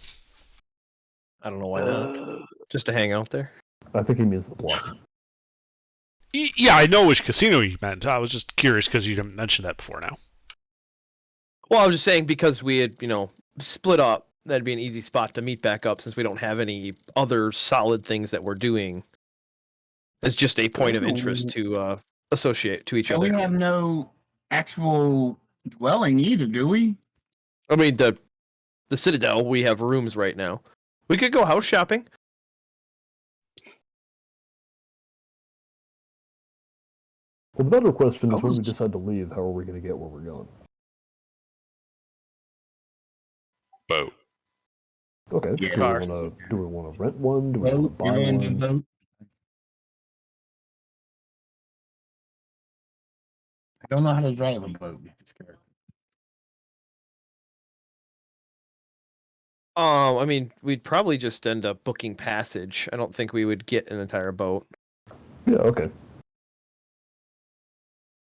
S2: I don't know why not. Just to hang out there.
S5: I think he means the Blossom.
S1: Yeah, I know which casino you meant. I was just curious because you didn't mention that before now.
S2: Well, I was just saying because we had, split up, that'd be an easy spot to meet back up since we don't have any other solid things that we're doing. It's just a point of interest to associate to each
S4: And
S2: other.
S4: we have no actual dwelling either, do we?
S2: I mean, the Citadel, we have rooms right now. We could go house shopping.
S5: Well, the better question is when we decide to leave, how are we going to get where we're going?
S3: Boat.
S5: Okay,
S4: Yeah.
S5: do we want to rent one? Do we want to
S4: Boat,
S5: buy
S4: you're on the
S5: one?
S4: boat. I don't know how to drive a boat.
S2: I mean, we'd probably just end up booking passage. I don't think we would get an entire boat.
S5: Yeah, okay.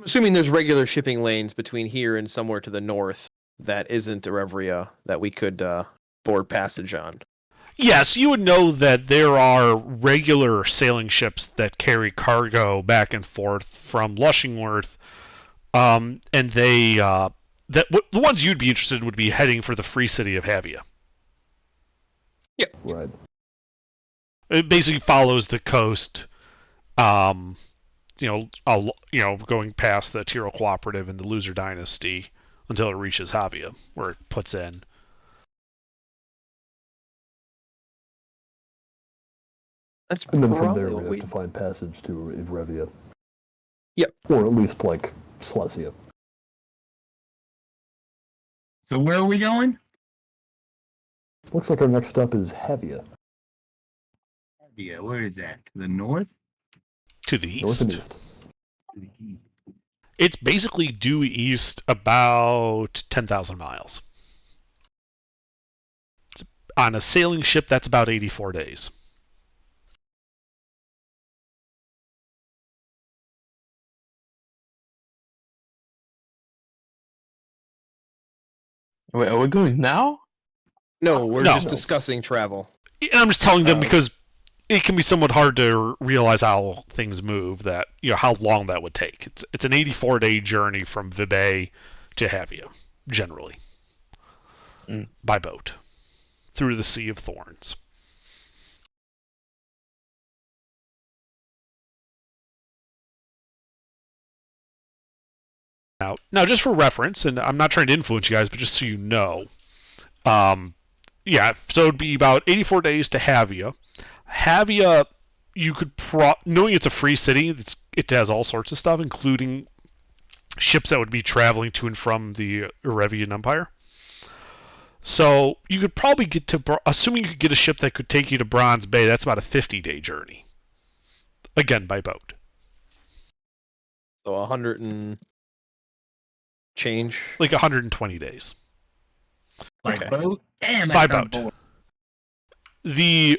S2: Assuming there's regular shipping lanes between here and somewhere to the north. that isn't Erevria that we could board passage on?
S1: Yes, you would know that there are regular sailing ships that carry cargo back and forth from Lushingworth, and they the ones you'd be interested in would be heading for the free city of Havia.
S5: Right.
S1: It basically follows the coast, going past the Tyrrell Cooperative and the Loser Dynasty until it reaches Havia, where it puts in.
S2: That's
S5: And then from
S2: probably
S5: there,
S2: what
S5: we
S2: we.
S5: have to find passage to Evrevia.
S2: Yep.
S5: Or at least, like, Slesia.
S4: So where are we going?
S5: Looks like our next stop is Havia.
S4: Yeah, where is that? To the north?
S1: To the
S5: North and
S1: east.
S5: east.
S4: To the east.
S1: It's basically due east about 10,000 miles. On a sailing ship, that's about 84 days.
S7: Wait, are we going now?
S2: No, we're
S1: No.
S2: just discussing travel.
S1: And I'm just telling them
S2: Oh.
S1: because it can be somewhat hard to realize how things move, that how long that would take. It's an 84-day journey from Vibay to Havia, generally, by boat, through the Sea of Thorns. Now, just for reference, and I'm not trying to influence you guys, but just so you know, so it'd be about 84 days to Havia. Havia, you could knowing it's a free city, it has all sorts of stuff, including ships that would be traveling to and from the Erevian Empire. So you could probably get to, assuming you could get a ship that could take you to Bronze Bay, that's about a 50-day journey. Again, by boat.
S2: So 100 and change.
S1: Like 120 days.
S4: By
S2: Okay.
S4: boat? Damn,
S1: By
S4: that sounds
S1: boat.
S4: boring.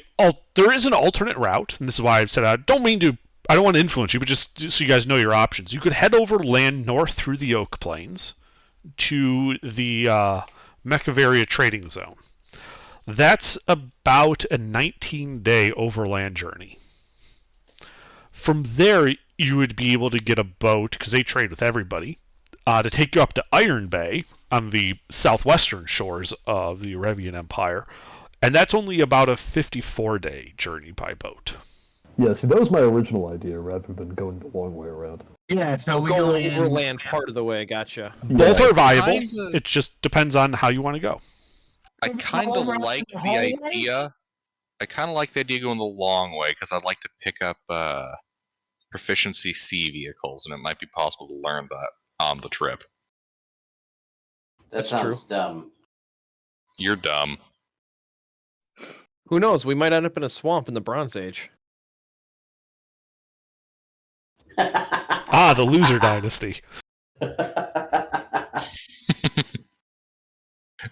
S1: There is an alternate route, and this is why I've said I don't want to influence you, but just so you guys know your options. You could head overland north through the Oak Plains to the Mechavaria trading zone. That's about a 19-day overland journey. From there, you would be able to get a boat, because they trade with everybody, to take you up to Iron Bay on the southwestern shores of the Erevian Empire. And that's only about a 54-day journey by boat.
S5: Yeah, see, that was my original idea, rather than going the long way around.
S4: Yeah, so we
S2: Go
S4: go in.
S2: overland part of the way. Gotcha.
S1: Both
S5: Yeah.
S1: are viable.
S3: Kinda-
S1: It just depends on how you want to go.
S3: I kind of like the idea. I kind of like the idea going the long way because I'd like to pick up proficiency C vehicles, and it might be possible to learn that on the trip.
S6: That
S2: That's
S6: sounds dumb.
S3: You're dumb.
S2: Who knows? We might end up in a swamp in the Bronze Age.
S1: Ah, the Loser Dynasty.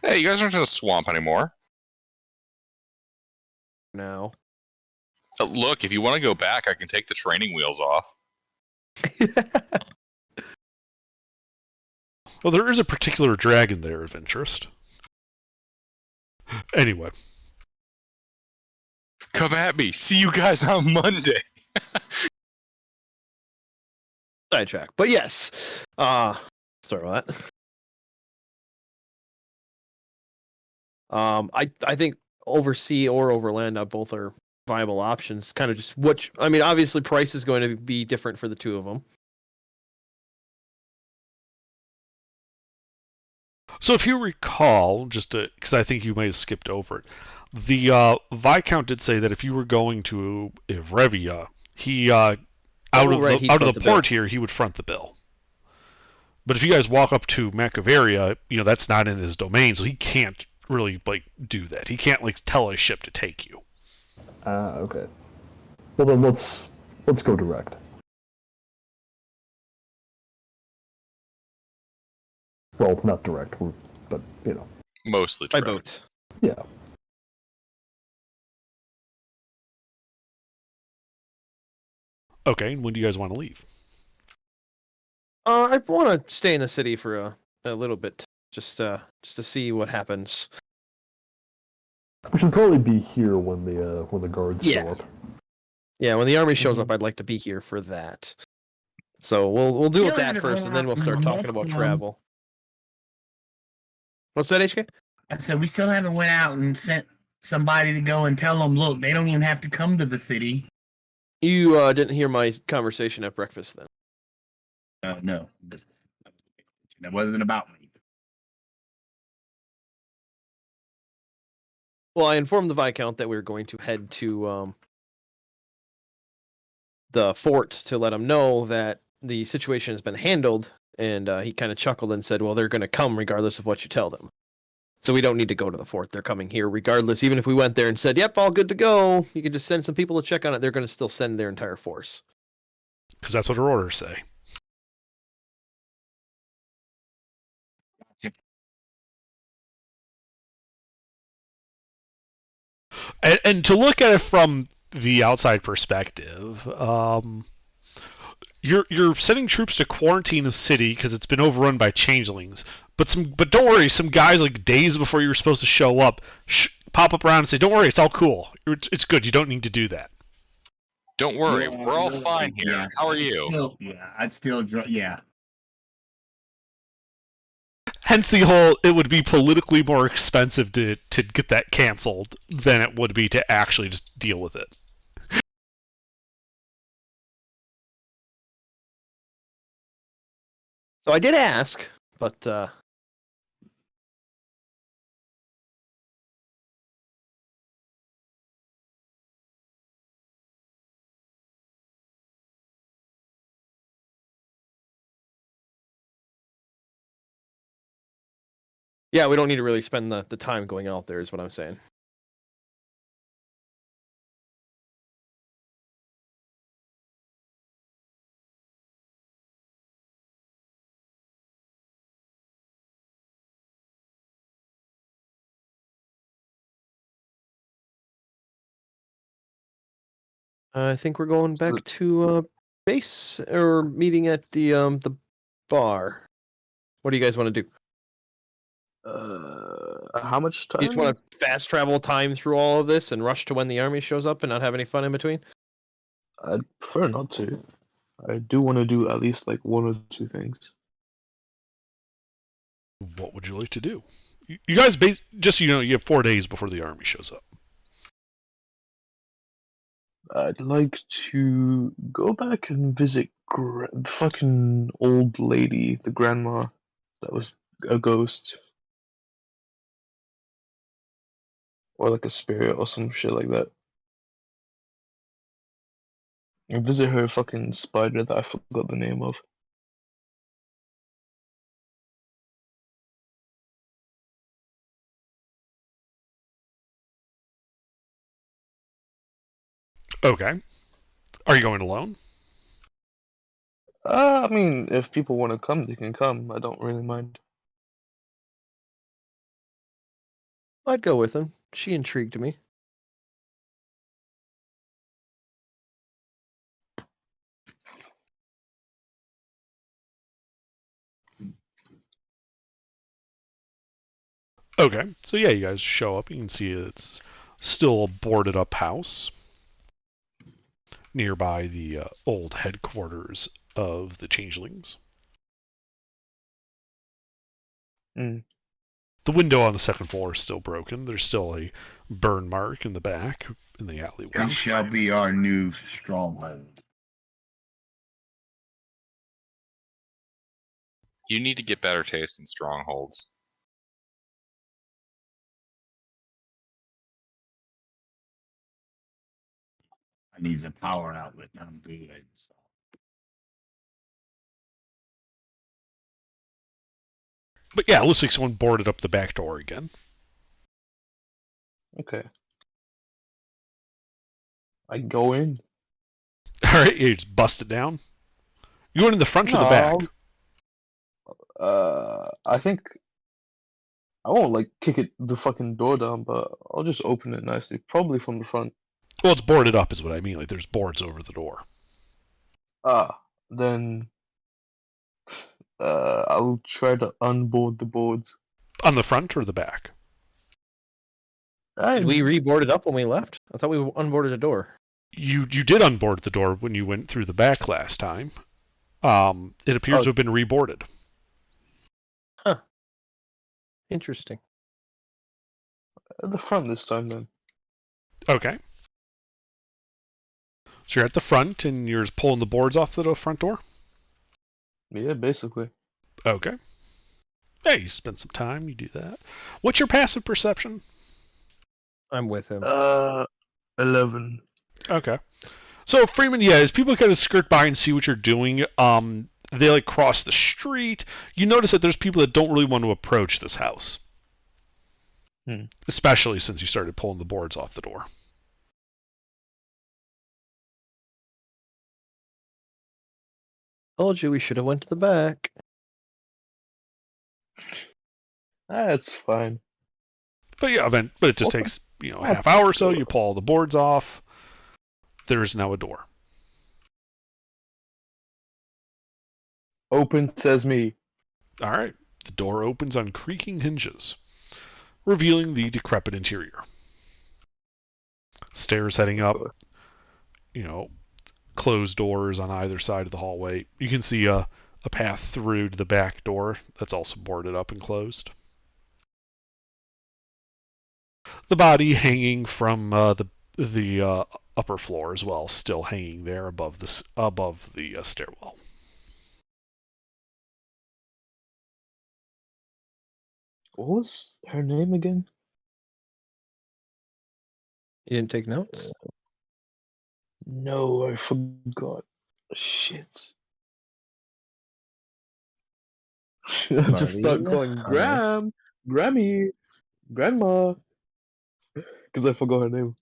S3: Hey, you guys aren't in a swamp anymore.
S2: Now.
S3: Look, if you want to go back, I can take the training wheels off.
S1: Well, there is a particular dragon there of interest. Anyway.
S3: Come at me. See you guys on Monday.
S2: Sidetrack. But yes. Sorry about that. I think oversea or overland both are viable options. Kind of just obviously price is going to be different for the two of them.
S1: So if you recall, just because I think you may have skipped over it, the Viscount did say that if you were going to Evrevia, he out of the port here, he would front the bill. But if you guys walk up to Mechavaria, that's not in his domain, so he can't really do that. He can't tell a ship to take you.
S5: Ah, okay. Well then let's go direct. Well, not direct, but
S3: Mostly
S2: By
S3: true.
S2: boat.
S5: yeah.
S1: Okay, and when do you guys want to leave?
S2: I want to stay in the city for a little bit just to see what happens.
S5: We should probably be here when the guards
S2: Yeah.
S5: show up.
S2: Yeah, when the army shows up, I'd like to be here for that. So we'll do
S4: Still
S2: that
S4: haven't
S2: first,
S4: went
S2: and then
S4: out
S2: we'll start
S4: and
S2: talking about
S4: met,
S2: travel. What's that, HK?
S4: I said we still haven't went out and sent somebody to go and tell them, look, they don't even have to come to the city.
S2: You didn't hear my conversation at breakfast then.
S4: No, that wasn't about me.
S2: Well, I informed the Viscount that we were going to head to the fort to let him know that the situation has been handled, and he kind of chuckled and said, well, they're going to come regardless of what you tell them. So we don't need to go to the fort. They're coming here regardless. Even if we went there and said, yep, all good to go, you could just send some people to check on it, they're going to still send their entire force.
S1: Because that's what our orders say. And to look at it from the outside perspective, you're sending troops to quarantine a city because it's been overrun by changelings. But don't worry, some guys like days before you were supposed to show up pop up around and say, "Don't worry, it's all cool. It's good. You don't need to do that."
S3: Don't worry,
S4: Yeah,
S3: we're all
S4: yeah,
S3: fine here.
S4: yeah.
S3: How are you?
S4: I'd still, yeah.
S1: Hence the whole, it would be politically more expensive to get that canceled than it would be to actually just deal with it.
S2: So I did ask, but yeah, we don't need to really spend the time going out there, is what I'm saying. I think we're going back to base or meeting at the bar. What do you guys want to do?
S7: How much time?
S2: You just want to fast travel time through all of this and rush to when the army shows up and not have any fun in between?
S7: I'd prefer not to. I do want to do at least like one or two things.
S1: What would you like to do? You guys, just so you know, you have 4 days before the army shows up.
S7: I'd like to go back and visit the fucking old lady, the grandma that was a ghost. Or like a spirit or some shit like that. And visit her fucking spider that I forgot the name of.
S1: Okay. Are you going alone?
S7: I mean, if people want to come, they can come. I don't really mind.
S2: I'd go with him. She intrigued me.
S1: Okay. So yeah, you guys show up. You can see it's still a boarded up house nearby the old headquarters of the changelings.
S7: Mm.
S1: The window on the second floor is still broken. There's still a burn mark in the back in the alleyway.
S4: This shall be our new stronghold.
S3: You need to get better taste in strongholds.
S4: I need a power outlet. I'm good.
S1: But yeah, it looks like someone boarded up the back door again.
S7: Okay. I go in.
S1: Alright, you just bust it down. You going in the front or the back?
S7: I think I won't like kick the fucking door down, but I'll just open it nicely, probably from the front.
S1: Well, it's boarded up is what I mean. Like there's boards over the door.
S7: Then I'll try to unboard the boards.
S1: On the front or the back?
S2: Did we reboard it up when we left? I thought we unboarded a door.
S1: You did unboard the door when you went through the back last time. It appears to have been reboarded.
S2: Huh. Interesting.
S7: At the front this time, then.
S1: Okay. So you're at the front and you're just pulling the boards off the front door?
S7: Yeah, basically.
S1: Okay. Hey, you spend some time, you do that. What's your passive perception?
S2: I'm with him.
S7: 11.
S1: Okay. So Freeman, yeah, as people kind of skirt by and see what you're doing, they like cross the street. You notice that there's people that don't really want to approach this house. Especially since you started pulling the boards off the door.
S2: Told you we should have went to the back.
S7: That's fine.
S1: But yeah, but it just takes, a half hour or so. You pull all the boards off. There is now a door.
S7: Open sesame.
S1: All right. The door opens on creaking hinges, revealing the decrepit interior. Stairs heading up, closed doors on either side of the hallway. You can see a path through to the back door that's also boarded up and closed. The body hanging from the upper floor as well, still hanging there above the stairwell.
S7: What was her name again?
S2: You didn't take notes?
S7: No, I forgot. Shit. I just start
S2: Marlene?
S7: calling Grammy, Grandma, because I forgot her name.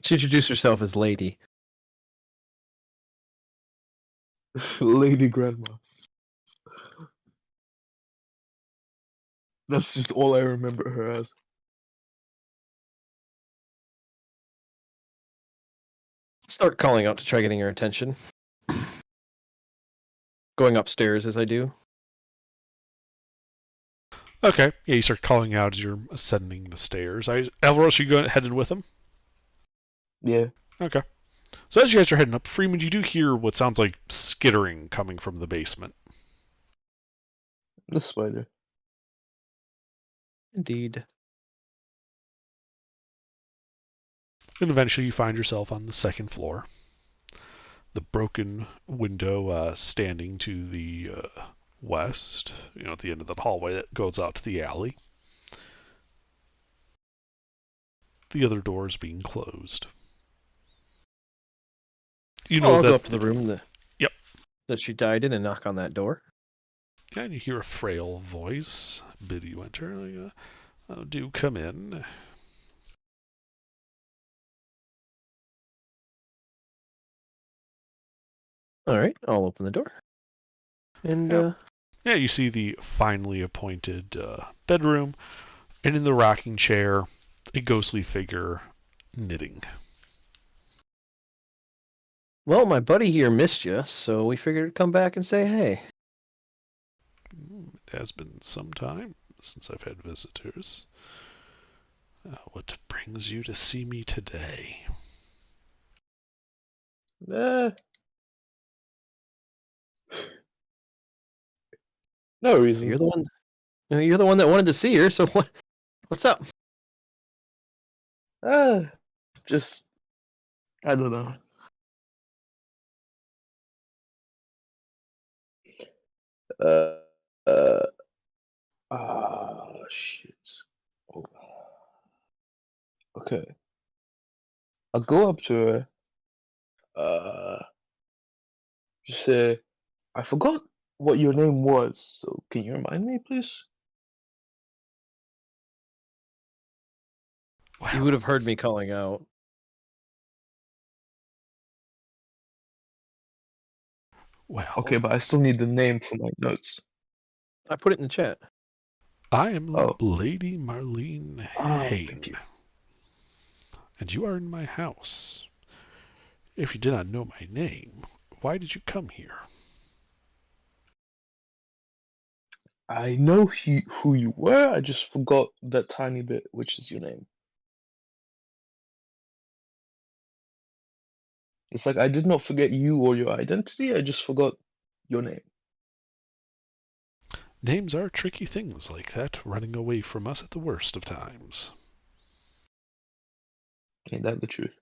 S2: She introduced herself as Lady.
S7: Lady Grandma. That's just all I remember her as.
S2: Start calling out to try getting her attention. Going upstairs as I do.
S1: Okay. Yeah, you start calling out as you're ascending the stairs. Elros, you headed with him?
S7: Yeah.
S1: Okay. So as you guys are heading up, Freeman, you do hear what sounds like skittering coming from the basement.
S7: The spider.
S2: Indeed.
S1: And eventually you find yourself on the second floor. The broken window standing to the west, at the end of that hallway that goes out to the alley. The other doors being closed.
S2: I'll go up to the room that she died in and knock on that door.
S1: Yeah, and you hear a frail voice bid you enter. Do come in.
S2: All right, I'll open the door. And
S1: yeah, you see the finely appointed bedroom, and in the rocking chair, a ghostly figure knitting.
S2: well, my buddy here missed you, so we figured to come back and say hey.
S1: It has been some time since I've had visitors. What brings you to see me today?
S7: No reason.
S2: You're the one. You're the one that wanted to see her. So what's up?
S7: Just I don't know. Shit. Oh. Okay. I'll go up to her. Just say, I forgot what your name was, so can you remind me, please?
S1: Wow.
S2: You would have heard me calling out.
S1: Well,
S7: Okay, but I still need the name for my notes.
S2: I put it in the chat.
S1: I am
S7: Oh.
S1: Lady Marlene
S7: Oh,
S1: Hayne,
S7: thank you.
S1: and you are in my house. If you did not know my name, why did you come here?
S7: I know who you were. I just forgot that tiny bit, which is your name. It's like I did not forget you or your identity. I just forgot your name.
S1: Names are tricky things like that, running away from us at the worst of times.
S7: Ain't that the truth?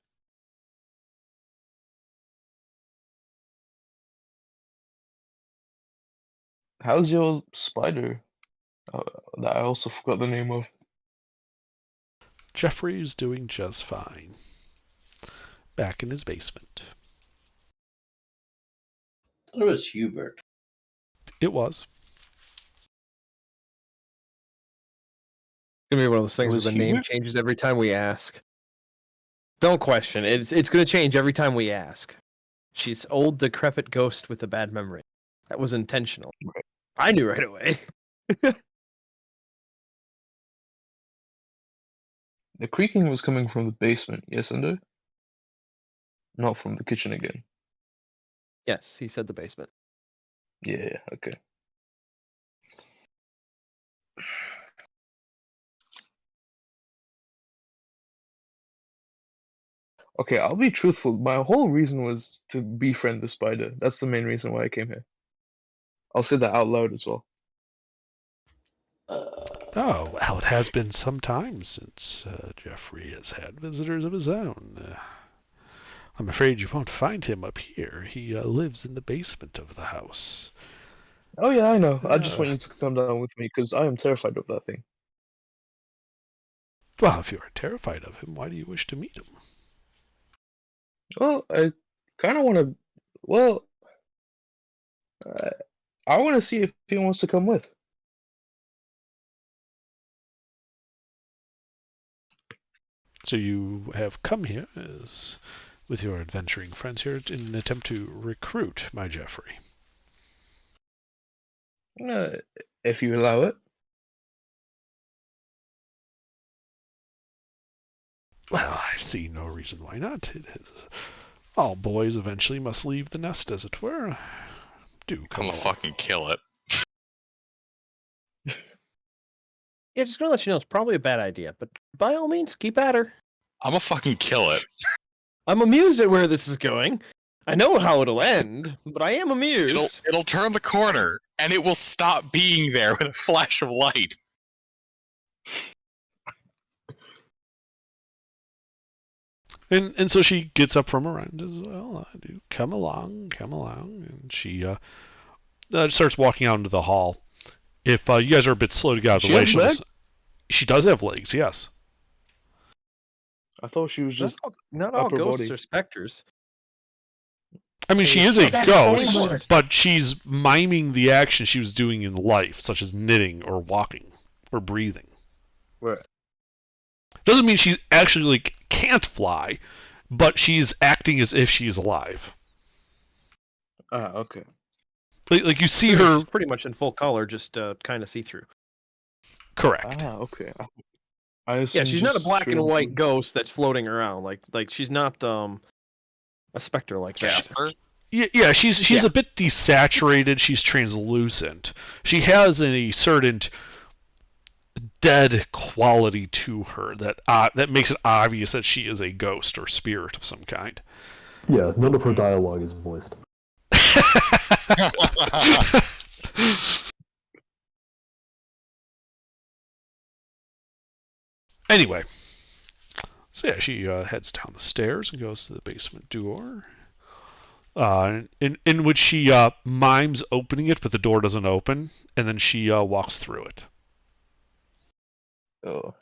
S7: How's your spider? That I also forgot the name of.
S1: Jeffrey is doing just fine. Back in his basement.
S6: I thought it was Hubert.
S1: It was.
S2: It's gonna be one of those things where
S7: Was
S2: the name
S7: Hubert?
S2: changes every time we ask. Don't question. It's gonna change every time we ask. She's old, decrepit ghost with a bad memory. That was intentional.
S7: Right.
S2: I knew right away.
S7: The creaking was coming from the basement, yes, Endo? Not from the kitchen again.
S2: Yes, he said the basement.
S7: Yeah, okay. Okay, I'll be truthful. My whole reason was to befriend the spider. That's the main reason why I came here. I'll say that out loud as well.
S1: Oh, well, it has been some time since Jeffrey has had visitors of his own. I'm afraid you won't find him up here. He lives in the basement of the house.
S7: Oh yeah, I know. I just want you to come down with me because I am terrified of that thing.
S1: Well, if you are terrified of him, why do you wish to meet him?
S7: Well, I kind of want to. Well, I want to see if he wants to come with.
S1: So you have come here as with your adventuring friends here in an attempt to recruit my Jeffrey.
S7: If you allow it.
S1: Well, I see no reason why not. It is, all boys eventually must leave the nest, as it were. Do come
S3: I'm gonna
S1: along.
S3: fucking kill it.
S2: Yeah, just gonna let you know it's probably a bad idea, but by all means, keep at her.
S3: I'm gonna fucking kill it.
S2: I'm amused at where this is going. I know how it'll end, but I am amused.
S3: It'll turn the corner and it will stop being there with a flash of light.
S1: And so she gets up from around as well. I do come along, and she starts walking out into the hall. If you guys are a bit slow to get out of the way, she does have legs. Yes.
S7: I thought she was just
S2: Not all
S7: upper
S2: ghosts
S7: body.
S2: are specters.
S1: I mean, she is a
S4: That's
S1: ghost,
S4: pointless.
S1: but she's miming the action she was doing in life, such as knitting or walking or breathing.
S7: Right.
S1: Doesn't mean she actually can't fly, but she's acting as if she's alive.
S7: Ah, okay.
S1: Like you see her.
S2: She's pretty much in full color, just kind of see through.
S1: Correct.
S7: Ah, okay.
S2: Yeah,
S7: assume
S2: she's not a
S7: just
S2: black
S7: straight
S2: and
S7: up
S2: white
S7: blue.
S2: ghost that's floating around. Like she's not a specter like that.
S3: Jasper?
S1: Yeah, she's
S2: Yeah.
S1: a bit desaturated. She's translucent. She has a certain dead quality to her that makes it obvious that she is a ghost or spirit of some kind.
S5: Yeah, none of her dialogue is voiced.
S1: Anyway, so yeah, she heads down the stairs and goes to the basement door. In which she mimes opening it, but the door doesn't open, and then she walks through it.
S7: Oh.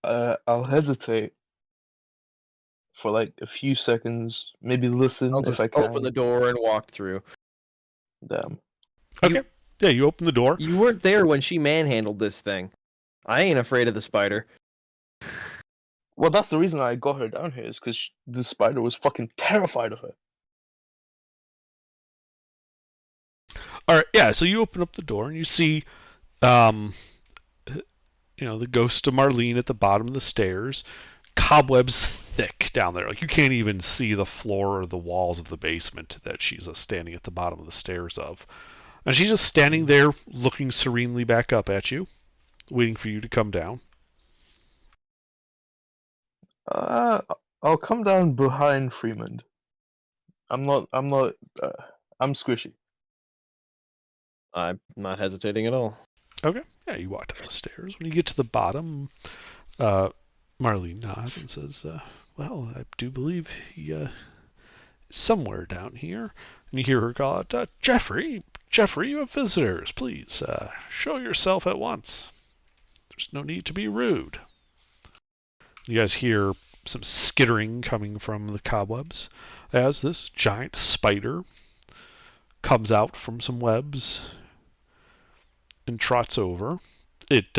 S7: I'll hesitate for like a few seconds, maybe listen
S2: I'll
S7: if
S2: just
S7: I can.
S2: open the door and walk through.
S7: Damn.
S1: Okay. Yeah, you open the door.
S2: You weren't there when she manhandled this thing. I ain't afraid of the spider.
S7: Well, that's the reason I got her down here, is because the spider was fucking terrified of her.
S1: All right. Yeah. So you open up the door and you see, the ghost of Marlene at the bottom of the stairs, cobwebs thick down there. Like, you can't even see the floor or the walls of the basement that she's standing at the bottom of the stairs of. And she's just standing there looking serenely back up at you, waiting for you to come down.
S7: I'll come down behind Freeman. I'm squishy.
S2: I'm not hesitating at all.
S1: Okay. Yeah, you walk down the stairs. When you get to the bottom, Marlene nods and says, well, I do believe he is somewhere down here. And you hear her call out, Jeffrey, you have visitors. Please, show yourself at once. There's no need to be rude. You guys hear some skittering coming from the cobwebs as this giant spider comes out from some webs and trots over. It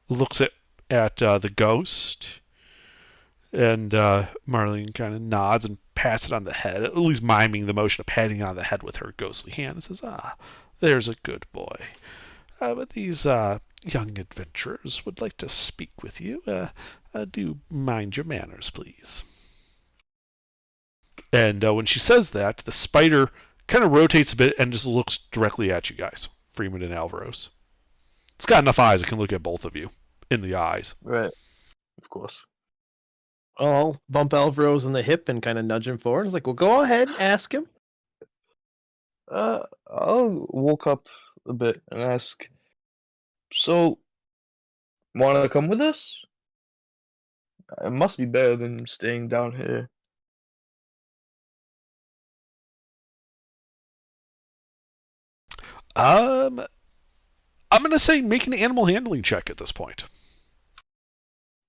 S1: looks at the ghost, and Marlene kind of nods and pats it on the head, at least miming the motion of patting it on the head with her ghostly hand, and says, there's a good boy. But these young adventurers would like to speak with you. Do mind your manners, please. And when she says that, the spider kind of rotates a bit and just looks directly at you guys, Freeman and Alvaros. It's got enough eyes it can look at both of you in the eyes.
S7: Right. Of course.
S2: I'll bump Alvaros in the hip and kind of nudge him forward. It's like, well, go ahead, ask him.
S7: I'll walk up a bit and ask, so, want to come with us? It must be better than staying down here.
S1: I'm gonna say make an animal handling check at this point.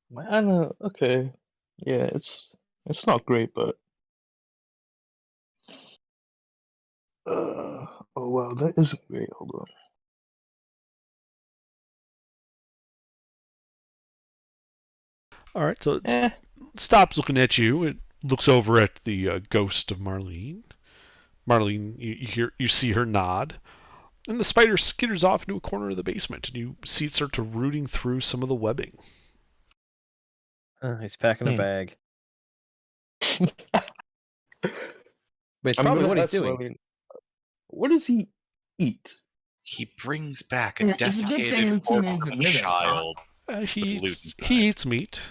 S7: Man, okay. Yeah, it's not great, but oh wow, that isn't great. Hold on.
S1: All right, so it stops looking at you. It looks over at the ghost of Marlene. Marlene, you see her nod, and the spider skitters off into a corner of the basement, and you see it start to rooting through some of the webbing.
S2: He's packing a bag. But it's probably what he's doing.
S7: Marlene, what does he eat?
S3: He brings back
S4: Yeah,
S3: a
S4: it's a good thing
S3: desiccated
S4: Lucian
S3: orc
S4: isn't with us.
S3: child.
S1: He eats meat.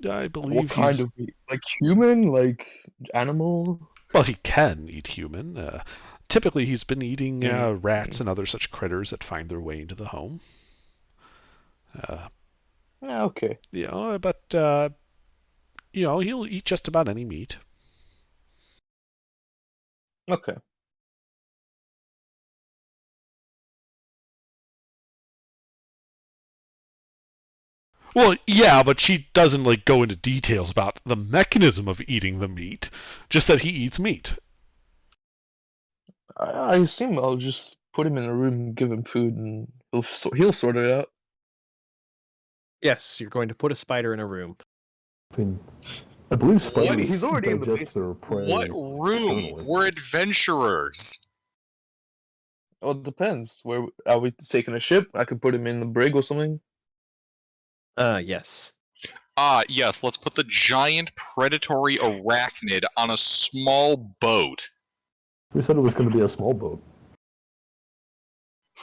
S1: I believe
S7: What kind of meat? Like human? Like animal?
S1: Well, he can eat human. Typically, he's been eating rats and other such critters that find their way into the home.
S7: Okay.
S1: But he'll eat just about any meat.
S7: Okay.
S1: Well, yeah, but she doesn't go into details about the mechanism of eating the meat, just that he eats meat.
S7: I assume I'll just put him in a room and give him food, and he'll sort it out.
S2: Yes, you're going to put a spider in a room.
S5: I mean, I believe spiders
S7: He's already in the
S5: digest their prey.
S3: What room?
S5: externally.
S3: We're adventurers.
S7: Well, it depends. Where are we taking a ship? I could put him in the brig or something.
S2: Yes.
S3: Yes, let's put the giant predatory arachnid on a small boat.
S5: We said it was going to be a small boat.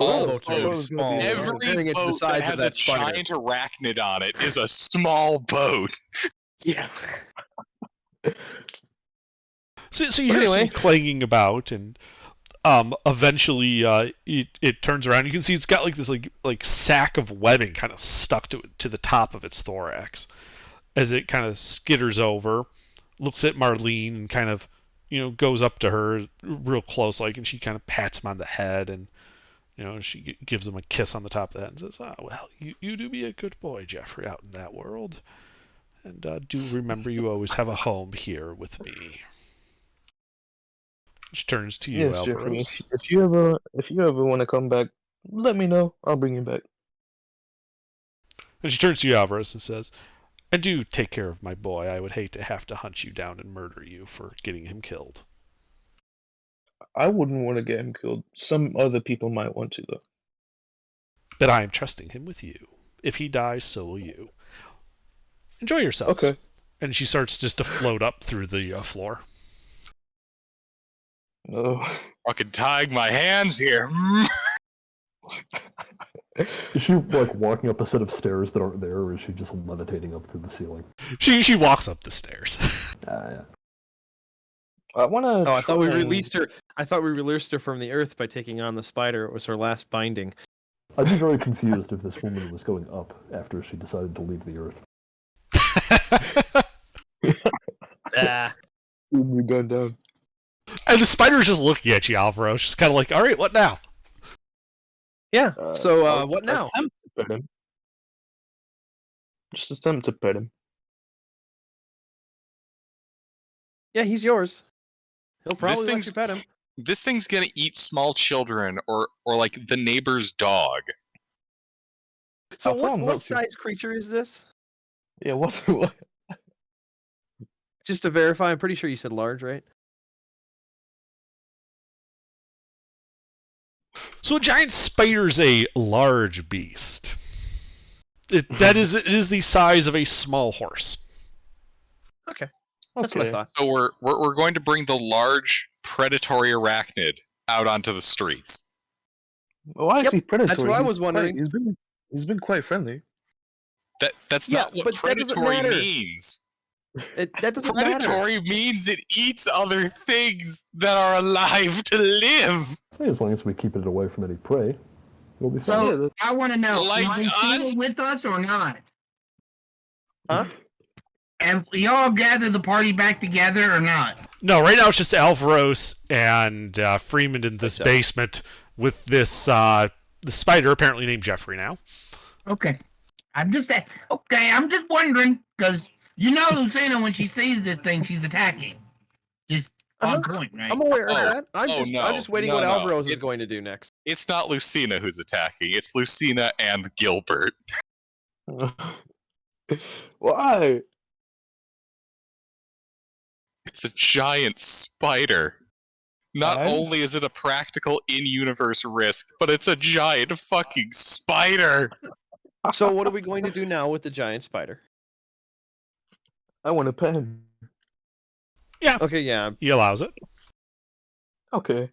S2: All
S7: Oh,
S2: boats are
S7: oh,
S2: gonna be
S7: it's gonna
S2: small.
S7: be-
S3: Every
S2: Comparing it to the
S3: boat
S2: size
S3: that
S2: of
S3: has a
S2: that spider.
S3: giant arachnid on it is a small boat.
S2: Yeah.
S1: So you hear
S2: anyway.
S1: some clanging about, and eventually it turns around. You can see it's got this sack of webbing kind of stuck to the top of its thorax as it kind of skitters over, looks at Marlene and kind of goes up to her real close and she kind of pats him on the head, and she gives him a kiss on the top of the head and says, well, you do be a good boy, Jeffrey, out in that world, and do remember you always have a home here with me. She turns to you,
S7: Yes, Jeffrey.
S1: Alvaros.
S7: If you ever want to come back, let me know. I'll bring you back.
S1: And she turns to you, Alvaros, and says, and do take care of my boy. I would hate to have to hunt you down and murder you for getting him killed.
S7: I wouldn't want to get him killed. Some other people might want to, though.
S1: But I am trusting him with you. If he dies, so will you. Enjoy yourselves.
S7: Okay.
S1: and she starts just to float up through the floor.
S7: No.
S3: Fucking tying my hands here.
S5: Is she like walking up a set of stairs that aren't there, or is she just levitating up through the ceiling?
S1: She walks up the stairs.
S5: Yeah.
S7: I want to.
S2: Oh, I thought we released her. I thought we released her from the earth by taking on the spider. It was her last binding.
S5: I'd be very confused if this woman was going up after she decided to leave the earth.
S2: Ah.
S7: We're going down.
S1: And the spider's just looking at you, Alvaro. She's kind of like, all right, what now?
S2: Yeah. So
S7: I'll
S2: what now?
S7: Attempt to pet him. Just attempt to pet him.
S2: Yeah, he's yours. He'll probably let
S3: thing's-
S2: you pet him.
S3: This thing's gonna eat small children or like the neighbor's dog.
S2: So
S7: I'll tell him
S2: what
S7: not to.
S2: size creature is this?
S7: Yeah, what?
S2: Just to verify, I'm pretty sure you said large, right?
S1: So a giant spider's a large beast. It is the size of a small horse.
S2: Okay. That's what I
S7: Okay.
S2: thought.
S3: So we're going to bring the large predatory arachnid out onto the streets.
S7: Why is
S2: Yep,
S7: he predatory?
S2: what I
S7: He's
S2: was wondering.
S7: quite- he's been quite friendly.
S3: That's
S2: Yeah,
S3: not what
S2: but that doesn't
S3: predatory
S2: matter.
S3: means.
S2: That doesn't matter.
S3: Predatory means it eats other things that are alive to live.
S5: Hey, as long as we keep it away from any prey, it'll be fine.
S4: So I want to know,
S3: Like
S4: is
S3: us?
S4: Lucina with us or not?
S2: Huh?
S4: And y'all gather the party back together or not?
S1: No, right now it's just Alvaros and Freeman in this
S2: So.
S1: basement with this the spider, apparently named Jeffrey now.
S4: Okay. I'm just wondering because you know Lucina when she sees this thing she's attacking. Just on point, right?
S2: I'm aware of
S3: Oh.
S2: that. I'm
S3: Oh,
S2: just waiting
S3: no,
S2: what
S3: no.
S2: Alvaro's is
S3: It-
S2: going to do next.
S3: It's not Lucina who's attacking. It's Lucina and Gilbert.
S7: Why?
S3: It's a giant spider. Not
S7: And?
S3: only is it a practical in-universe risk, but it's a giant fucking spider.
S2: So what are we going to do now with the giant spider?
S7: I want to pet him.
S2: Okay, yeah.
S1: He allows it.
S7: Okay.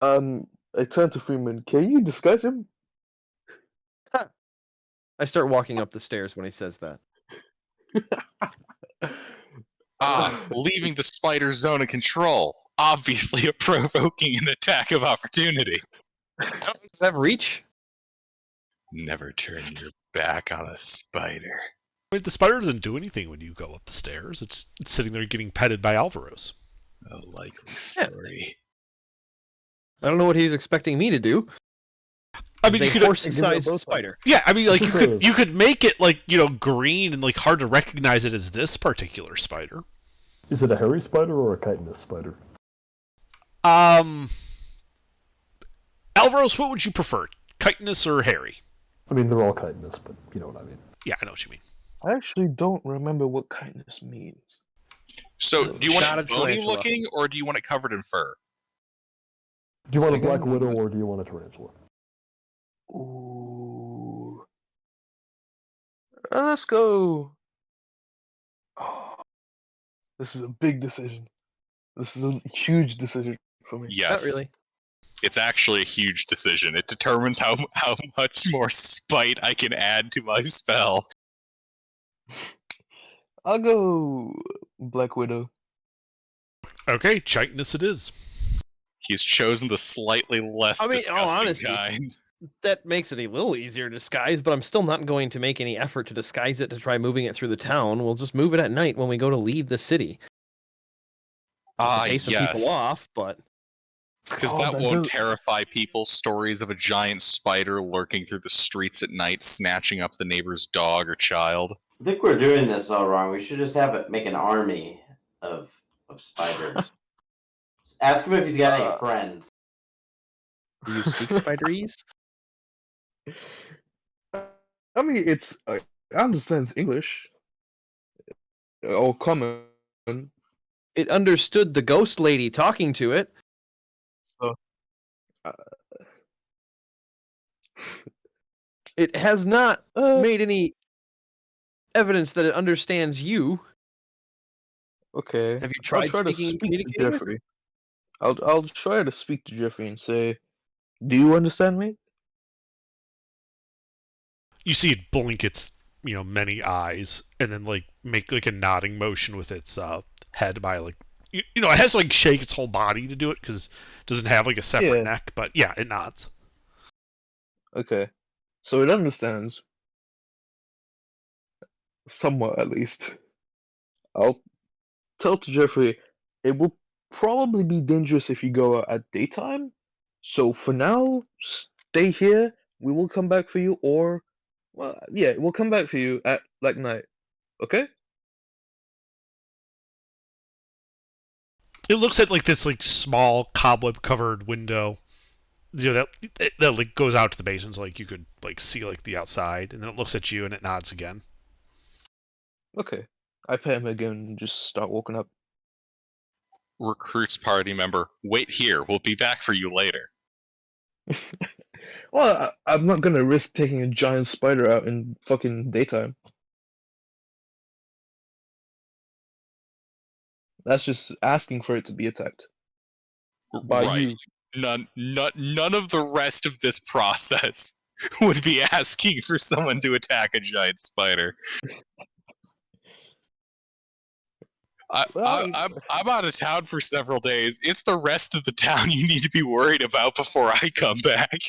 S7: I turn to Freeman. Can you disguise him?
S2: I start walking up the stairs when he says that.
S3: Leaving the spider's zone of control. Obviously provoking an attack of opportunity.
S2: Does it have reach?
S3: Never turn your back on a spider.
S1: Wait, the spider doesn't do anything when you go up the stairs. It's sitting there getting petted by Alvaros.
S3: A likely story.
S2: I don't know what he's expecting me to do.
S1: I mean, you
S2: It's a
S1: could
S2: horse-sized spider.
S1: yeah. I mean, like you could make it like green and like hard to recognize it as this particular spider.
S5: Is it a hairy spider or a chitinous spider?
S1: Alvaros, what would you prefer, chitinous or hairy?
S5: I mean, they're all chitinous, but you know what I mean.
S1: Yeah, I know what you mean.
S7: I actually don't remember what kindness means.
S3: So, do you want
S2: Not a
S3: it bony
S2: tarantula.
S3: looking, or do you want it covered in fur?
S5: Do you want a
S7: Second?
S5: black widow or do you want a tarantula?
S7: Ooh. Let's go. Oh, this is a big decision. This is a huge decision for me.
S3: Yes.
S2: Not really.
S3: It's actually a huge decision. It determines how much more spite I can add to my spell.
S7: I'll go Black Widow.
S1: Okay, chitinous it is.
S3: He's chosen the slightly less
S2: I mean,
S3: disgusting
S2: honestly,
S3: kind.
S2: that makes it a little easier to disguise, but I'm still not going to make any effort to disguise it to try moving it through the town. We'll just move it at night when we go to leave the city. Chase some people
S3: Yes.
S2: off, but
S3: Because
S7: Oh,
S3: that
S7: that
S3: won't
S7: does-
S3: terrify people. Stories of a giant spider lurking through the streets at night, snatching up the neighbor's dog or child.
S6: I think we're doing this all wrong. We should just have it make an army of spiders. Ask him if he's got any friends.
S2: do you speak spideries?
S7: I mean, it's I understand it's English. Or common.
S2: It understood the ghost lady talking to it. It has not made any evidence that it understands you.
S7: Okay.
S2: Have you
S7: I'll
S2: tried
S7: try to
S2: speaking and
S7: speak to
S2: communicating with her?
S7: Jeffrey. I'll try to speak to Jeffrey and say, "Do you understand me?"
S1: You see it blink its many eyes, and then like make like a nodding motion with its head by like it has to like shake its whole body to do it because it doesn't have like a separate
S7: Yeah.
S1: neck. But yeah, it nods.
S7: Okay. So it understands. Somewhat, at least. I'll tell to Jeffrey, it will probably be dangerous if you go out at daytime. So for now, stay here. We will come back for you, or, well, yeah, we'll come back for you at like night. Okay?
S1: It looks at like this like small cobweb covered window. That like goes out to the basement, so like you could like see like the outside, and then it looks at you and it nods again.
S7: Okay. I pet him again and just start walking up.
S3: Recruits party member, wait here. We'll be back for you later.
S7: Well, I'm not gonna risk taking a giant spider out in fucking daytime. That's just asking for it to be attacked. By
S3: Right.
S7: you.
S3: None of the rest of this process would be asking for someone to attack a giant spider. I'm out of town for several days. It's the rest of the town you need to be worried about before I come back.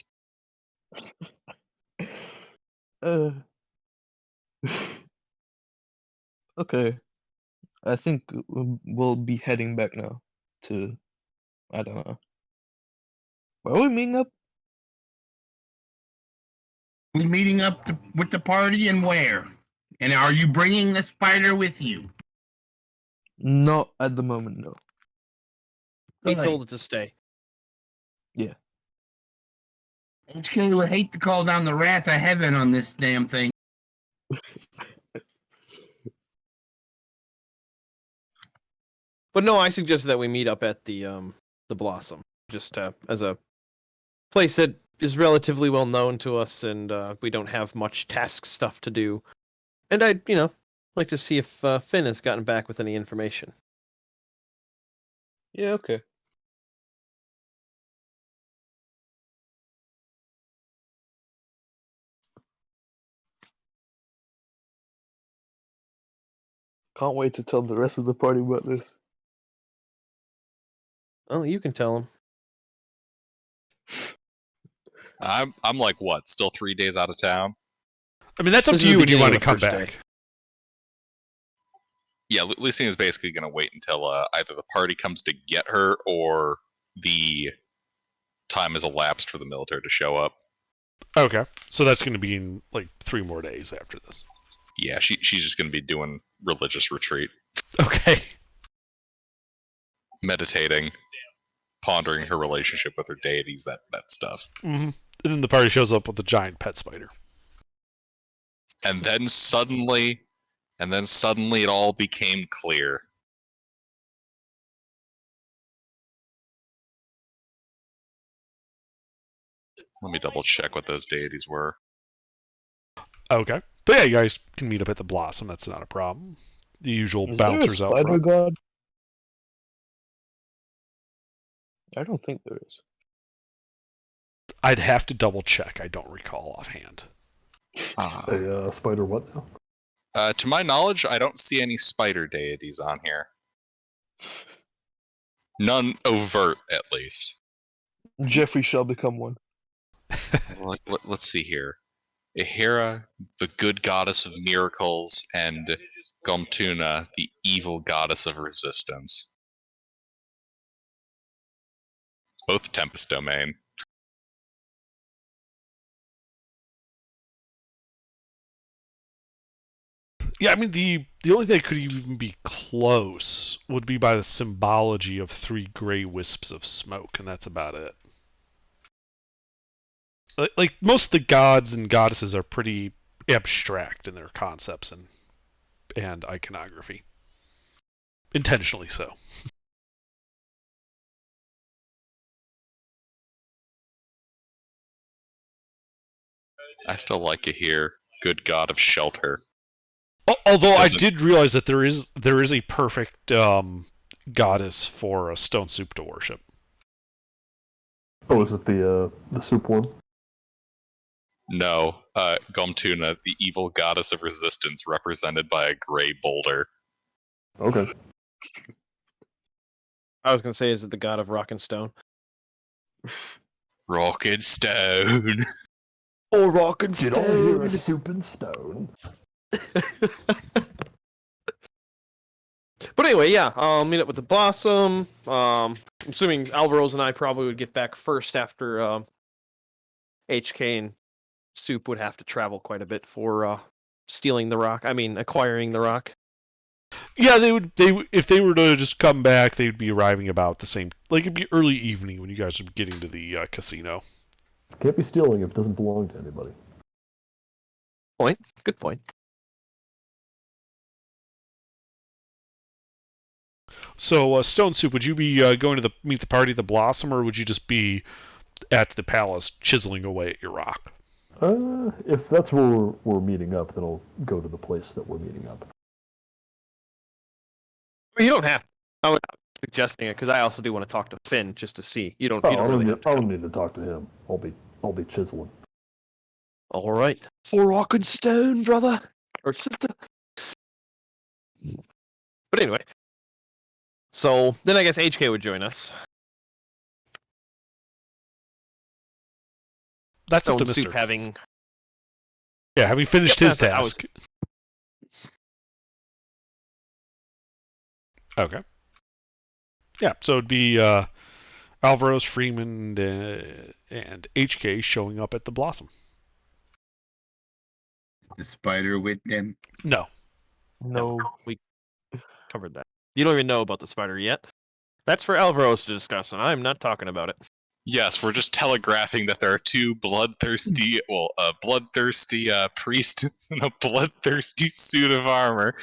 S7: Okay. I think we'll be heading back now to, I don't know. Where are we meeting up?
S4: We meeting up with the party and where? And are you bringing the spider with you?
S7: Not at the moment, no.
S2: He
S4: Good.
S2: told it to stay.
S7: Yeah.
S4: HK would hate to call down the wrath of heaven on this damn thing.
S2: But no, I suggested that we meet up at the Blossom, just as a place that is relatively well known to us, and we don't have much task stuff to do. And I'd like to see if Finn has gotten back with any information.
S7: Yeah, okay. Can't wait to tell the rest of the party about this.
S2: Oh, you can tell him.
S3: I'm like what? Still 3 days out of town.
S1: I mean, that's up
S2: This
S1: to
S2: is
S1: you
S2: the
S1: when you
S2: beginning
S1: want to
S2: of the
S1: come
S2: first
S1: back.
S2: day.
S3: Yeah, Lucina is basically going to wait until either the party comes to get her or the time has elapsed for the military to show up.
S1: Okay, so that's going to be in like 3 more days after this.
S3: Yeah, she's just going to be doing religious retreat,
S1: Okay.
S3: meditating, pondering her relationship with her deities, that stuff.
S1: Mm-hmm. And then the party shows up with a giant pet spider.
S3: And then suddenly it all became clear. Let me double check what those deities were.
S1: Okay. But yeah, you guys can meet up at the Blossom. That's not a problem. The usual
S7: Is there a
S1: bouncers out
S7: spider
S1: front.
S7: god? I don't think there is.
S1: I'd have to double check. I don't recall offhand.
S5: A spider what now?
S3: To my knowledge, I don't see any spider deities on here. None overt, at least.
S7: Jeffrey shall become one.
S3: Let's see here. Ahira, the good goddess of miracles, and Gomtuna, the evil goddess of resistance. Both Tempest Domain.
S1: Yeah, I mean, the only thing that could even be close would be by the symbology of 3 gray wisps of smoke, and that's about it. Like most of the gods and goddesses are pretty abstract in their concepts and iconography. Intentionally so.
S3: I still like it here. Good god of shelter.
S1: Although I
S3: Doesn't-
S1: did realize that there is a perfect goddess for a stone soup to worship.
S5: Oh, is it the soup one?
S3: No, Gomtuna, the evil goddess of resistance, represented by a gray boulder.
S5: Okay.
S2: I was gonna say, is it the god of rock and stone?
S3: Rock and stone.
S2: Oh, rock and
S5: Did I hear a soup and stone?
S2: But anyway, yeah, I'll meet up with the Blossom. I'm assuming Alvaro's and I probably would get back first after HK and Soup would have to travel quite a bit for stealing the rock. I mean, acquiring the rock.
S1: Yeah, they would. If they were to just come back, they'd be arriving about the same. Like it'd be early evening when you guys are getting to the casino.
S5: Can't be stealing if it doesn't belong to anybody.
S2: Point. Good point.
S1: So, Stone Soup, would you be going to meet the party at the Blossom, or would you just be at the palace chiseling away at your rock?
S5: If that's where we're meeting up, then I'll go to the place that we're meeting up.
S2: You don't have. I was suggesting it because I also do want to talk to Finn just to see. You don't.
S5: Oh,
S2: You don't really.
S5: I don't need to talk to him. I'll be chiseling.
S2: All right. For rock and stone, brother or sister. But anyway. So then I guess HK would join us.
S1: That's up
S2: Stone
S1: to
S2: Soup
S1: Mister.
S2: having.
S1: Yeah, having finished
S2: Yep,
S1: his
S2: that's what I was-
S1: task. Okay. Yeah, so it'd be Alvaro's, Freeman, and HK showing up at the Blossom.
S4: The spider with them.
S1: No.
S2: No, we covered that. You don't even know about the spider yet. That's for Alvaros to discuss, and I'm not talking about it.
S3: Yes, we're just telegraphing that there are two bloodthirsty, a bloodthirsty priest in a bloodthirsty suit of armor.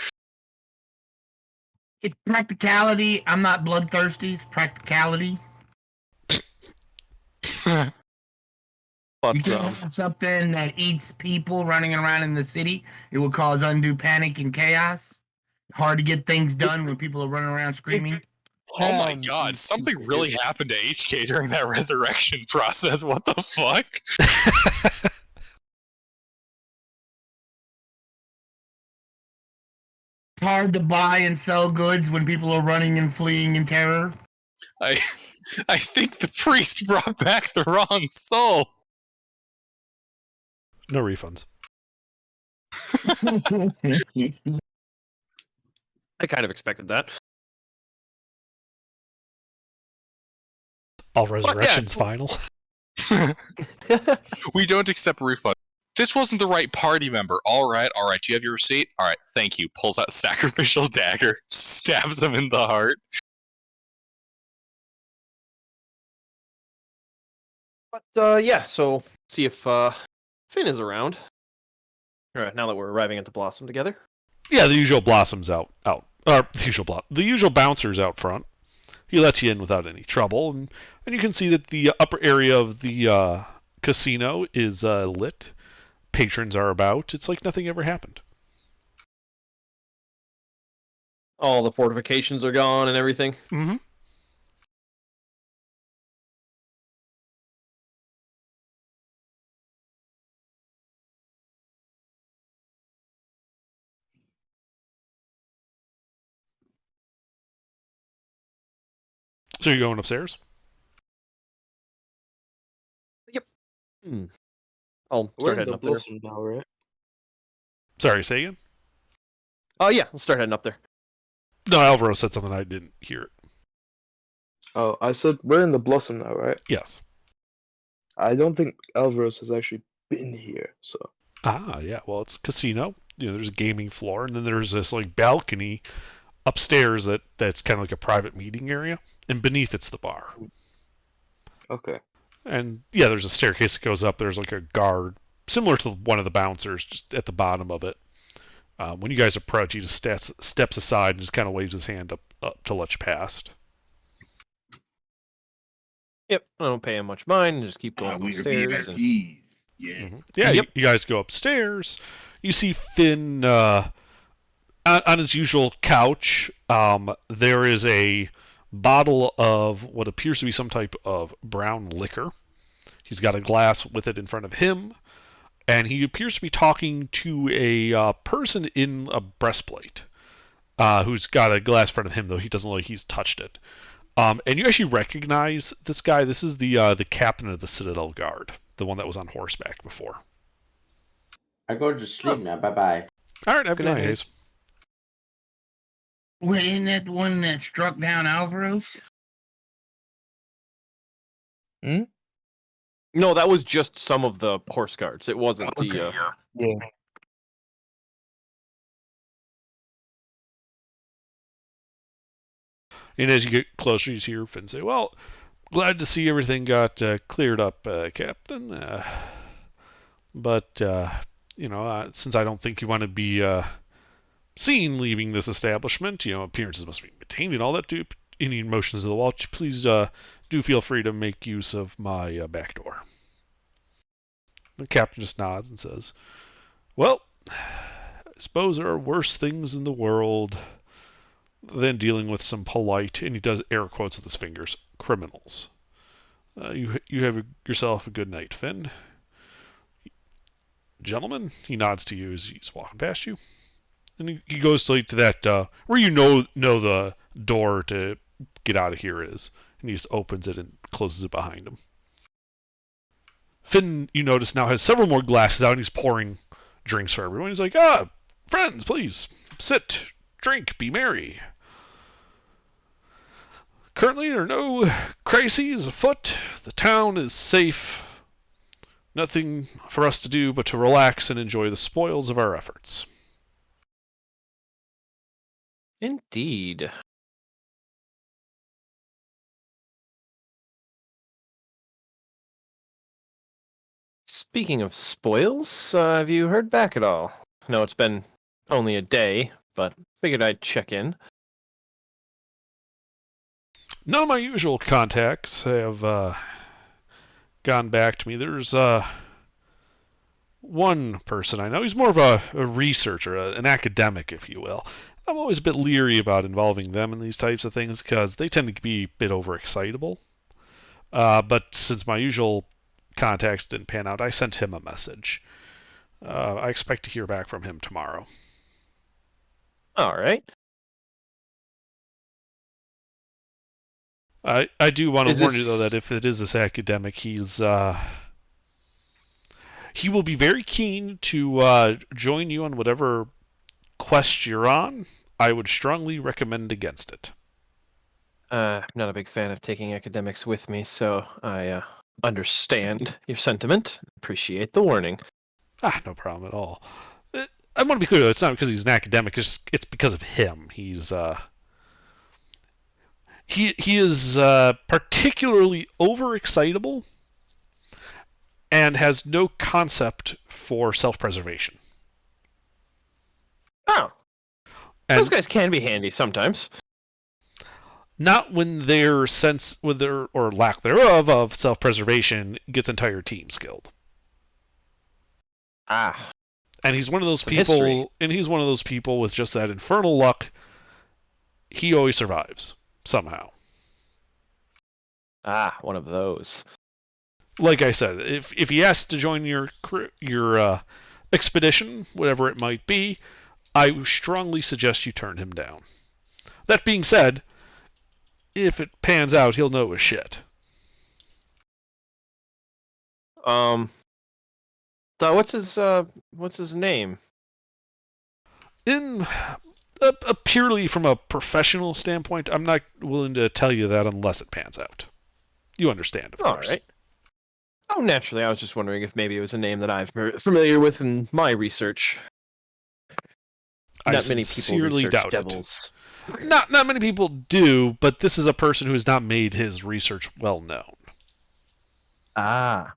S4: It's practicality. I'm not bloodthirsty. It's practicality.
S2: But
S4: You can have something that eats people running around in the city. It will cause undue panic and chaos. Hard to get things done when people are running around screaming.
S3: Oh my god, something really happened to HK during that resurrection process. What the fuck?
S4: It's hard to buy and sell goods when people are running and fleeing in terror.
S3: I think the priest brought back the wrong soul.
S1: No refunds.
S2: I kind of expected that.
S1: All
S2: yeah,
S1: resurrections final.
S3: We don't accept refund. This wasn't the right party member. All right. Do you have your receipt? All right, thank you. Pulls out sacrificial dagger, stabs him in the heart.
S2: But yeah, so see if Finn is around. All right, now that we're arriving at the Blossom together.
S1: Yeah, the usual Blossom's out. Or the usual bouncer's out front. He lets you in without any trouble, and you can see that the upper area of the casino is lit. Patrons are about. It's like nothing ever happened.
S2: All the fortifications are gone and everything.
S1: Mm-hmm. So you're going upstairs?
S2: I'll
S7: We're
S2: start
S7: in
S2: heading
S7: the
S2: up there.
S7: Blossom now, right?
S1: Sorry, say again?
S2: Oh yeah, I'll start heading up there.
S1: No, Alvaro said something, I didn't hear it.
S7: Oh, I said we're in the Blossom now, right?
S1: Yes.
S7: I don't think Alvarez has actually been here, so.
S1: Ah, yeah. Well, it's a casino. There's a gaming floor, and then there's this like balcony upstairs that's kind of like a private meeting area, and beneath it's the bar.
S7: Okay.
S1: And yeah, there's a staircase that goes up. There's like a guard, similar to one of the bouncers, just at the bottom of it. When you guys approach, he just steps aside and just kind of waves his hand up to let you past.
S2: Yep, I don't pay him much mind and just keep going
S4: We're
S2: upstairs. And...
S4: VIPs. Yeah.
S1: Mm-hmm. Yeah,
S2: Yep.
S1: you guys go upstairs. You see Finn on his usual couch, there is a bottle of what appears to be some type of brown liquor. He's got a glass with it in front of him, and he appears to be talking to a person in a breastplate, who's got a glass in front of him, though he doesn't look like he's touched it. And you actually recognize this guy. This is the captain of the Citadel Guard, the one that was on horseback before.
S6: I go to sleep now. Bye bye.
S1: All right, have a
S2: Good
S1: good
S2: night,
S1: night,
S2: Hayes.
S1: Hayes.
S4: Wait, isn't that the one that struck down Alvaros?
S2: No, that was just some of the horse guards. It wasn't
S4: Okay.
S2: the.
S7: Yeah.
S1: And as you get closer, you hear Finn say, "Well, glad to see everything got cleared up, Captain. But since I don't think you want to be seen leaving this establishment, appearances must be maintained and all that. Any motions of the wall, please do feel free to make use of my back door." The captain just nods and says, "Well, I suppose there are worse things in the world than dealing with some polite," and he does air quotes with his fingers, "criminals. You have yourself a good night, Finn. Gentlemen," he nods to you as he's walking past you. And he goes to that where the door to get out of here is. And he just opens it and closes it behind him. Finn, you notice, now has several more glasses out and he's pouring drinks for everyone. He's like, friends, please, sit, drink, be merry. Currently, there are no crises afoot. The town is safe. Nothing for us to do but to relax and enjoy the spoils of our efforts.
S2: Indeed. Speaking of spoils, have you heard back at all? No, it's been only a day, but figured I'd check in.
S1: None of my usual contacts have gone back to me. There's one person I know. He's more of a researcher, an academic, if you will. I'm always a bit leery about involving them in these types of things because they tend to be a bit overexcitable. But since my usual contacts didn't pan out, I sent him a message. I expect to hear back from him tomorrow.
S2: All right.
S1: I do want to
S2: Is
S1: warn you, though,
S2: this-
S1: that if it is this academic, he will be very keen to join you on whatever quest you're on. I would strongly recommend against it.
S2: I'm not a big fan of taking academics with me, so I understand your sentiment. Appreciate the warning.
S1: No problem at all. I want to be clear, though, it's not because he's an academic, it's because of him. He's he is particularly overexcitable and has no concept for self-preservation.
S2: Oh,
S1: And
S2: those guys can be handy sometimes.
S1: not when their sense, or lack thereof, of self-preservation gets entire teams killed.
S2: Ah,
S1: And he's one of those
S2: Some
S1: people,
S2: history.
S1: and he's one of those people with just that infernal luck. He always survives somehow.
S2: one of those.
S1: Like I said, if he asks to join your expedition, whatever it might be, I strongly suggest you turn him down. That being said, if it pans out, he'll know his shit.
S2: So what's his name?
S1: In purely from a professional standpoint, I'm not willing to tell you that unless it pans out. You understand, of
S2: All
S1: course.
S2: right. Oh, naturally, I was just wondering if maybe it was a name that I'm familiar with in my research.
S1: I
S2: Not many people
S1: sincerely
S2: research
S1: doubt
S2: devils.
S1: it. Not many people do, but this is a person who has not made his research well known.
S2: Ah.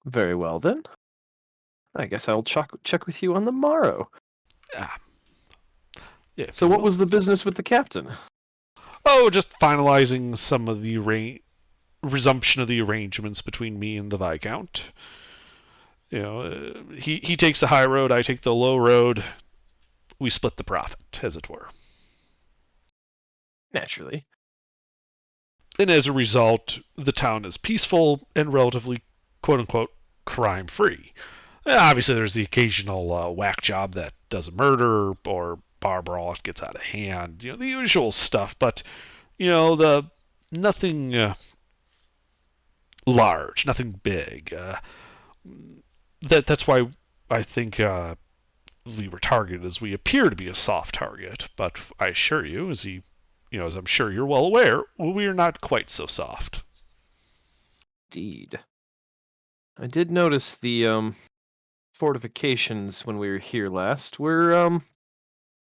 S2: Very well then. I guess I'll check with you on the morrow.
S1: Yeah.
S2: So what was the business with the captain?
S1: Oh, just finalizing some of the resumption of the arrangements between me and the Viscount. he takes the high road, I take the low road. We split the profit, as it were.
S2: Naturally.
S1: And as a result, the town is peaceful and relatively, quote-unquote, crime-free. Obviously, there's the occasional whack job that does a murder or bar brawl gets out of hand. The usual stuff, but, nothing large, nothing big. That's why I think we were targeted, as we appear to be a soft target. But I assure you, as I'm sure you're well aware, we are not quite so soft.
S2: Indeed. I did notice the fortifications when we were here last were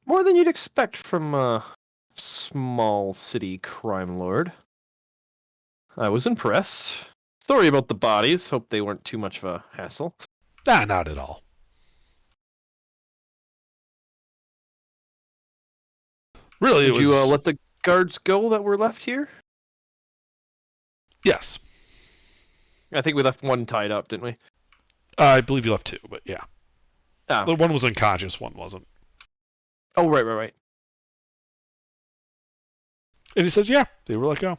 S2: more than you'd expect from a small city crime lord. I was impressed. Sorry about the bodies. Hope they weren't too much of a hassle.
S1: Not at all. Really,
S2: Did you let the guards go that were left here?
S1: Yes.
S2: I think we left one tied up, didn't we?
S1: I believe you left two, but yeah.
S2: Ah.
S1: The one was unconscious, one wasn't.
S2: Oh, right.
S1: And he says, yeah, they were let go.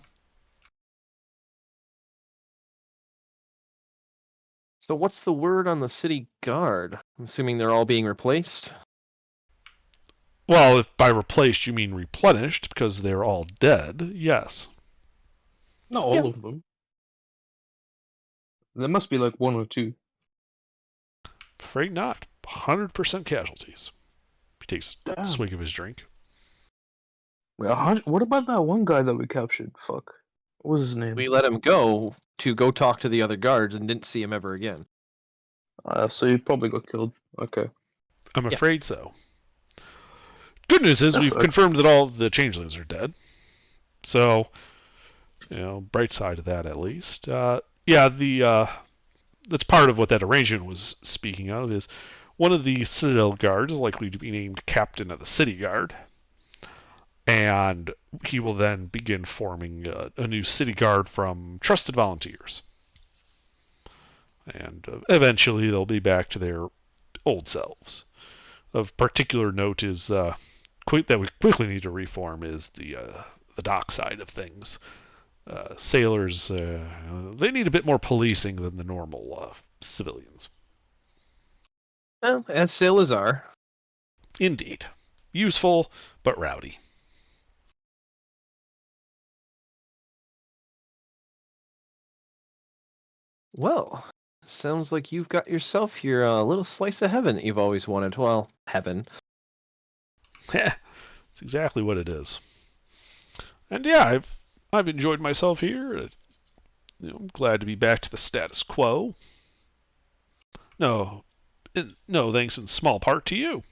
S2: So what's the word on the city guard? I'm assuming they're all being replaced?
S1: Well, if by replaced you mean replenished, because they're all dead, yes.
S7: Not all of them. There must be like one or two.
S1: Afraid not. 100% casualties. He takes a
S7: Damn.
S1: swig of his drink.
S7: Wait, what about that one guy that we captured? Fuck. What was his name?
S2: We let him go to go talk to the other guards and didn't see him ever again.
S7: So he probably got killed. Okay.
S1: I'm afraid so. Good news is
S7: That
S1: we've
S7: sucks.
S1: confirmed that all the changelings are dead. So, bright side of that at least. That's part of what that arrangement was speaking of, is one of the Citadel guards is likely to be named captain of the city guard. And he will then begin forming a new city guard from trusted volunteers. And eventually they'll be back to their old selves. Of particular note is that we quickly need to reform is the dock side of things. Sailors, they need a bit more policing than the normal civilians.
S2: Well, as sailors are.
S1: Indeed. Useful, but rowdy.
S2: Well, sounds like you've got yourself your little slice of heaven that you've always wanted. Well, heaven.
S1: It's exactly what it is. And yeah, I've enjoyed myself here. I'm glad to be back to the status quo. No, thanks in small part to you.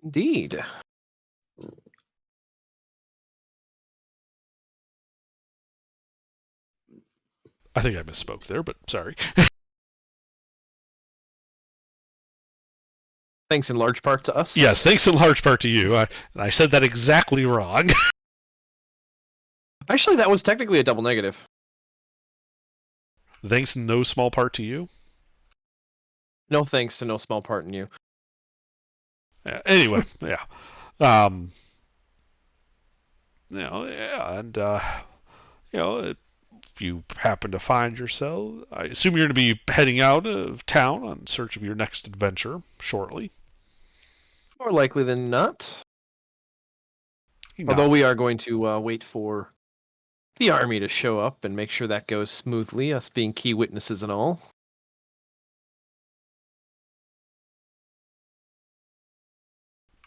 S2: Indeed.
S1: I think I misspoke there, but sorry.
S2: Thanks in large part to us.
S1: Yes, thanks in large part to you. I said that exactly wrong.
S2: Actually, that was technically a double negative.
S1: Thanks in no small part to you.
S2: No thanks to no small part in you.
S1: Anyway, yeah. If you happen to find yourself, I assume you're going to be heading out of town on search of your next adventure shortly.
S2: More likely than not.
S1: No.
S2: Although we are going to wait for the army to show up and make sure that goes smoothly, us being key witnesses and all.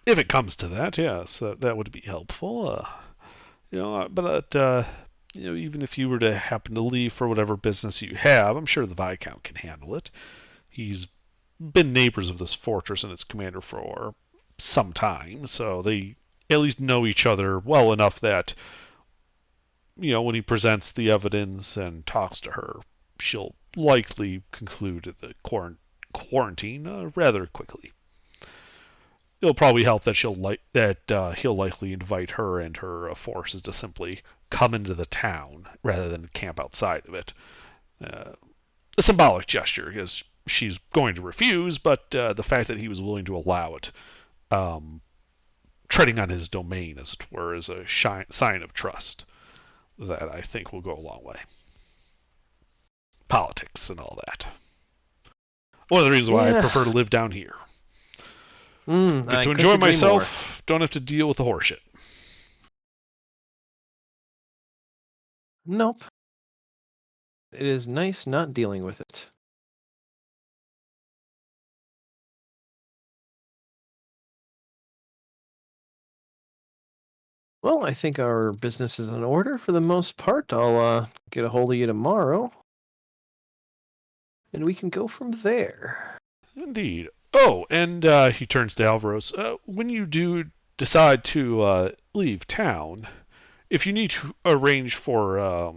S1: If it comes to that, yes, that would be helpful. Even if you were to happen to leave for whatever business you have, I'm sure the Viscount can handle it. He's been neighbors of this fortress and its commander for some time, so they at least know each other well enough that, when he presents the evidence and talks to her, she'll likely conclude the quarantine rather quickly. It'll probably help that he'll likely invite her and her forces to simply come into the town rather than camp outside of it. a symbolic gesture, because she's going to refuse, but the fact that he was willing to allow it, treading on his domain, as it were, is a sign of trust that I think will go a long way. Politics and all that. One of the reasons why I prefer to live down here. Get to enjoy myself, don't have to deal with the horseshit.
S2: Nope. It is nice not dealing with it. Well, I think our business is in order for the most part. I'll get a hold of you tomorrow, and we can go from there.
S1: Indeed. Oh, and he turns to Alvaros. When you do decide to leave town, if you need to arrange for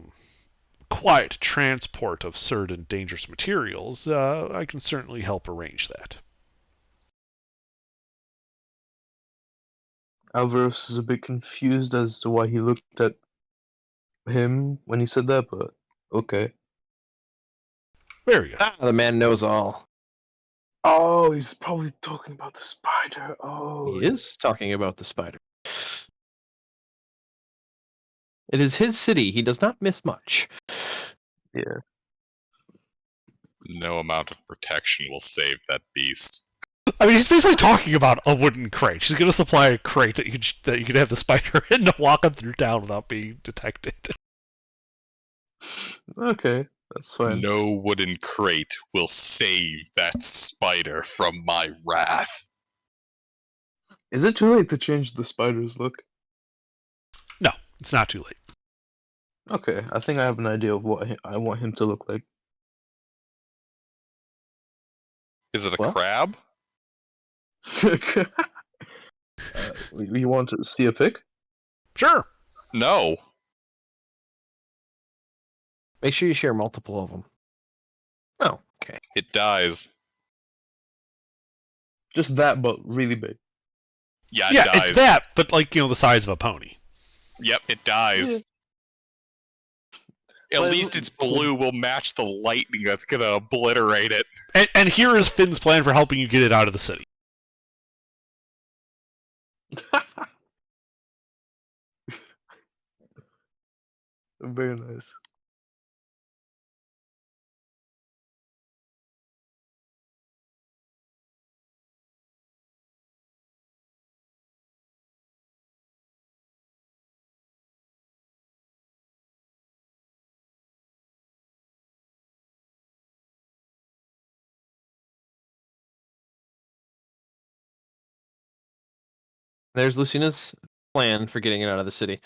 S1: quiet transport of certain dangerous materials, I can certainly help arrange that.
S7: Alvaros is a bit confused as to why he looked at him when he said that, but okay.
S1: Very good.
S2: The man knows all.
S7: Oh, he's probably talking about the spider. Oh,
S2: He is talking about the spider. It is his city. He does not miss much.
S7: yeah.
S3: No amount of protection will save that beast.
S1: I mean, he's basically talking about a wooden crate. She's going to supply a crate that you could have the spider in to walk him through town without being detected.
S7: Okay, that's fine.
S3: No wooden crate will save that spider from my wrath.
S7: Is it too late to change the spider's look?
S1: No, it's not too late.
S7: Okay, I think I have an idea of what I want him to look like.
S3: Is it a
S2: What?
S3: crab?
S7: You want to see a pic?
S1: Sure.
S3: No.
S2: Make sure you share multiple of them. Oh, okay.
S3: It dies.
S7: Just that, but really big.
S3: Yeah, it
S1: Yeah,
S3: dies.
S1: it's that, but like, the size of a pony.
S3: Yep, it dies. At
S7: Well,
S3: least its blue will match the lightning that's gonna obliterate it.
S1: And here is Finn's plan for helping you get it out of the city.
S7: Very nice.
S2: There's Lucina's plan for getting it out of the city.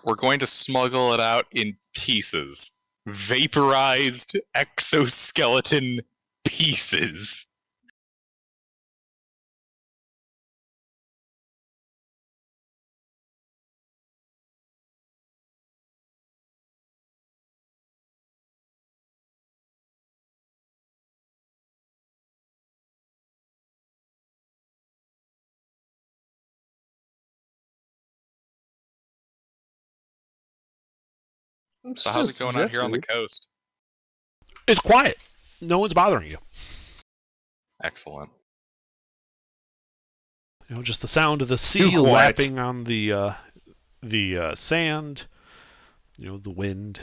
S3: We're going to smuggle it out in pieces. Vaporized exoskeleton pieces. So how's it going out here on the coast?
S1: It's quiet. No one's bothering you.
S3: Excellent.
S1: Just the sound of the sea
S2: Too quiet.
S1: lapping on the sand. The wind.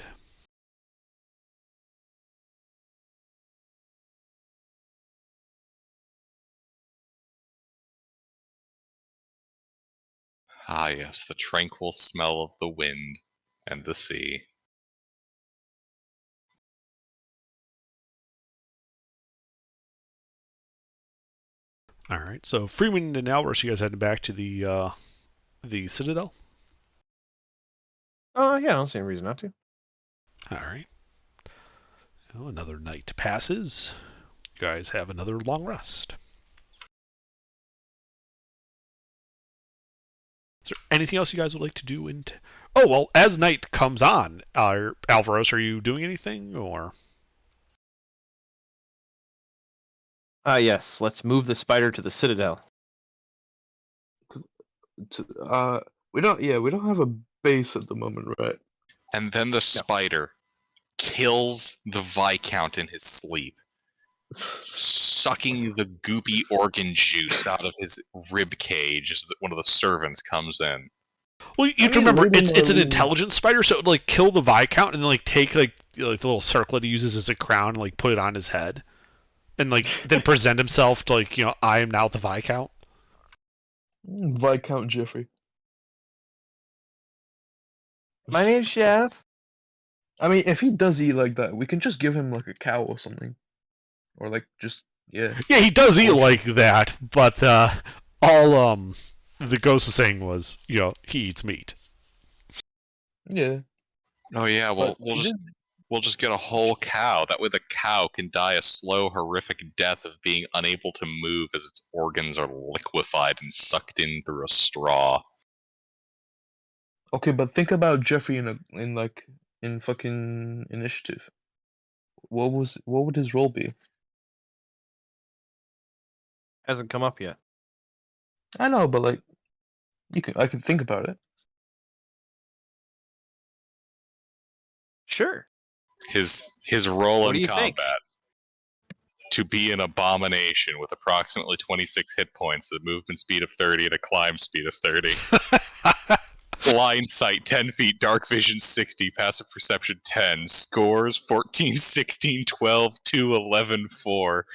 S3: Ah, yes, the tranquil smell of the wind and the sea.
S1: All right. So Freeman and Alvaros, you guys heading back to the Citadel?
S2: Yeah, I don't see any reason not to.
S1: All right. Another night passes. You guys have another long rest. Is there anything else you guys would like to do? Oh, well, as night comes on, Alvaros, are you doing anything, or?
S2: Yes, let's move the spider to the Citadel.
S7: We don't have a base at the moment, right?
S3: And then the spider kills the Viscount in his sleep, sucking the goopy organ juice out of his rib cage as one of the servants comes in.
S1: Well, you have to remember, it's an intelligent spider, so it would, like, kill the Viscount and then, like, take, like the little circlet he uses as a crown and, like, put it on his head. And, like, then present himself to, like, I am now the Viscount.
S7: Viscount Jeffrey.
S2: My name's Chef.
S7: I mean, if he does eat like that, we can just give him like a cow or something, or like just yeah.
S1: Yeah, he does eat like that, but all the ghost was saying was, he eats meat.
S7: Yeah.
S3: Oh yeah, well
S7: But
S3: we'll just get a whole cow. That way the cow can die a slow, horrific death of being unable to move as its organs are liquefied and sucked in through a straw.
S7: Okay, but think about Jeffrey in fucking initiative. What would his role be?
S2: Hasn't come up yet.
S7: I know, but like, I can think about it.
S2: Sure.
S3: His role
S2: What do
S3: in
S2: you think?
S3: combat to be an abomination with approximately 26 hit points, a movement speed of 30, and a climb speed of 30. Blind sight 10 feet, dark vision 60, passive perception 10, scores 14, 16, 12, 2, 11, 4.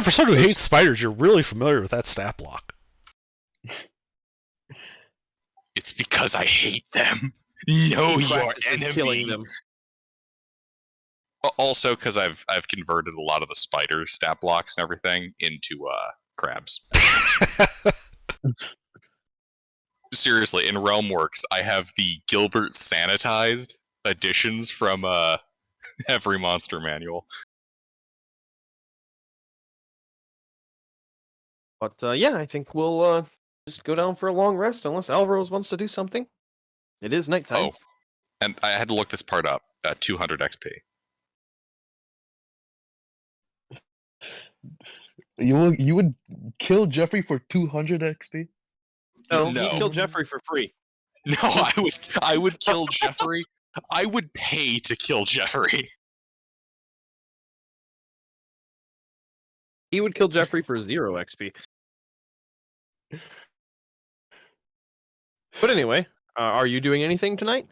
S1: For someone who hates spiders, you're really familiar with that stat block.
S3: It's because I hate them. Know
S2: He
S3: your
S2: practices
S3: enemy.
S2: killing them.
S3: Also, because I've converted a lot of the spider stat blocks and everything into crabs. Seriously, in Realmworks, I have the Gilbert sanitized editions from every monster manual.
S2: But yeah, I think we'll just go down for a long rest unless Alvaros wants to do something. It is nighttime.
S3: Oh, and I had to look this part up. 200 XP.
S7: You would kill Jeffrey for 200 XP?
S2: No,
S3: No.
S2: he killed Jeffrey for free.
S3: No, I would kill Jeffrey. I would pay to kill Jeffrey.
S2: He would kill Jeffrey for 0 XP. But anyway, are you doing anything tonight?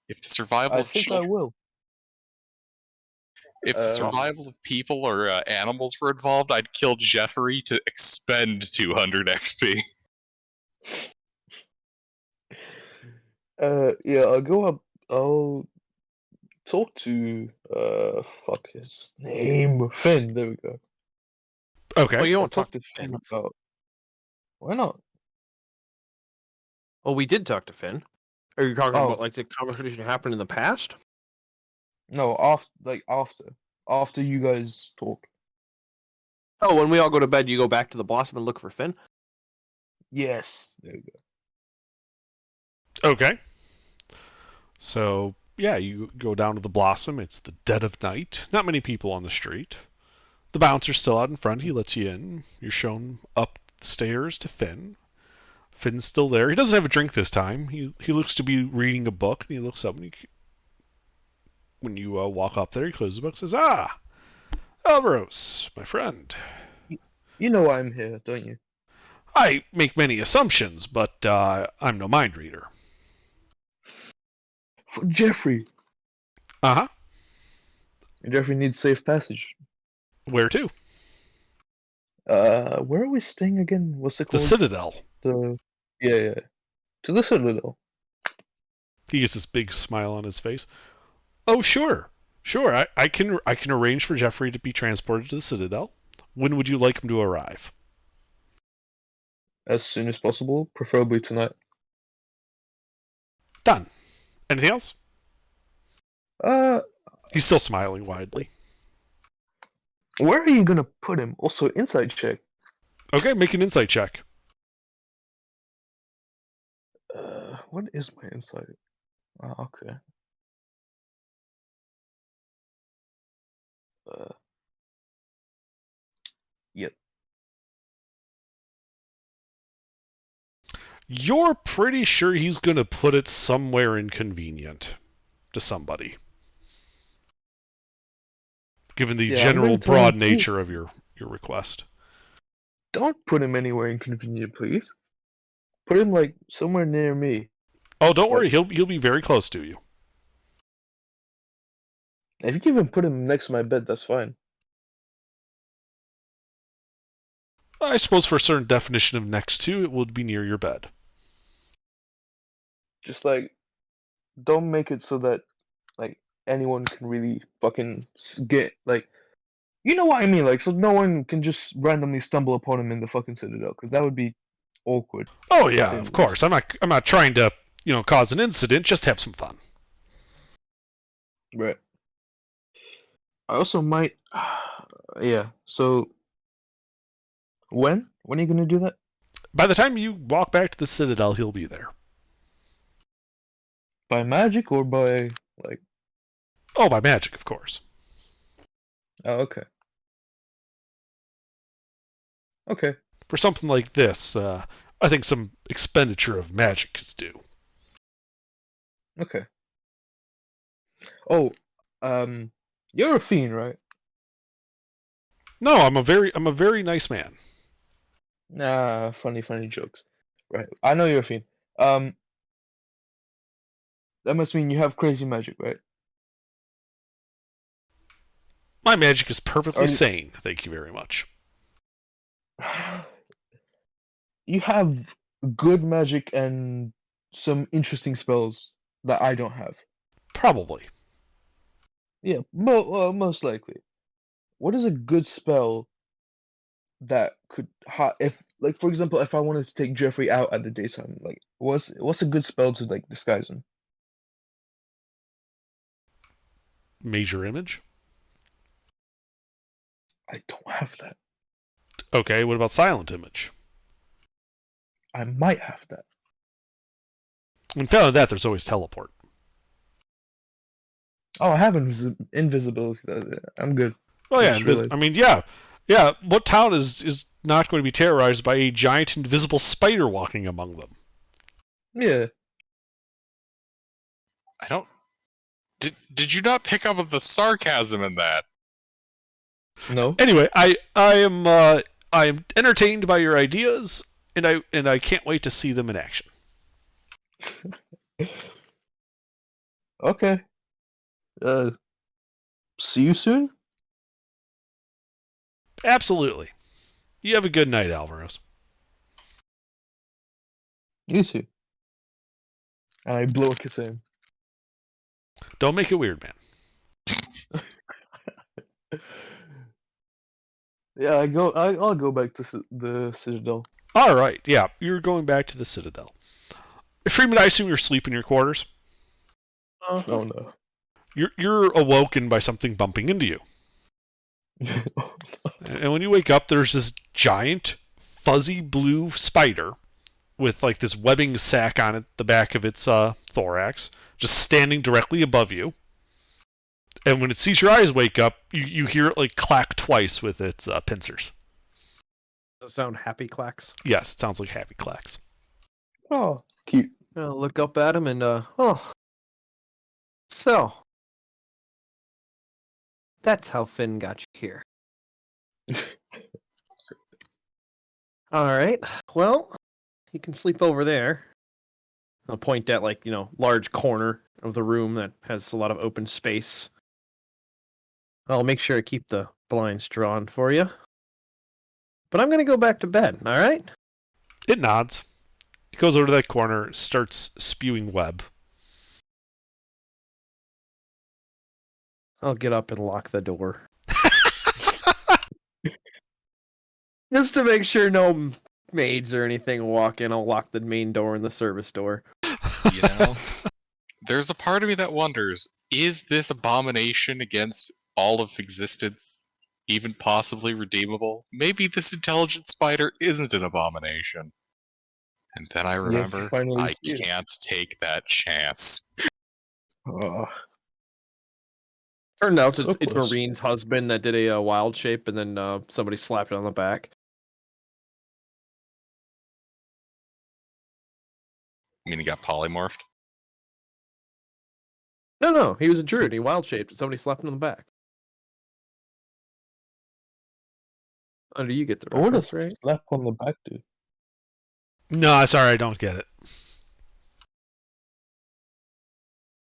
S3: If the survival
S7: I
S3: of
S7: think I
S3: children,
S7: will.
S3: if the survival of people or animals were involved, I'd kill Jeffrey to expend 200 XP.
S7: Yeah, I'll go up. I'll talk to fuck his name, Finn. There we go.
S1: Okay.
S2: Well, you
S7: I'll
S2: don't talk
S7: to
S2: to
S7: Finn
S2: Finn.
S7: about. Why not?
S2: Well, we did talk to Finn. Are you talking
S7: Oh.
S2: about like the conversation happened in the past?
S7: No, after you guys talk.
S2: Oh, when we all go to bed, you go back to the Blossom and look for Finn?
S7: Yes, there we go.
S1: Okay. So, yeah, you go down to the Blossom. It's the dead of night. Not many people on the street. The bouncer's still out in front. He lets you in. You're shown up the stairs to Finn. Finn's still there. He doesn't have a drink this time. He looks to be reading a book, and he looks up, and when you walk up there, he closes the book and says, "Ah, Alvaros, my friend.
S7: You know I'm here, don't you?
S1: I make many assumptions, but I'm no mind reader."
S7: For Jeffrey.
S1: Uh-huh.
S7: Jeffrey needs safe passage.
S1: Where to?
S7: Where are we staying again? What's it
S1: The
S7: called?
S1: Citadel.
S7: Yeah. To the Citadel.
S1: He gets this big smile on his face. Oh, sure. I can arrange for Jeffrey to be transported to the Citadel. When would you like him to arrive?
S7: As soon as possible, preferably tonight.
S1: Done. Anything else?
S7: Uh,
S1: He's still smiling widely.
S7: where are you gonna put him? Also, insight check.
S1: Okay, make an insight check.
S7: What is my insight? Okay. Yep.
S1: You're pretty sure he's going to put it somewhere inconvenient. to somebody. Given the
S7: Yeah, I'm
S1: general
S7: gonna tell
S1: broad
S7: him,
S1: nature of your request.
S7: don't put him anywhere inconvenient, please. Put him like somewhere near me.
S1: Oh, don't worry,
S7: Like,
S1: he'll be very close to you.
S7: if you can even put him next to my bed, that's fine.
S1: I suppose for a certain definition of next to, it would be near your bed.
S7: Just like, don't make it so that like anyone can really fucking get like, you know what I mean? Like, so no one can just randomly stumble upon him in the fucking Citadel, because that would be awkward.
S1: Oh
S7: to
S1: yeah,
S7: say
S1: of
S7: the
S1: course.
S7: least.
S1: I'm not trying to, cause an incident, just have some fun.
S7: Right. I also might, yeah. So when are you gonna do that?
S1: By the time you walk back to the Citadel, he'll be there.
S7: By magic or by like?
S1: Oh, by magic, of course.
S7: Oh, okay. Okay.
S1: For something like this, I think some expenditure of magic is due.
S7: Okay. Oh, you're a fiend, right?
S1: No, I'm a very nice man.
S7: Nah, funny jokes. Right. I know you're a fiend. That must mean you have crazy magic, right?
S1: My magic is perfectly
S7: Are you-
S1: sane, thank you very much.
S7: You have good magic and some interesting spells that I don't have.
S1: Probably.
S7: Yeah, most likely. What is a good spell that could if like for example if I wanted to take Jeffrey out at the daytime, like what's a good spell to like disguise him?
S1: Major image.
S7: I don't have that.
S1: Okay, what about silent image?
S7: I might have that.
S1: And failing that, there's always teleport.
S7: Oh, I have invisibility. I'm good.
S1: Oh yeah,
S7: Just realized.
S1: I mean, yeah. What town is not going to be terrorized by a giant invisible spider walking among them?
S7: Yeah.
S3: I don't. Did you not pick up on the sarcasm in that?
S7: No.
S1: Anyway, I am entertained by your ideas, and I can't wait to see them in action.
S7: Okay. See you soon.
S1: Absolutely. You have a good night, Alvarez.
S7: You too. And I blow a kiss at him.
S1: Don't make it weird, man.
S7: Yeah, I'll go back to the Citadel.
S1: All right, yeah, you're going back to the Citadel. Freeman, I assume you're asleep in your quarters.
S7: Oh no.
S1: You're awoken by something bumping into you. And when you wake up, there's this giant, fuzzy blue spider with like this webbing sack on it, the back of its thorax, just standing directly above you. And when it sees your eyes wake up, you hear it like clack twice with its pincers.
S2: Does it sound happy clacks?
S1: Yes, it sounds like happy clacks.
S7: Oh, cute.
S2: I'll look up at him and so that's how Finn got you here. All right. Well, you can sleep over there. I'll point at large corner of the room that has a lot of open space. I'll make sure I keep the blinds drawn for you. But I'm going to go back to bed, all right?
S1: It nods. It goes over to that corner, starts spewing web.
S2: I'll get up and lock the door. Just to make sure no maids or anything walk in, I'll lock the main door and the service door.
S3: You know, there's a part of me that wonders: is this abomination against all of existence even possibly redeemable? Maybe this intelligent spider isn't an abomination. And then I
S7: Yes,
S3: remember
S7: finally
S3: I
S7: see it.
S3: can't take that chance.
S7: Oh.
S2: Turned out
S7: So
S2: it's
S7: close.
S2: Marine's husband that did a wild shape, and then somebody slapped it on the back.
S3: I mean, he got polymorphed.
S2: No, he was a druid. He wild shaped. Somebody slapped him on the back. Oh, do you get the
S7: But what
S2: reference,
S7: does
S2: right?
S7: slap on the back do?
S1: No, sorry, I don't get it.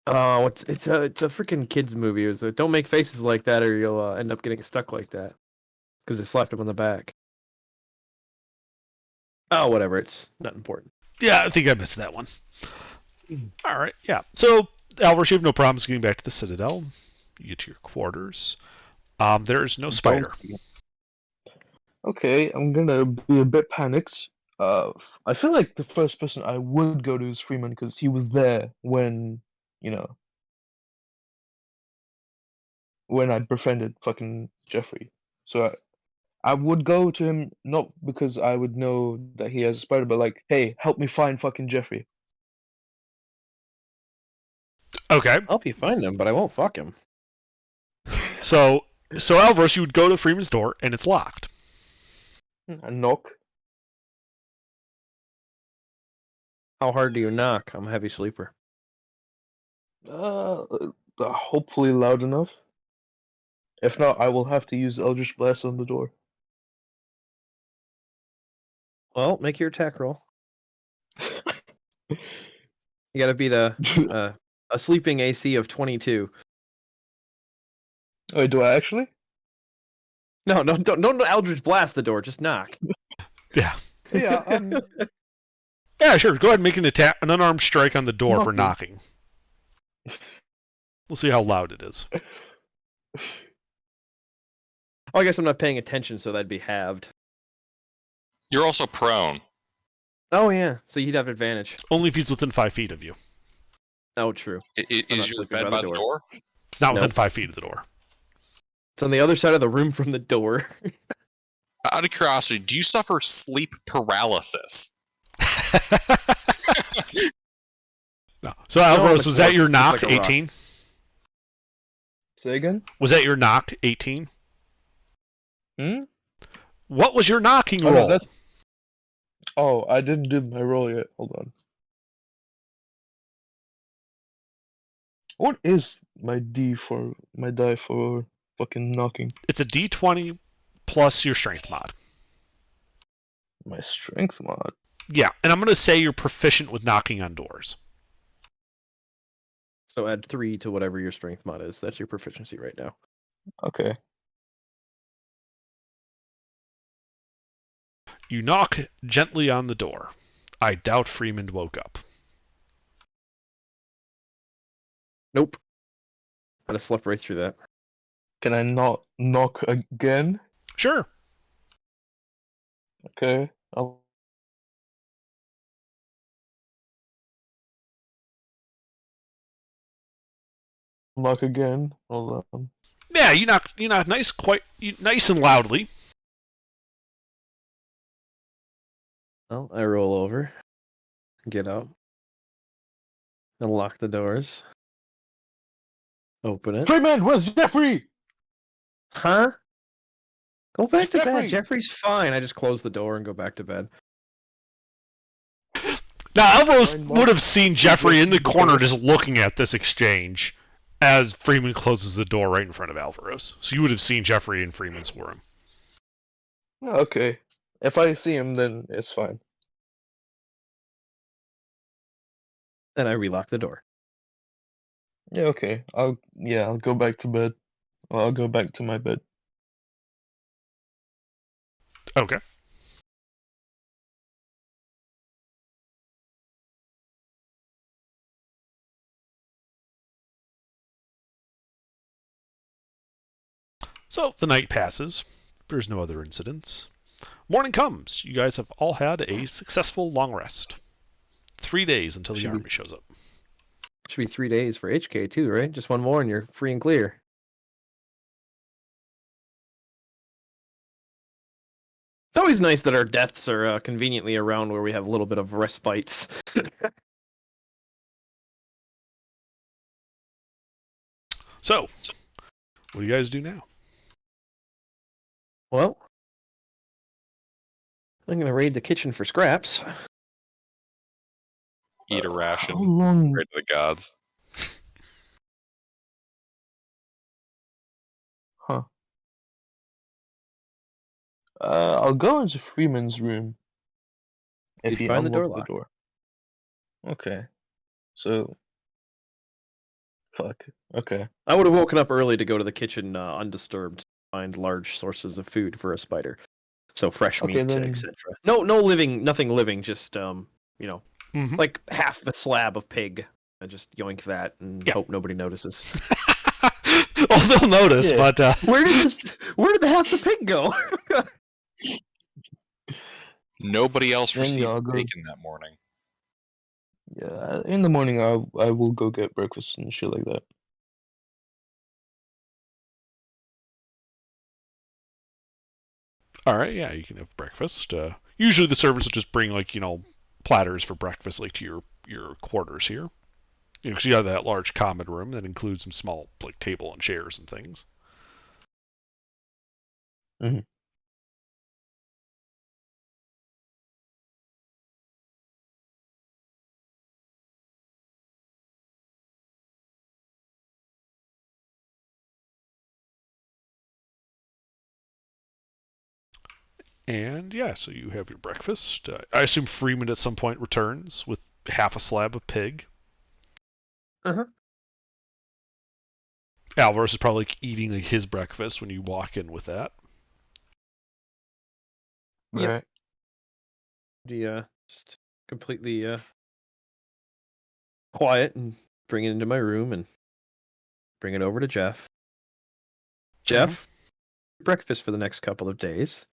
S2: Oh, it's a freaking kids movie. It was a, don't make faces like that, or you'll end up getting stuck like that. Because they slapped him on the back. Oh, whatever. It's not important.
S1: Yeah, I think I missed that one. All right, yeah. So, Alvarez, you have no problems getting back to the Citadel. You get to your quarters. There's no spider.
S7: Okay, I'm gonna be a bit panicked. I feel like the first person I would go to is Freeman because he was there when, you know, when I befriended fucking Jeffrey. So I would go to him not because I would know that he has a spider, but like, hey, help me find fucking Jeffrey.
S1: Okay,
S2: I'll help you find him, but I won't fuck him.
S1: so Alvarez, you would go to Freeman's door, and it's locked.
S7: I knock.
S2: How hard do you knock? I'm a heavy sleeper.
S7: Hopefully loud enough. If not, I will have to use Eldritch Blast on the door.
S2: Well, make your attack roll. You gotta beat a sleeping AC of 22.
S7: Wait, do I actually?
S2: No, don't Eldritch Blast the door. Just knock.
S1: Yeah.
S7: Yeah,
S1: Yeah, sure. Go ahead and make an unarmed strike on the door for
S7: Knocking.
S1: knocking. We'll see how loud it is.
S2: Oh, I guess I'm not paying attention, so that'd be halved.
S3: You're also prone.
S2: Oh yeah, so you'd have advantage.
S1: Only if he's within 5 feet of you.
S2: Oh, true.
S3: I-
S2: I'm not
S3: Is your
S2: sleeping
S3: bed
S2: by
S3: by
S2: the
S3: the
S2: door.
S3: door?
S1: It's not within
S2: Nope.
S1: 5 feet of the door.
S2: It's on the other side of the room from the door.
S3: Out of curiosity, do you suffer sleep paralysis?
S1: No. So Alvarez,
S2: it's
S1: was that
S2: like-
S1: your
S2: it's
S1: knock?
S2: like a rock.
S1: 18.
S7: Say again?
S1: Was that your knock? 18.
S7: Hmm?
S1: What was your knocking
S7: Oh,
S1: roll?
S7: no, that's. Oh, I didn't do my roll yet. Hold on. What is my die for fucking knocking?
S1: It's a D20 plus your strength mod.
S7: My strength mod.
S1: Yeah, and I'm going to say you're proficient with knocking on doors.
S2: So add 3 to whatever your strength mod is. That's your proficiency right now.
S7: Okay.
S1: You knock gently on the door. I doubt Freeman woke up.
S2: Nope. I'd have slept right through that.
S7: Can I not knock again?
S1: Sure.
S7: Okay. I'll knock again. Hold on.
S1: Yeah, you knock nice and loudly.
S2: Well, I roll over. Get up. Unlock the doors. Open it.
S7: Freeman, where's Jeffrey?
S2: Huh? Go back to
S7: Jeffrey!
S2: bed. Jeffrey's fine. I just close the door and go back to bed.
S1: Now, Alvarez
S7: Fine,
S1: would have seen Jeffrey in the
S7: Jeffrey
S1: corner
S7: does.
S1: just looking at this exchange as Freeman closes the door right in front of Alvarez. So you would have seen Jeffrey in Freeman's room.
S7: Okay. If I see him, then it's fine.
S2: Then I relock the door.
S7: Yeah, okay. I'll go back to bed. Well, I'll go back to my bed.
S1: Okay. So the night passes. There's no other incidents. Morning comes. You guys have all had a successful long rest. 3 days until the
S2: Should we-
S1: army shows up.
S2: Should be 3 days for HK too, right? Just one more and you're free and clear. It's always nice that our deaths are conveniently around where we have a little bit of respites.
S1: So, what do you guys do now?
S2: Well, I'm gonna raid the kitchen for scraps.
S3: Eat a
S7: How
S3: ration.
S7: long?
S3: Pray to the gods.
S7: I'll go into Freeman's room if
S2: You'd
S7: he
S2: find the door
S7: unlocks the door. Okay. So, fuck. Okay.
S2: I would have woken up early to go to the kitchen undisturbed, to find large sources of food for a spider. So fresh
S7: Okay,
S2: meat,
S7: then-
S2: etc. No, nothing living. Just
S1: Mhm.
S2: like half the slab of pig. I just yoink that and
S1: Yeah.
S2: hope nobody notices.
S1: Oh, they'll notice,
S7: Yeah.
S1: but
S2: Where did the half the pig go?
S3: Nobody else
S7: Then
S3: received
S7: y'all go-
S3: bacon that morning.
S7: Yeah, in the morning I will go get breakfast and shit like that.
S1: all right, yeah, you can have breakfast. Usually the servers will just bring like platters for breakfast like to your quarters here. Because you have that large common room that includes some small like table and chairs and things.
S7: Mhm.
S1: And yeah, so you have your breakfast. I assume Freeman at some point returns with half a slab of pig.
S2: Uh-huh.
S1: Alvarez is probably like, eating like, his breakfast when you walk in with that.
S2: Yep.
S7: Right.
S2: The just completely quiet and bring it into my room and bring it over to Jeff. Jeff, breakfast for the next couple of days.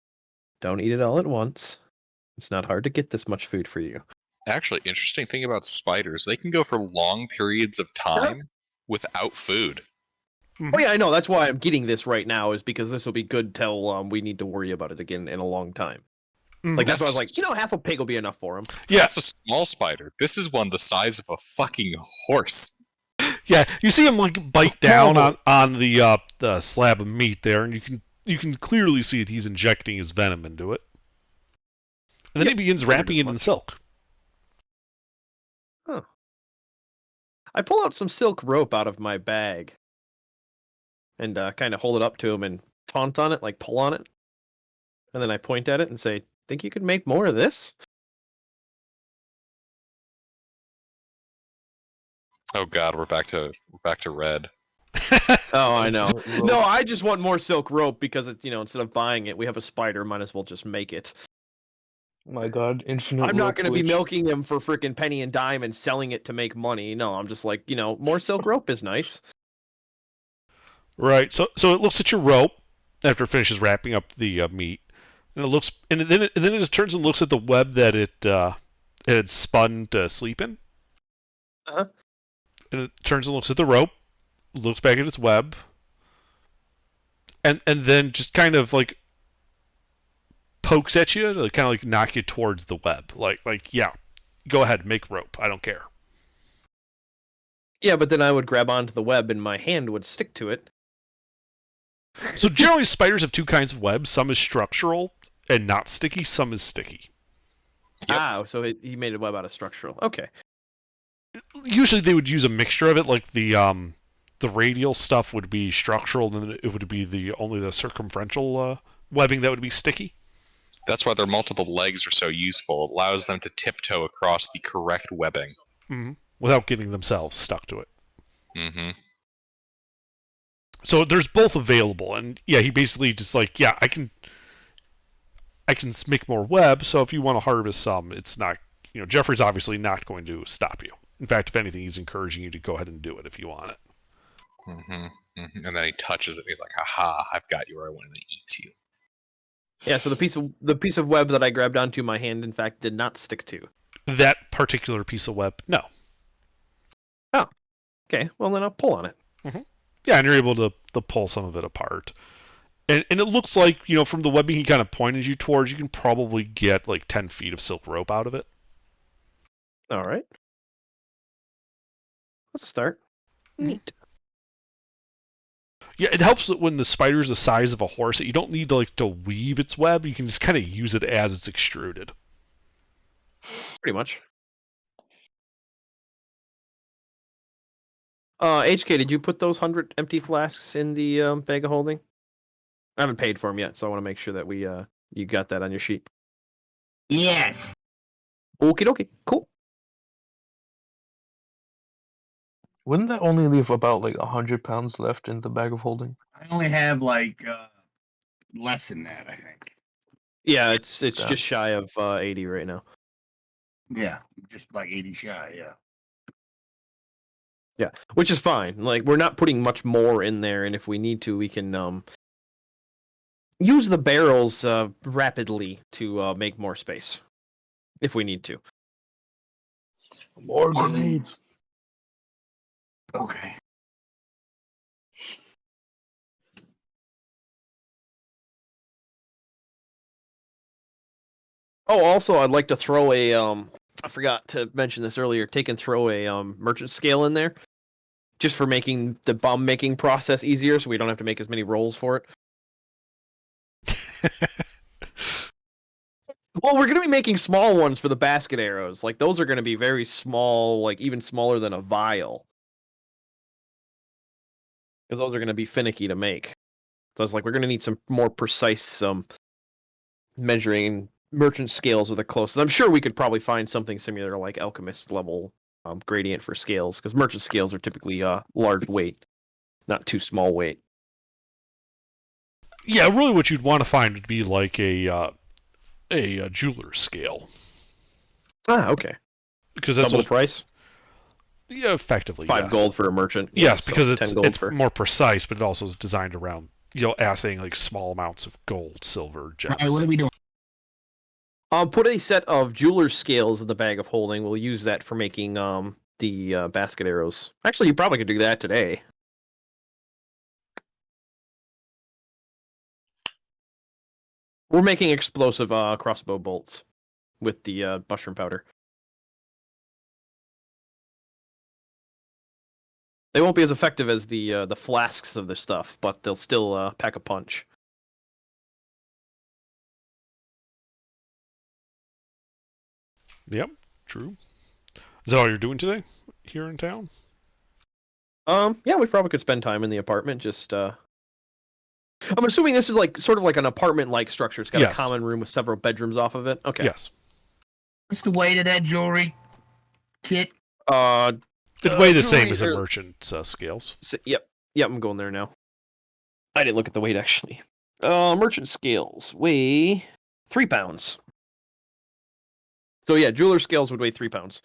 S2: Don't eat it all at once. It's not hard to get this much food for you.
S3: Actually, interesting thing about spiders, they can go for long periods of time without food.
S2: Oh yeah, I know. That's why I'm getting this right now, is because this will be good till we need to worry about it again in a long time.
S1: Mhm.
S2: Like that's why I was
S3: That's
S2: like, half a pig will be enough for him.
S1: Yeah,
S3: That's a small spider. This is one the size of a fucking horse.
S1: yeah. You see him like bite down on the slab of meat there, and you can clearly see that he's injecting his venom into it. And then he begins wrapping it in silk.
S2: I pull out some silk rope out of my bag and kind of hold it up to him and taunt on it, like pull on it. And then I point at it and say, "Think you could make more of this?"
S3: Oh god, we're back to red.
S2: Oh, I know.
S7: Rope.
S2: No, I just want more silk rope because it, instead of buying it, we have a spider. Might as well just make it.
S7: My God, infinite.
S2: I'm not
S7: rope
S2: going to be
S7: witch.
S2: milking him for freaking penny and dime and selling it to make money. No, I'm just like, more silk rope is nice.
S1: Right. So it looks at your rope after it finishes wrapping up the meat, and then it just turns and looks at the web that it had spun to sleep in.
S2: Uh-huh.
S1: And it turns and looks at the rope, looks back at its web, and then just kind of like pokes at you to kind of like knock you towards the web. Like yeah, go ahead, make rope. I don't care.
S2: Yeah, but then I would grab onto the web and my hand would stick to it.
S1: So generally, spiders have two kinds of webs. Some is structural and not sticky. Some is sticky.
S2: Ah, so he made a web out of structural. Okay.
S1: Usually, they would use a mixture of it. Like the radial stuff would be structural, and then it would be only the circumferential webbing that would be sticky.
S3: That's why their multiple legs are so useful. It allows them to tiptoe across the correct webbing.
S1: Without getting themselves stuck to it.
S3: Mm-hmm.
S1: So there's both available, and yeah, he basically just like, yeah, I can make more web. So if you want to harvest some, it's not, Jeffrey's obviously not going to stop you. In fact, if anything, he's encouraging you to go ahead and do it if you want it.
S3: Mm-hmm. Mm-hmm. And then he touches it and he's like, "Aha, I've got you where I want," and he eats you.
S2: Yeah, so the piece of web that I grabbed onto my hand, in fact, did not stick to.
S1: That particular piece of web, no.
S2: Okay, well then I'll pull on it.
S1: Yeah, and you're able to pull some of it apart. And it looks like, from the webbing he kind of pointed you towards, you can probably get like 10 feet of silk rope out of it.
S2: All right. Let's start. Neat.
S1: Yeah, it helps that when the spider is the size of a horse, that you don't need to weave its web. You can just kind of use it as it's extruded.
S2: Pretty much. HK, did you put those 100 empty flasks in the bag of holding? I haven't paid for them yet, so I want to make sure that we You got that on your sheet.
S4: Yes.
S2: Okie dokie. Cool.
S7: Wouldn't that only leave about like 100 pounds left in the bag of holding?
S4: I only have like less than that, I think.
S2: Yeah, it's
S7: Damn.
S2: just shy of 80 right now.
S4: Yeah, just like 80 shy. Yeah.
S2: Which is fine. Like, we're not putting much more in there, and if we need to, we can use the barrels rapidly to make more space. If we need to.
S7: More grenades.
S4: Okay.
S2: Oh, also, I'd like to throw a I forgot to mention this earlier. Take and throw a merchant scale in there, just for making the bomb making process easier, so we don't have to make as many rolls for it. Well, we're gonna be making small ones for the basket arrows. Like, those are gonna be very small, like even smaller than a vial, because those are gonna be finicky to make. So it's like we're gonna need some more precise measuring merchant scales with the closest. I'm sure we could probably find something similar like alchemist level gradient for scales, because merchant scales are typically large weight, not too small weight.
S1: Yeah, really, what you'd want to find would be like a jeweler's scale,
S2: Ah, okay.
S1: because that's
S2: Double
S1: what,
S2: the price.
S1: yeah, effectively
S2: 5
S1: yes.
S2: gold for a merchant.
S1: Yes,
S2: so
S1: because
S2: 10 gold
S1: it's
S2: for.
S1: more precise, but it also is designed around assaying like small amounts of gold, silver, gems.
S4: All right, what are we doing?
S2: Put a set of jeweler's scales in the bag of holding. We'll use that for making the basket arrows. Actually, you probably could do that today. We're making explosive crossbow bolts with the mushroom powder. They won't be as effective as the flasks of the stuff, but they'll still pack a punch.
S1: Yep, true. Is that all you're doing today here in town?
S2: Yeah, we probably could spend time in the apartment. Just I'm assuming this is like sort of like an apartment-like structure. It's got
S1: Yes.
S2: a common room with several bedrooms off of it. Okay.
S1: Yes.
S4: What's the weight of that jewelry kit?
S1: It'd weigh the same
S2: jewelry
S1: as a
S2: or-
S1: merchant's scales.
S2: Yep, I'm going there now. I didn't look at the weight actually. Merchant scales weigh 3 pounds. So yeah, jeweler scales would weigh 3 pounds.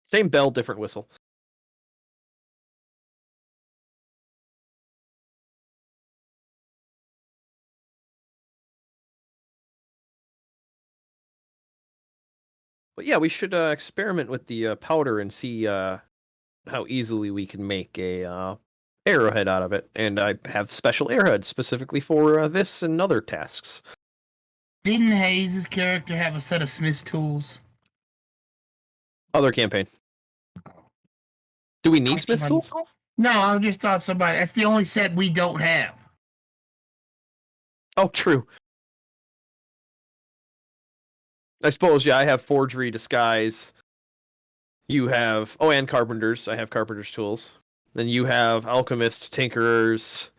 S2: Same bell, different whistle. But yeah, we should experiment with the powder and see how easily we can make a arrowhead out of it. And I have special arrowheads specifically for this and other tasks.
S4: Didn't Hayes' character have a set of Smith's tools?
S2: Other campaign. Do we need Smith's tools?
S4: No, I just thought somebody. That's the only set we don't have.
S2: Oh, true. I suppose, yeah, I have forgery, disguise. You have, and carpenters. I have carpenter's tools. Then you have alchemist, tinkerers.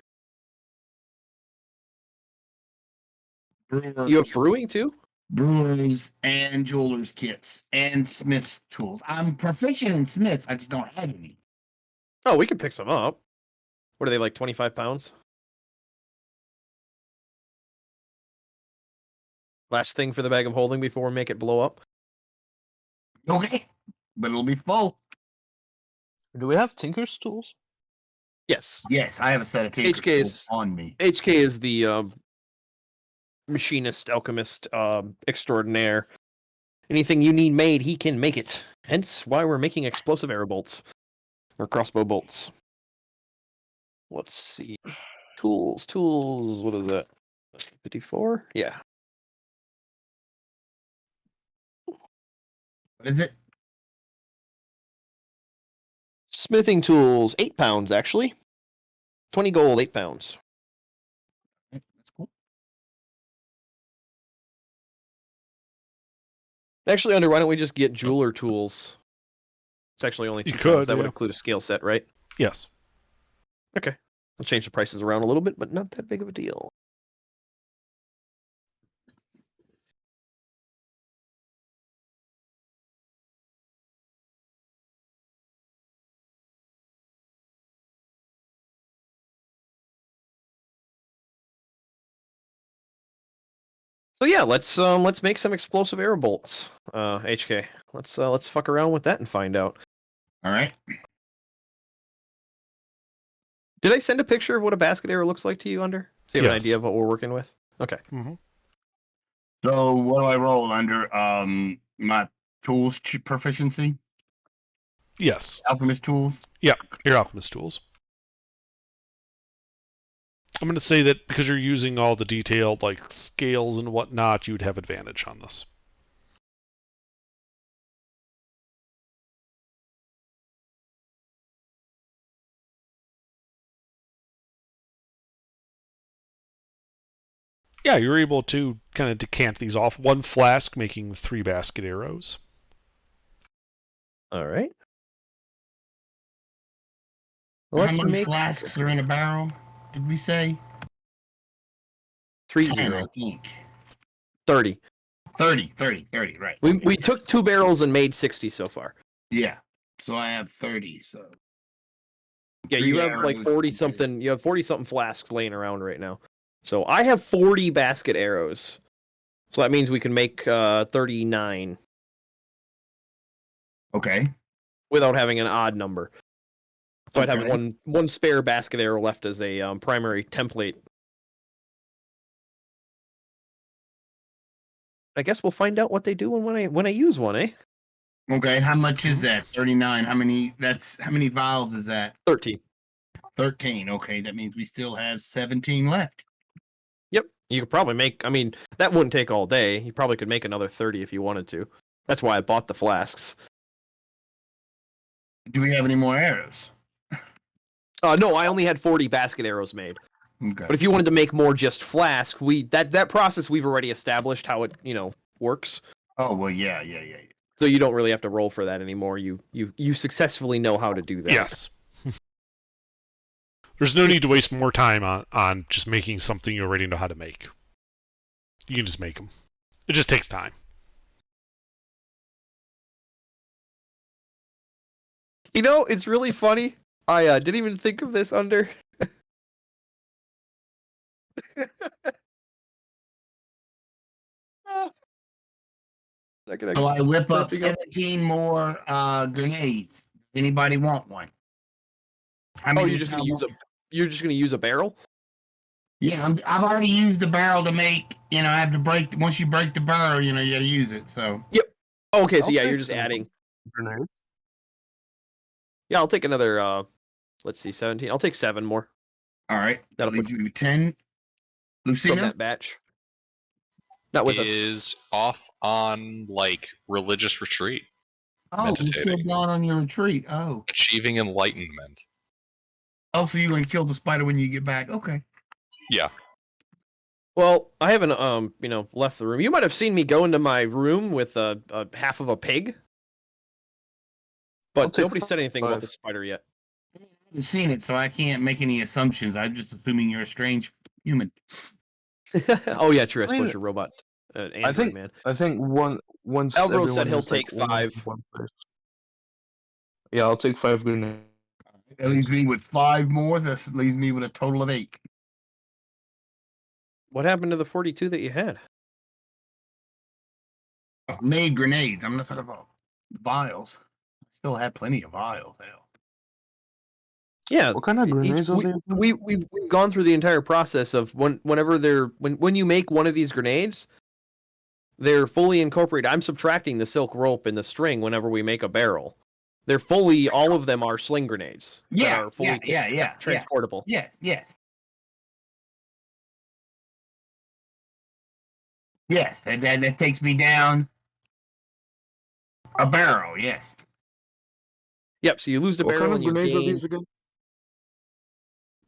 S2: You have brewing too?
S4: Brewers and jewelers kits and Smith's tools. I'm proficient in Smiths. I just don't have any.
S2: Oh, we can pick some up. What are they, like 25 pounds? Last thing for the bag of holding before we make it blow up.
S4: Okay, but it'll be full.
S7: Do we have Tinker's tools?
S2: Yes.
S4: Yes, I have a set of Tinker's
S2: HK
S4: tools
S2: is-
S4: on me.
S2: HK is the machinist, alchemist extraordinaire. Anything you need made, he can make it. Hence why we're making explosive arrow bolts. Or crossbow bolts. Let's see. Tools. What is that? 54? Yeah.
S4: What is it?
S2: Smithing tools, 8 pounds actually. 20 gold, 8 pounds.
S4: That's cool.
S2: Actually, Under, why don't we just get jeweler tools? It's actually only 2
S1: You
S2: pounds.
S1: could,
S2: That would
S1: yeah.
S2: include a scale set, right?
S1: Yes.
S2: That I'll change the prices around a little bit, but not that big of a deal. So yeah, let's make some explosive arrow bolts. HK, let's fuck around with that and find out.
S4: All right.
S2: Did I send a picture of what a basket arrow looks like to you, Under? So you have an
S1: Yes.
S2: idea of what we're working with? Okay.
S1: Mm-hmm.
S4: So what do I roll under? My tools proficiency,
S1: Yes.
S4: alchemist tools.
S1: Your alchemist tools. I'm going to say that because you're using all the detailed like scales and whatnot, you'd have advantage on this. Yeah, you're able to kind of decant these off. One flask making 3 basket arrows.
S2: All right.
S4: How
S2: Let's
S4: many
S2: make
S4: flasks are in a barrel? Did we say
S2: 3
S4: 10? I
S2: 0
S4: think
S2: 30.
S4: 30. Right.
S2: We took 2 barrels and made 60 so far.
S4: Yeah. So I have 30. So
S2: Yeah,
S4: 3
S2: you have like
S4: arrows.
S2: 40 something. You have 40 something flasks laying around right now. So I have 40 basket arrows. So that means we can make 39
S4: Okay.
S2: without having an odd number. So I'd have
S4: Okay.
S2: one spare basket arrow left as a primary template. I guess we'll find out what they do when I use one, eh?
S4: Okay. How much is that? 39. How many vials is that?
S2: 13.
S4: 13. Okay. That means we still have 17 left.
S2: Yep. You could probably make. I mean, that wouldn't take all day. You probably could make another 30 if you wanted to. That's why I bought the flasks.
S4: Do we have any more arrows?
S2: No, I only had 40 basket arrows made.
S4: Okay.
S2: But if you wanted to make more just flask, that process we've already established how it works.
S4: Oh well, yeah.
S2: So you don't really have to roll for that anymore. You successfully know how to do that.
S1: Yes. There's no need to waste more time on just making something you already know how to make. You can just make them. It just takes time.
S2: You know, it's really funny. I didn't even think of this Under.
S4: So I whip up
S2: Stepping up.
S4: 17 more grenades. Anybody want one? How
S2: Oh,
S4: many
S2: you're just gonna
S4: how-
S2: use a barrel?
S4: Yeah, I've already used the barrel to make. I have to break. Once you break the barrel, you got to use it. So
S2: Oh, okay, so
S7: I'll
S2: yeah,
S7: take
S2: you're just
S7: some
S2: adding.
S7: grenades.
S2: Yeah, I'll take another. Let's see, 17. I'll take 7 more
S4: all right,
S2: That'll
S4: that'll
S2: put
S4: leave you 10.
S2: from
S4: Lucina,
S2: that batch. Not with us.
S3: Is off on like religious retreat,
S4: oh, you're still
S3: meditating.
S4: gone on your retreat. Oh,
S3: achieving enlightenment.
S4: so you're gonna kill the spider when you get back. Okay.
S3: Yeah.
S2: Well, I haven't left the room. You might have seen me go into my room with a half of a pig,
S7: I'll
S2: but
S7: take
S2: nobody said anything about
S7: 5.
S2: the spider yet.
S4: I haven't seen it, so I can't make any assumptions. I'm just assuming you're a strange human.
S2: Oh yeah, true. I
S7: I mean,
S2: suppose you're a robot. Android
S7: think-
S2: man.
S7: I think once
S2: Alvaro said
S7: everyone
S2: he'll
S7: is, like,
S2: take
S7: all in
S2: 5.
S7: one place. Yeah, I'll take 5 grenades.
S4: That leaves me with 5 more. That leaves me with a total of 8.
S2: What happened to the 42 that you had?
S4: Made grenades. I'm not talking about vials. I still have plenty of vials. Hell.
S2: Yeah.
S7: What kind of grenades are they?
S2: We've gone through the entire process of when you make one of these grenades, they're fully incorporated. I'm subtracting the silk rope and the string whenever we make a barrel. They're fully, all of them are sling grenades. that
S4: Yeah,
S2: are fully
S4: yeah.
S2: transportable.
S4: Yes. Yes, that takes me down a barrel. Yes.
S2: Yep. So you lose the
S7: What
S2: barrel
S7: kind of
S2: and you
S7: grenades are
S2: gain.
S7: these again?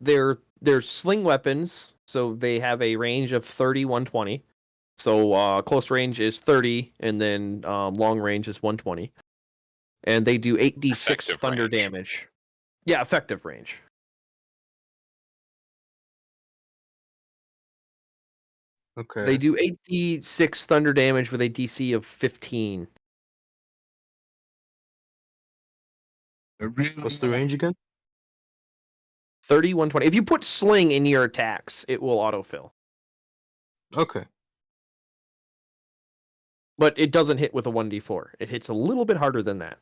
S2: They're sling weapons, so they have a range of 30, 120. So close range is 30, and then long range is 120. And they do 8d6
S3: Effective
S2: thunder
S3: range.
S2: damage. Yeah, effective range.
S7: Okay.
S2: They do 8d6 thunder damage with a DC of 15.
S7: What's the range again?
S2: 30, 120. If you put sling in your attacks, it will autofill.
S7: Okay.
S2: But it doesn't hit with a 1d4. It hits a little bit harder than that.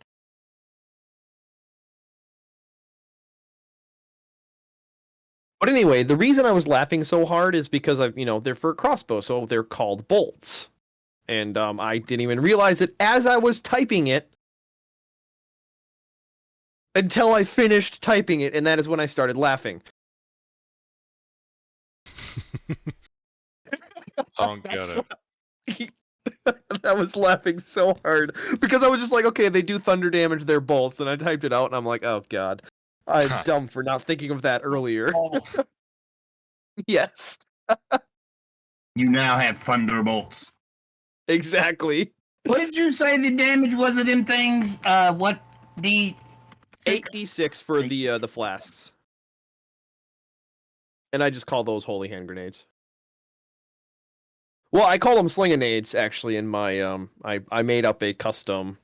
S2: But anyway, the reason I was laughing so hard is because they're for a crossbow, so they're called bolts. And I didn't even realize it as I was typing it until I finished typing it, and that is when I started laughing.
S3: I don't get
S2: That's
S3: it.
S2: I was laughing so hard because I was just like, okay, they do thunder damage, they're bolts, and I typed it out, and I'm like, oh god, I'm
S3: Huh.
S2: dumb for not thinking of that earlier.
S4: Bolts.
S2: Yes,
S4: You now have thunderbolts.
S2: exactly.
S4: What did you say the damage was of them things? What the
S2: 8d6 for the flasks, and I just call those holy hand grenades. Well, I call them slinginades actually. In my I made up a custom.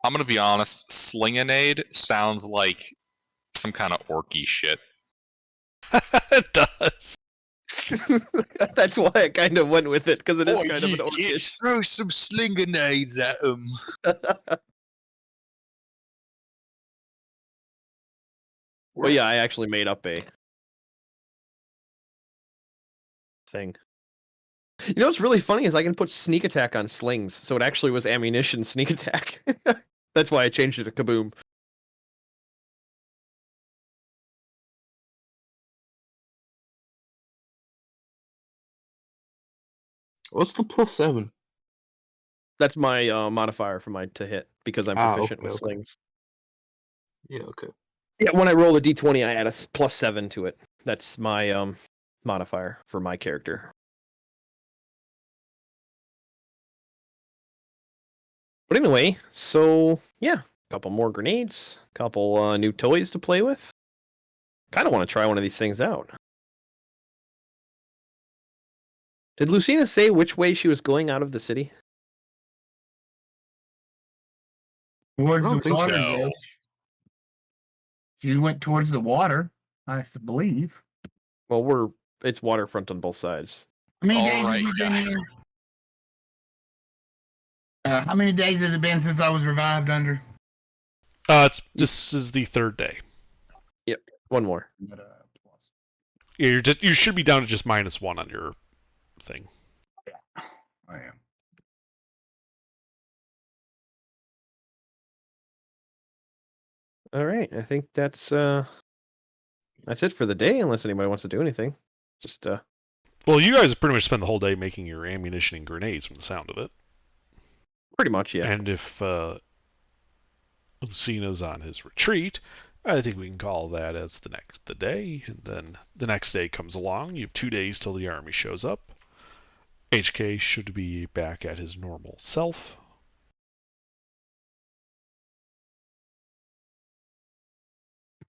S3: I'm gonna be honest. Slinginade sounds like some kind of orky shit.
S1: It does.
S2: That's why I kind of went with it because it is kind of an orcish.
S3: Throw some slinginades at them.
S2: But yeah, I actually made up a thing. You know what's really funny is I can put sneak attack on slings, so it actually was ammunition sneak attack. That's why I changed it to kaboom.
S7: What's the +7?
S2: That's my modifier for my to hit because I'm proficient
S7: okay,
S2: with
S7: okay.
S2: slings.
S7: Yeah, okay.
S2: Yeah, when I roll a d20, I add a +7 to it. That's my modifier for my character. But anyway, so yeah, a couple more grenades, a couple new toys to play with. Kind of want to try one of these things out. Did Lucina say which way she was going out of the city?
S4: towards
S7: I don't
S4: the
S7: think so.
S4: water's
S3: No.
S4: edge? She went towards the water, I believe.
S2: Well, it's waterfront on both sides.
S4: How many
S3: All
S4: days
S3: right,
S4: have you been
S3: guys.
S4: here? How many days has it been since I was revived under?
S1: This is the third day.
S2: One more.
S1: Yeah, you should be down to just -1 on your thing.
S4: I am.
S2: All right, I think that's it for the day. Unless anybody wants to do anything, just
S1: Well, you guys pretty much spend the whole day making your ammunition and grenades, from the sound of it.
S2: pretty much, yeah.
S1: And if Lucina's on his retreat, I think we can call that as the day. And then the next day comes along. You have 2 days till the army shows up. HK should be back at his normal self.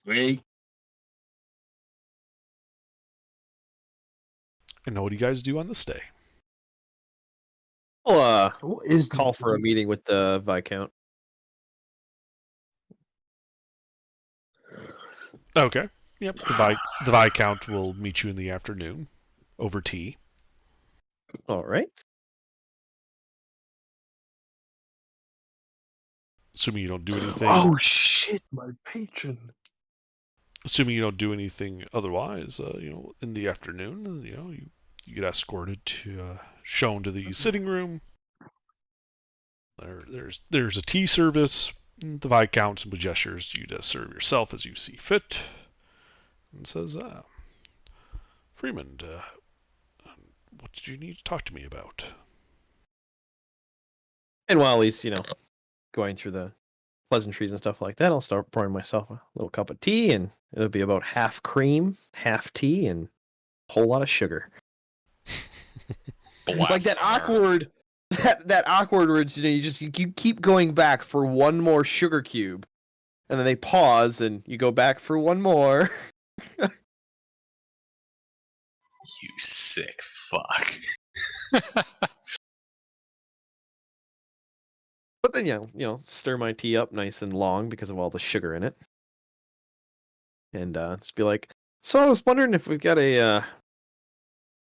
S4: Wait.
S1: And what do you guys do on this day?
S2: I'll
S7: What is the-
S2: call for a meeting with the Viscount.
S1: Okay. Yep. The Viscount will meet you in the afternoon over tea.
S2: All right.
S1: Assuming you don't do anything.
S7: Oh shit, my patron.
S1: Assuming you don't do anything otherwise, in the afternoon, you get escorted to, shown to the sitting room. There's a tea service. The Viscount simply gestures you to serve yourself as you see fit, and says, "Freeman, what did you need to talk to me about?"
S2: And while he's going through the pleasantries and stuff like that, I'll start pouring myself a little cup of tea, and it'll be about half cream, half tea, and a whole lot of sugar. Like that awkward, that awkward words. You keep going back for one more sugar cube, and then they pause, and you go back for one more.
S3: You sick fuck.
S2: But then, stir my tea up nice and long because of all the sugar in it. And just be like, so I was wondering if we've got a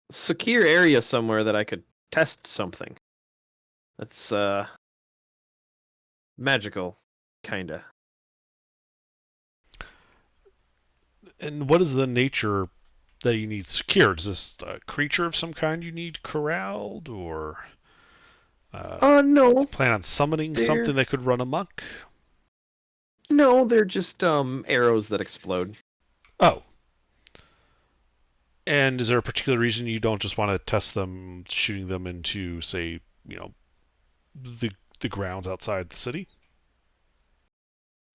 S2: secure area somewhere that I could test something. That's magical, kinda.
S1: And what is the nature that you need secured? Is this a creature of some kind you need corralled, or
S2: No.
S1: plan on summoning something that could run amok?
S2: No, they're just arrows that explode.
S1: Oh. And is there a particular reason you don't just want to test them, shooting them into, say, the grounds outside the city?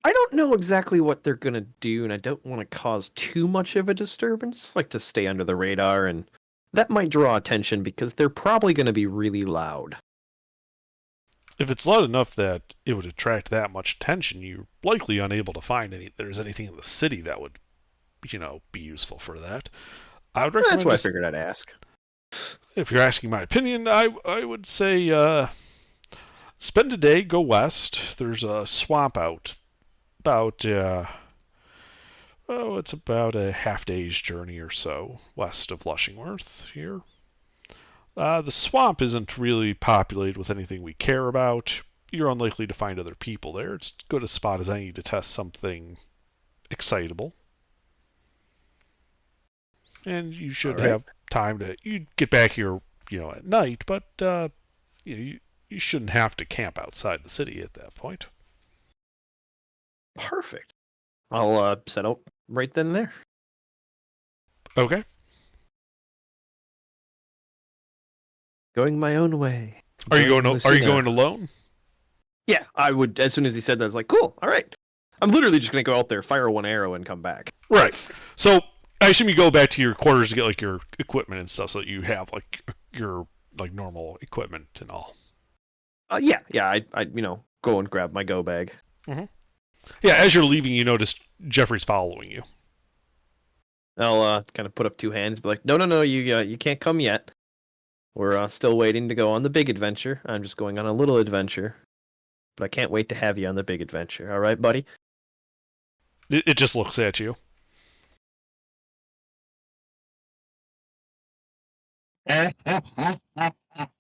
S2: I don't know exactly what they're gonna do, and I don't want to cause too much of a disturbance. Like to stay under the radar, and that might draw attention because they're probably going to be really loud.
S1: If it's loud enough that it would attract that much attention, you're likely unable to find there's anything in the city that would, be useful for that. I would recommend.
S2: That's why I figured I'd ask.
S1: If you're asking my opinion, I would say spend a day, go west. There's a swamp out about it's about a half day's journey or so west of Lushingworth here. The swamp isn't really populated with anything we care about. You're unlikely to find other people there. It's as good a spot as any to test something excitable. And you should have time to... You get back here, at night, but you shouldn't have to camp outside the city at that point.
S2: Perfect. I'll set out right then and there.
S1: Okay.
S2: Going my own way.
S1: Are you going alone?
S2: Yeah, I would. As soon as he said that, I was like, cool, all right. I'm literally just going to go out there, fire one arrow, and come back.
S1: Right. So, I assume you go back to your quarters to get, your equipment and stuff so that you have, your, normal equipment and all.
S2: Yeah, I go and grab my go bag.
S1: Mm-hmm. Yeah, as you're leaving, you notice Jeffrey's following you.
S2: I'll kind of put up two hands, be like, no, you can't come yet. We're still waiting to go on the big adventure. I'm just going on a little adventure. But I can't wait to have you on the big adventure. All right, buddy?
S1: It just looks at you.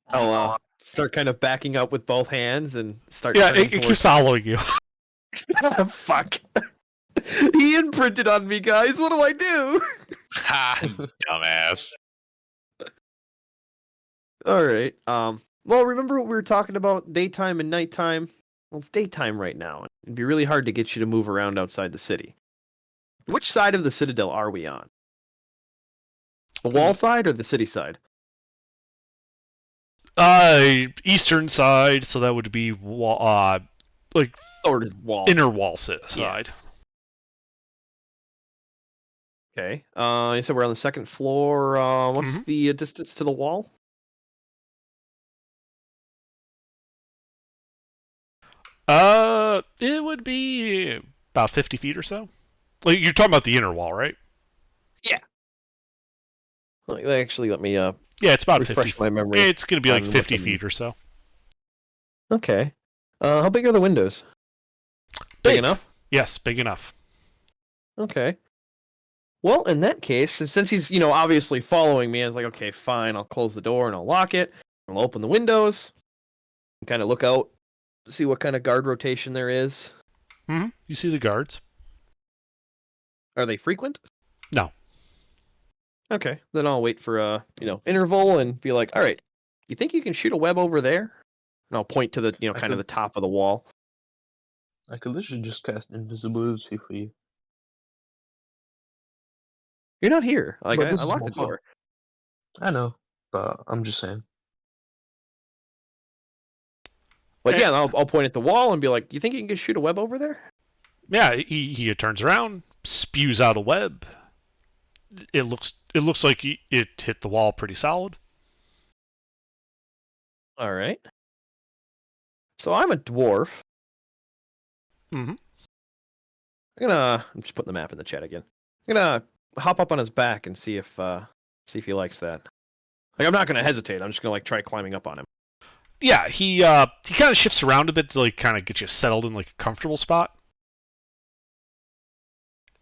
S2: I'll start kind of backing up with both hands and start...
S1: Yeah, it keeps following you.
S2: Fuck. He imprinted on me, guys. What do I do?
S3: Ha, dumbass.
S2: All right. Well, remember what we were talking about, daytime and nighttime? Well, it's daytime right now. It'd be really hard to get you to move around outside the city. Which side of the Citadel are we on? The wall side or the city side?
S1: Eastern side, so that would be
S2: Sort of wall.
S1: inner wall side.
S2: Yeah. Okay. You said we're on the second floor. What's the distance to the wall?
S1: It would be about 50 feet or so. You're talking about the inner wall, right?
S2: Yeah. Actually, let me
S1: yeah, it's about
S2: refresh
S1: 50.
S2: my memory.
S1: It's going to be like 50 feet or so.
S2: Okay. How big are the windows? Big enough?
S1: Yes, big enough.
S2: Okay. Well, in that case, since he's, obviously following me, I was like, okay, fine, I'll close the door and I'll lock it. I'll open the windows and kind of look out, see what kind of guard rotation there is.
S1: Mm-hmm. You see the guards.
S2: Are they frequent?
S1: No.
S2: Okay, then I'll wait for a, interval and be like, all right, you think you can shoot a web over there? And I'll point to the, kind of the top of the wall.
S7: I could literally just cast invisibility for you.
S2: You're not here. Like,
S7: But
S2: I
S7: this is
S2: locked
S7: more
S2: the
S7: fun.
S2: door.
S7: I know, but I'm just saying.
S2: But yeah, I'll point at the wall and be like, you think you can shoot a web over there?
S1: Yeah, he turns around, spews out a web. It looks like it hit the wall pretty solid.
S2: All right. So I'm a dwarf.
S1: Mm-hmm.
S2: I'm just putting the map in the chat again. I'm gonna hop up on his back and see if See if he likes that. Like, I'm not gonna hesitate. I'm just gonna like try climbing up on him.
S1: Yeah, he kind of shifts around a bit to like kind of get you settled in like a comfortable spot.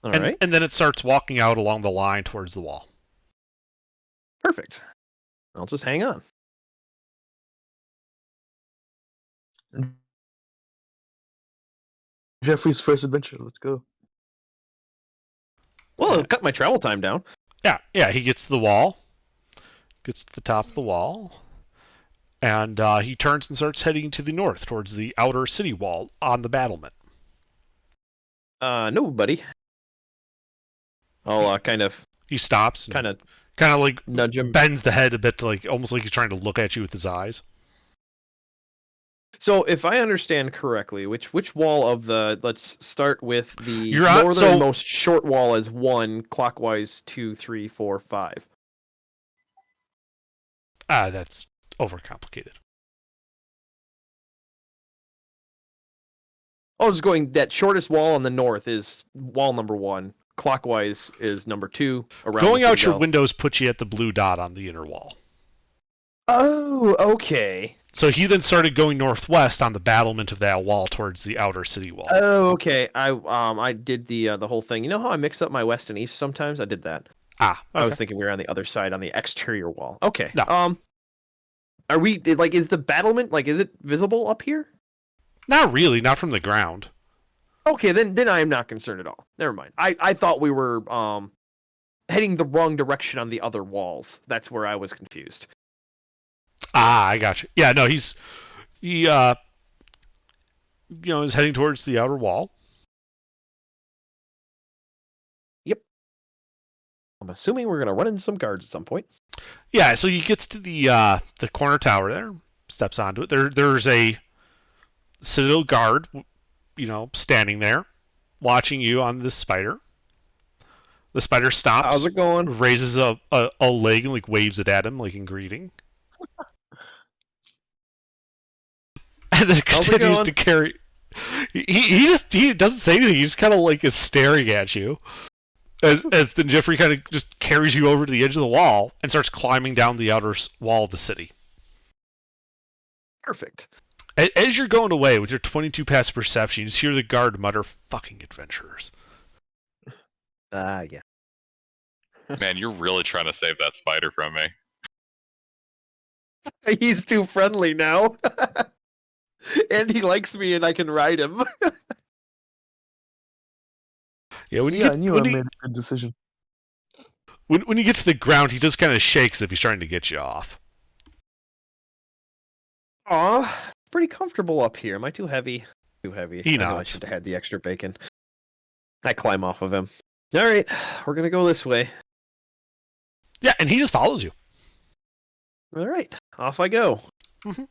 S2: All right.
S1: And then it starts walking out along the line towards the wall.
S2: Perfect. I'll just hang on.
S7: Jeffrey's first adventure. Let's go.
S2: Well, it'll cut my travel time down.
S1: Yeah, he gets to the wall, gets to the top of the wall, and he turns and starts heading to the north towards the outer city wall on the battlement.
S2: No, buddy. I'll kind of
S1: He stops and
S2: kind of
S1: like
S2: nudge him.
S1: bends the head a bit to like almost like he's trying to look at you with his eyes.
S2: So, if I understand correctly, which wall of the? Let's start with the
S1: You're on-
S2: northernmost short wall as 1, clockwise 2, 3, 4, 5.
S1: That's overcomplicated.
S2: Oh, it's going that shortest wall on the north is wall number 1. Clockwise is number 2. Around
S1: Going
S2: the
S1: out your
S2: citadel.
S1: windows puts you at the blue dot on the inner wall.
S2: Oh, okay.
S1: So he then started going northwest on the battlement of that wall towards the outer city wall.
S2: Oh, okay. I did the whole thing. You know how I mix up my west and east sometimes? I did that.
S1: Okay.
S2: I was thinking we were on the other side on the exterior wall. Okay.
S1: No.
S2: Are we like is the battlement like is it visible up here?
S1: Not really, not from the ground.
S2: Okay, then I am not concerned at all. Never mind. I thought we were heading the wrong direction on the other walls. That's where I was confused.
S1: I got you. Yeah, no, he is heading towards the outer wall.
S2: I'm assuming we're gonna run into some guards at some point.
S1: Yeah, so he gets to the corner tower there, steps onto it. There's a citadel guard, standing there, watching you on this spider. The spider stops.
S2: How's it going?
S1: Raises a leg and like waves it at him like in greeting. And then
S2: How's it
S1: continues
S2: going?
S1: to carry. He doesn't say anything. He just kind of like is staring at you. As then Jeffrey kind of just carries you over to the edge of the wall and starts climbing down the outer wall of the city.
S2: Perfect.
S1: As you're going away with your 22 passive perception, you just hear the guard mutter, "Fucking adventurers."
S2: Yeah.
S3: Man, you're really trying to save that spider from me.
S2: He's too friendly now. And he likes me and I can ride him.
S1: Yeah, when you
S7: Yeah,
S1: get
S7: I knew
S1: when
S7: I
S1: he-
S7: made a good decision.
S1: when you get to the ground, he does kind of shake as if he's trying to get you off.
S2: Aw, pretty comfortable up here. Am I too heavy? Too heavy.
S1: He
S2: I know I
S1: nods.
S2: should have had the extra bacon. I climb off of him. All right, we're gonna go this way.
S1: Yeah, and he just follows you.
S2: All right, off I go.
S1: Mhm.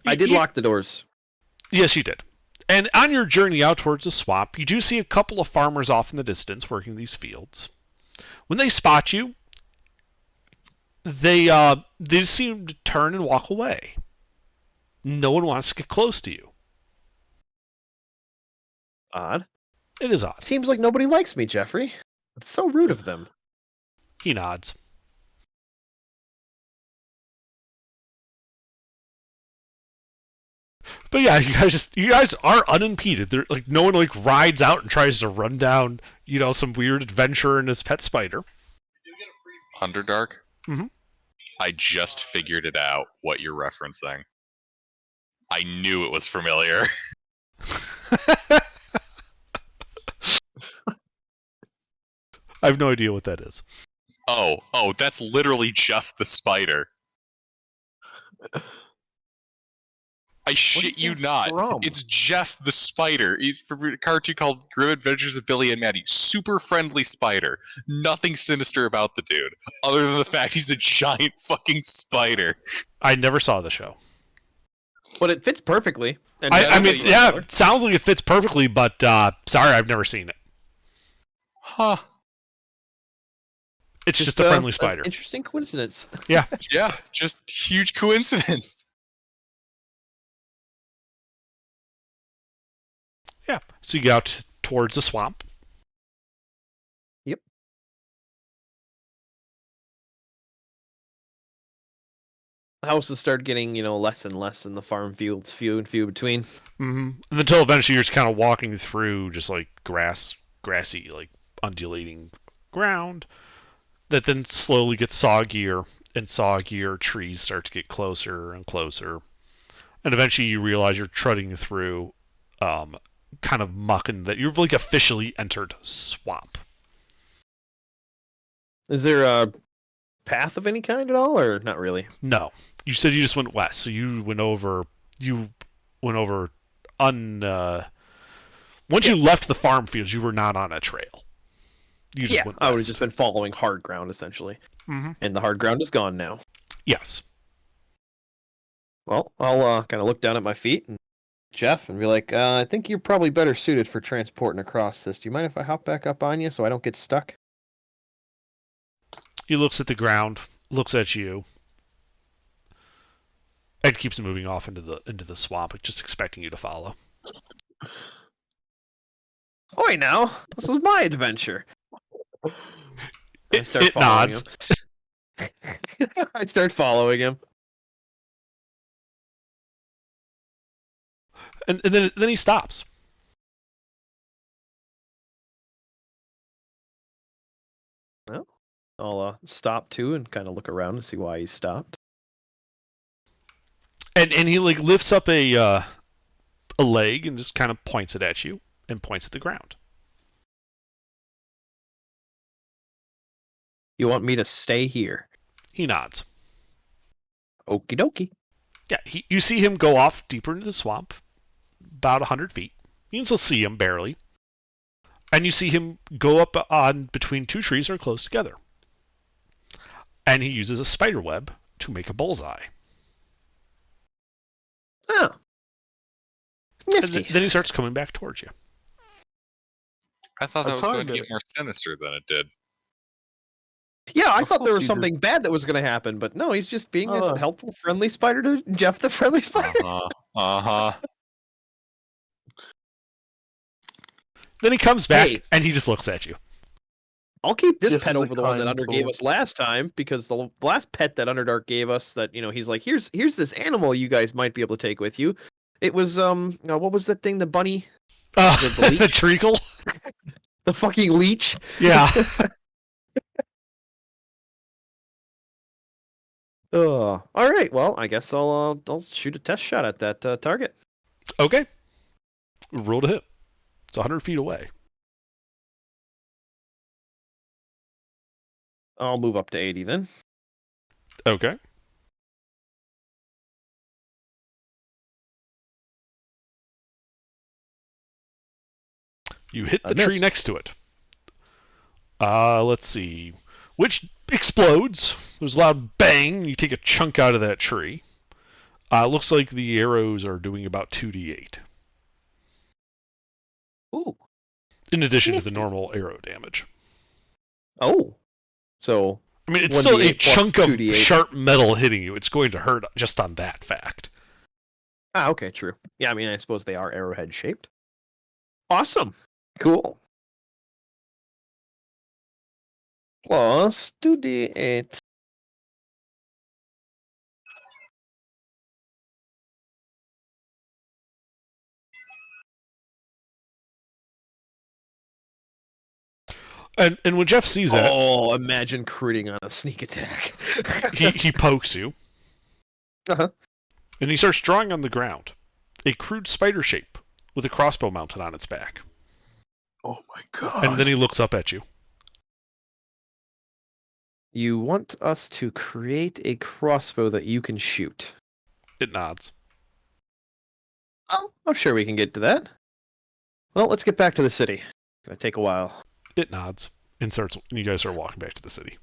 S2: I did lock the doors.
S1: Yes, you did. And on your journey out towards the swamp, you do see a couple of farmers off in the distance working these fields. When they spot you, they seem to turn and walk away. No one wants to get close to you.
S2: Odd.
S1: It is odd.
S2: Seems like nobody likes me, Jeffrey. It's so rude of them.
S1: He nods. But yeah, you guys are unimpeded. There, like no one like rides out and tries to run down, some weird adventurer and his pet spider.
S3: Underdark?
S1: Mhm.
S3: I just figured it out, what you're referencing. I knew it was familiar.
S1: I have no idea what that is.
S3: Oh, that's literally Jeff the Spider. I shit you
S2: that
S3: not.
S2: from?
S3: It's Jeff the Spider. He's from a cartoon called Grim Adventures of Billy and Maddie. Super friendly spider. Nothing sinister about the dude, other than the fact he's a giant fucking spider.
S1: I never saw the show.
S2: But it fits perfectly. And
S1: I
S2: that's
S1: mean,
S2: what you
S1: yeah,
S2: are.
S1: it sounds like it fits perfectly, but sorry, I've never seen it.
S3: Huh.
S1: It's just a friendly
S2: an
S1: spider.
S2: Interesting coincidence.
S3: Yeah, just huge coincidence.
S1: Yeah. So you go out towards the swamp.
S2: houses start getting, less and less in the farm fields, few and few between.
S1: Mm-hmm. And until eventually you're just kind of walking through just like grassy, like undulating ground that then slowly gets soggier, and soggier trees start to get closer and closer. And eventually you realize you're trudging through kind of muck, and that you've like officially entered swamp.
S2: Is there a path of any kind at all, or not really?
S1: No. You said you just went west, so you went over once you left the farm fields, you were not on a trail. You just went west.
S2: I would have just been following hard ground, essentially.
S1: Mm-hmm.
S2: And the hard ground is gone now.
S1: Yes.
S2: Well, I'll kind of look down at my feet and Jeff and be like, I think you're probably better suited for transporting across this. Do you mind if I hop back up on you so I don't get stuck?
S1: He looks at the ground, looks at you, and keeps moving off into the swamp, just expecting you to follow.
S2: Oi now, this was my adventure. I start
S1: It
S2: following
S1: nods.
S2: him. I start following him.
S1: And then he stops.
S2: I'll stop too and kind of look around and see why he stopped.
S1: And he like lifts up a leg and just kind of points it at you and points at the ground.
S2: You want me to stay here?
S1: He nods.
S2: Okie dokie.
S1: Yeah, you see him go off deeper into the swamp, about 100 feet. You can still see him barely. And you see him go up on between two trees that are close together. And he uses a spider web to make a bullseye.
S2: Oh.
S1: And
S2: Nifty.
S1: then he starts coming back towards you.
S3: I thought that
S7: I
S3: was going to
S7: find
S3: get
S7: it-
S3: more sinister than it did.
S2: Yeah, I
S7: Of
S2: thought there
S7: course
S2: was
S7: he did.
S2: something bad that was going to happen, but no, he's just being a
S7: Uh.
S2: helpful, friendly spider to Jeff the friendly spider.
S3: Uh-huh.
S1: Then he comes back
S2: Hey.
S1: and he just looks at you.
S2: I'll keep this
S7: Jeff
S2: pet
S7: is a
S2: over the one that
S7: kind
S2: Under gave
S7: soul.
S2: us last time, because the last pet that Underdark gave us, that he's like, here's this animal you guys might be able to take with you. It was what was that thing? The bunny, the leech?
S1: The treacle?
S2: the fucking leech.
S1: Yeah.
S2: All right. Well, I guess I'll shoot a test shot at that target.
S1: Okay. Roll to hit. It's 100 feet away.
S2: I'll move up to 80 then.
S1: Okay. You hit
S2: I
S1: the tree
S2: missed.
S1: next to it. Let's see. Which explodes. There's a loud bang. You take a chunk out of that tree. Looks like the arrows are doing about 2d8.
S2: Ooh.
S1: In addition to the
S2: Nifty.
S1: normal arrow damage.
S2: Oh. So
S1: I mean, it's still a
S2: 1d8 plus
S1: chunk of
S2: 2d8.
S1: sharp metal hitting you. It's going to hurt just on that fact.
S2: okay, true. Yeah, I mean, I suppose they are arrowhead shaped. Awesome. Cool. Plus 2d8.
S1: And when Jeff sees that,
S2: Oh, imagine critting on a sneak attack.
S1: he pokes you.
S2: Uh-huh.
S1: And he starts drawing on the ground a crude spider shape with a crossbow mounted on its back.
S7: Oh my god.
S1: And then he looks up at you.
S2: You want us to create a crossbow that you can shoot.
S1: It nods.
S2: Oh, I'm sure we can get to that. Well, let's get back to the city. Gonna take a while.
S1: It nods. And you guys are walking back to the city.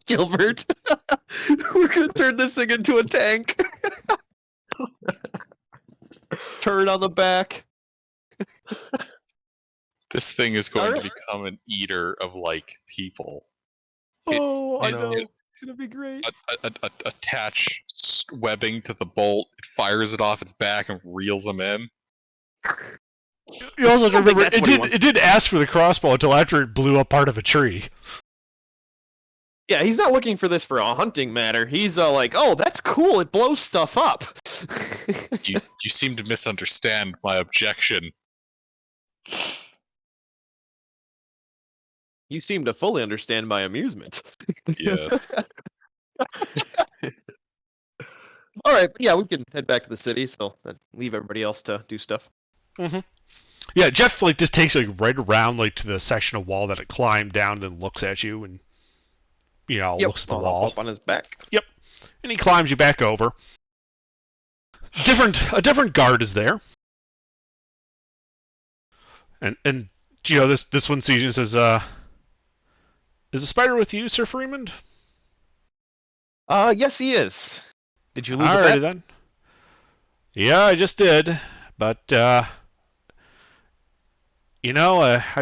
S2: Gilbert, we're gonna turn this thing into a tank. Turn on the back.
S3: This thing is going to
S2: Alright.
S3: become an eater of like people.
S2: Oh, I
S3: it-
S2: know.
S3: it-
S2: It's gonna be great.
S3: Attach webbing to the bolt. It fires it off its back and reels them in.
S1: You also have to
S2: I don't think
S1: remember,
S2: that's
S1: it
S2: what he
S1: did
S2: wants.
S1: it did ask for the crossbow until after it blew up part of a tree.
S2: Yeah, he's not looking for this for a hunting matter. He's like, oh, that's cool. It blows stuff up.
S3: You seem to misunderstand my objection.
S2: You seem to fully understand my amusement.
S3: Yes.
S2: All right, yeah, we can head back to the city. So then leave everybody else to do stuff.
S1: Yeah, Jeff like just takes like right around like to the section of wall that it climbed down, then looks at you and looks at the
S2: I'll
S1: wall.
S2: hop up on his back.
S1: And he climbs you back over. A different guard is there. And this one sees you and says, is the spider with you, Sir Freeman?
S2: Yes, he is. Did you lose a
S1: Alrighty
S2: bet?
S1: then. Yeah, I just did. But I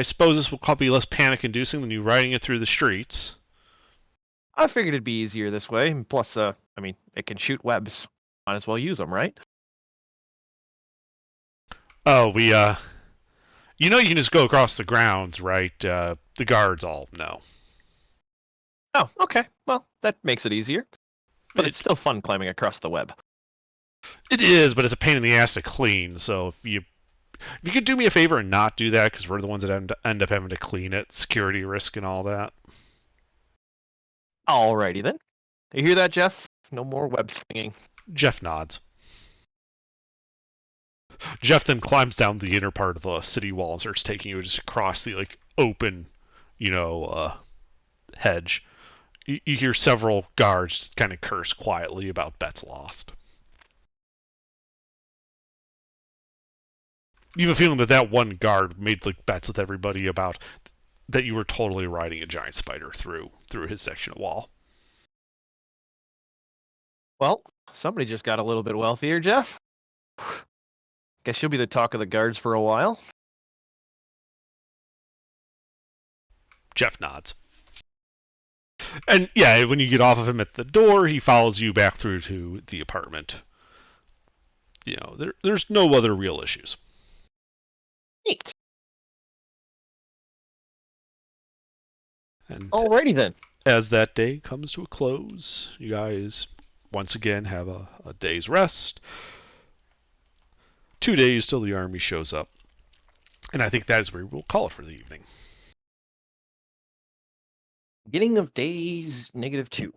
S1: suppose this will probably be less panic inducing than you riding it through the streets.
S2: I figured it'd be easier this way. And plus, I mean, it can shoot webs. Might as well use them, right?
S1: Oh, you can just go across the grounds, right? The guards all know.
S2: Oh, okay. Well, that makes it easier. But it's still fun climbing across the web.
S1: It is, but it's a pain in the ass to clean. So if you could do me a favor and not do that, because we're the ones that end up having to clean it, security risk and all that.
S2: Alrighty then. You hear that, Jeff? No more web slinging.
S1: Jeff nods. Jeff then climbs down the inner part of the city wall and starts taking you just across the open, hedge. You hear several guards kind of curse quietly about bets lost. You have a feeling that one guard made bets with everybody about that you were totally riding a giant spider through his section of wall.
S2: Well, somebody just got a little bit wealthier, Jeff. Guess you'll be the talk of the guards for a while.
S1: Jeff nods. And yeah, when you get off of him at the door, he follows you back through to the apartment. There's no other real issues.
S2: Neat.
S1: And
S2: Alrighty then.
S1: as that day comes to a close, you guys once again have a day's rest. 2 days till the army shows up. And I think that is where we'll call it for the evening.
S2: Beginning of days -2.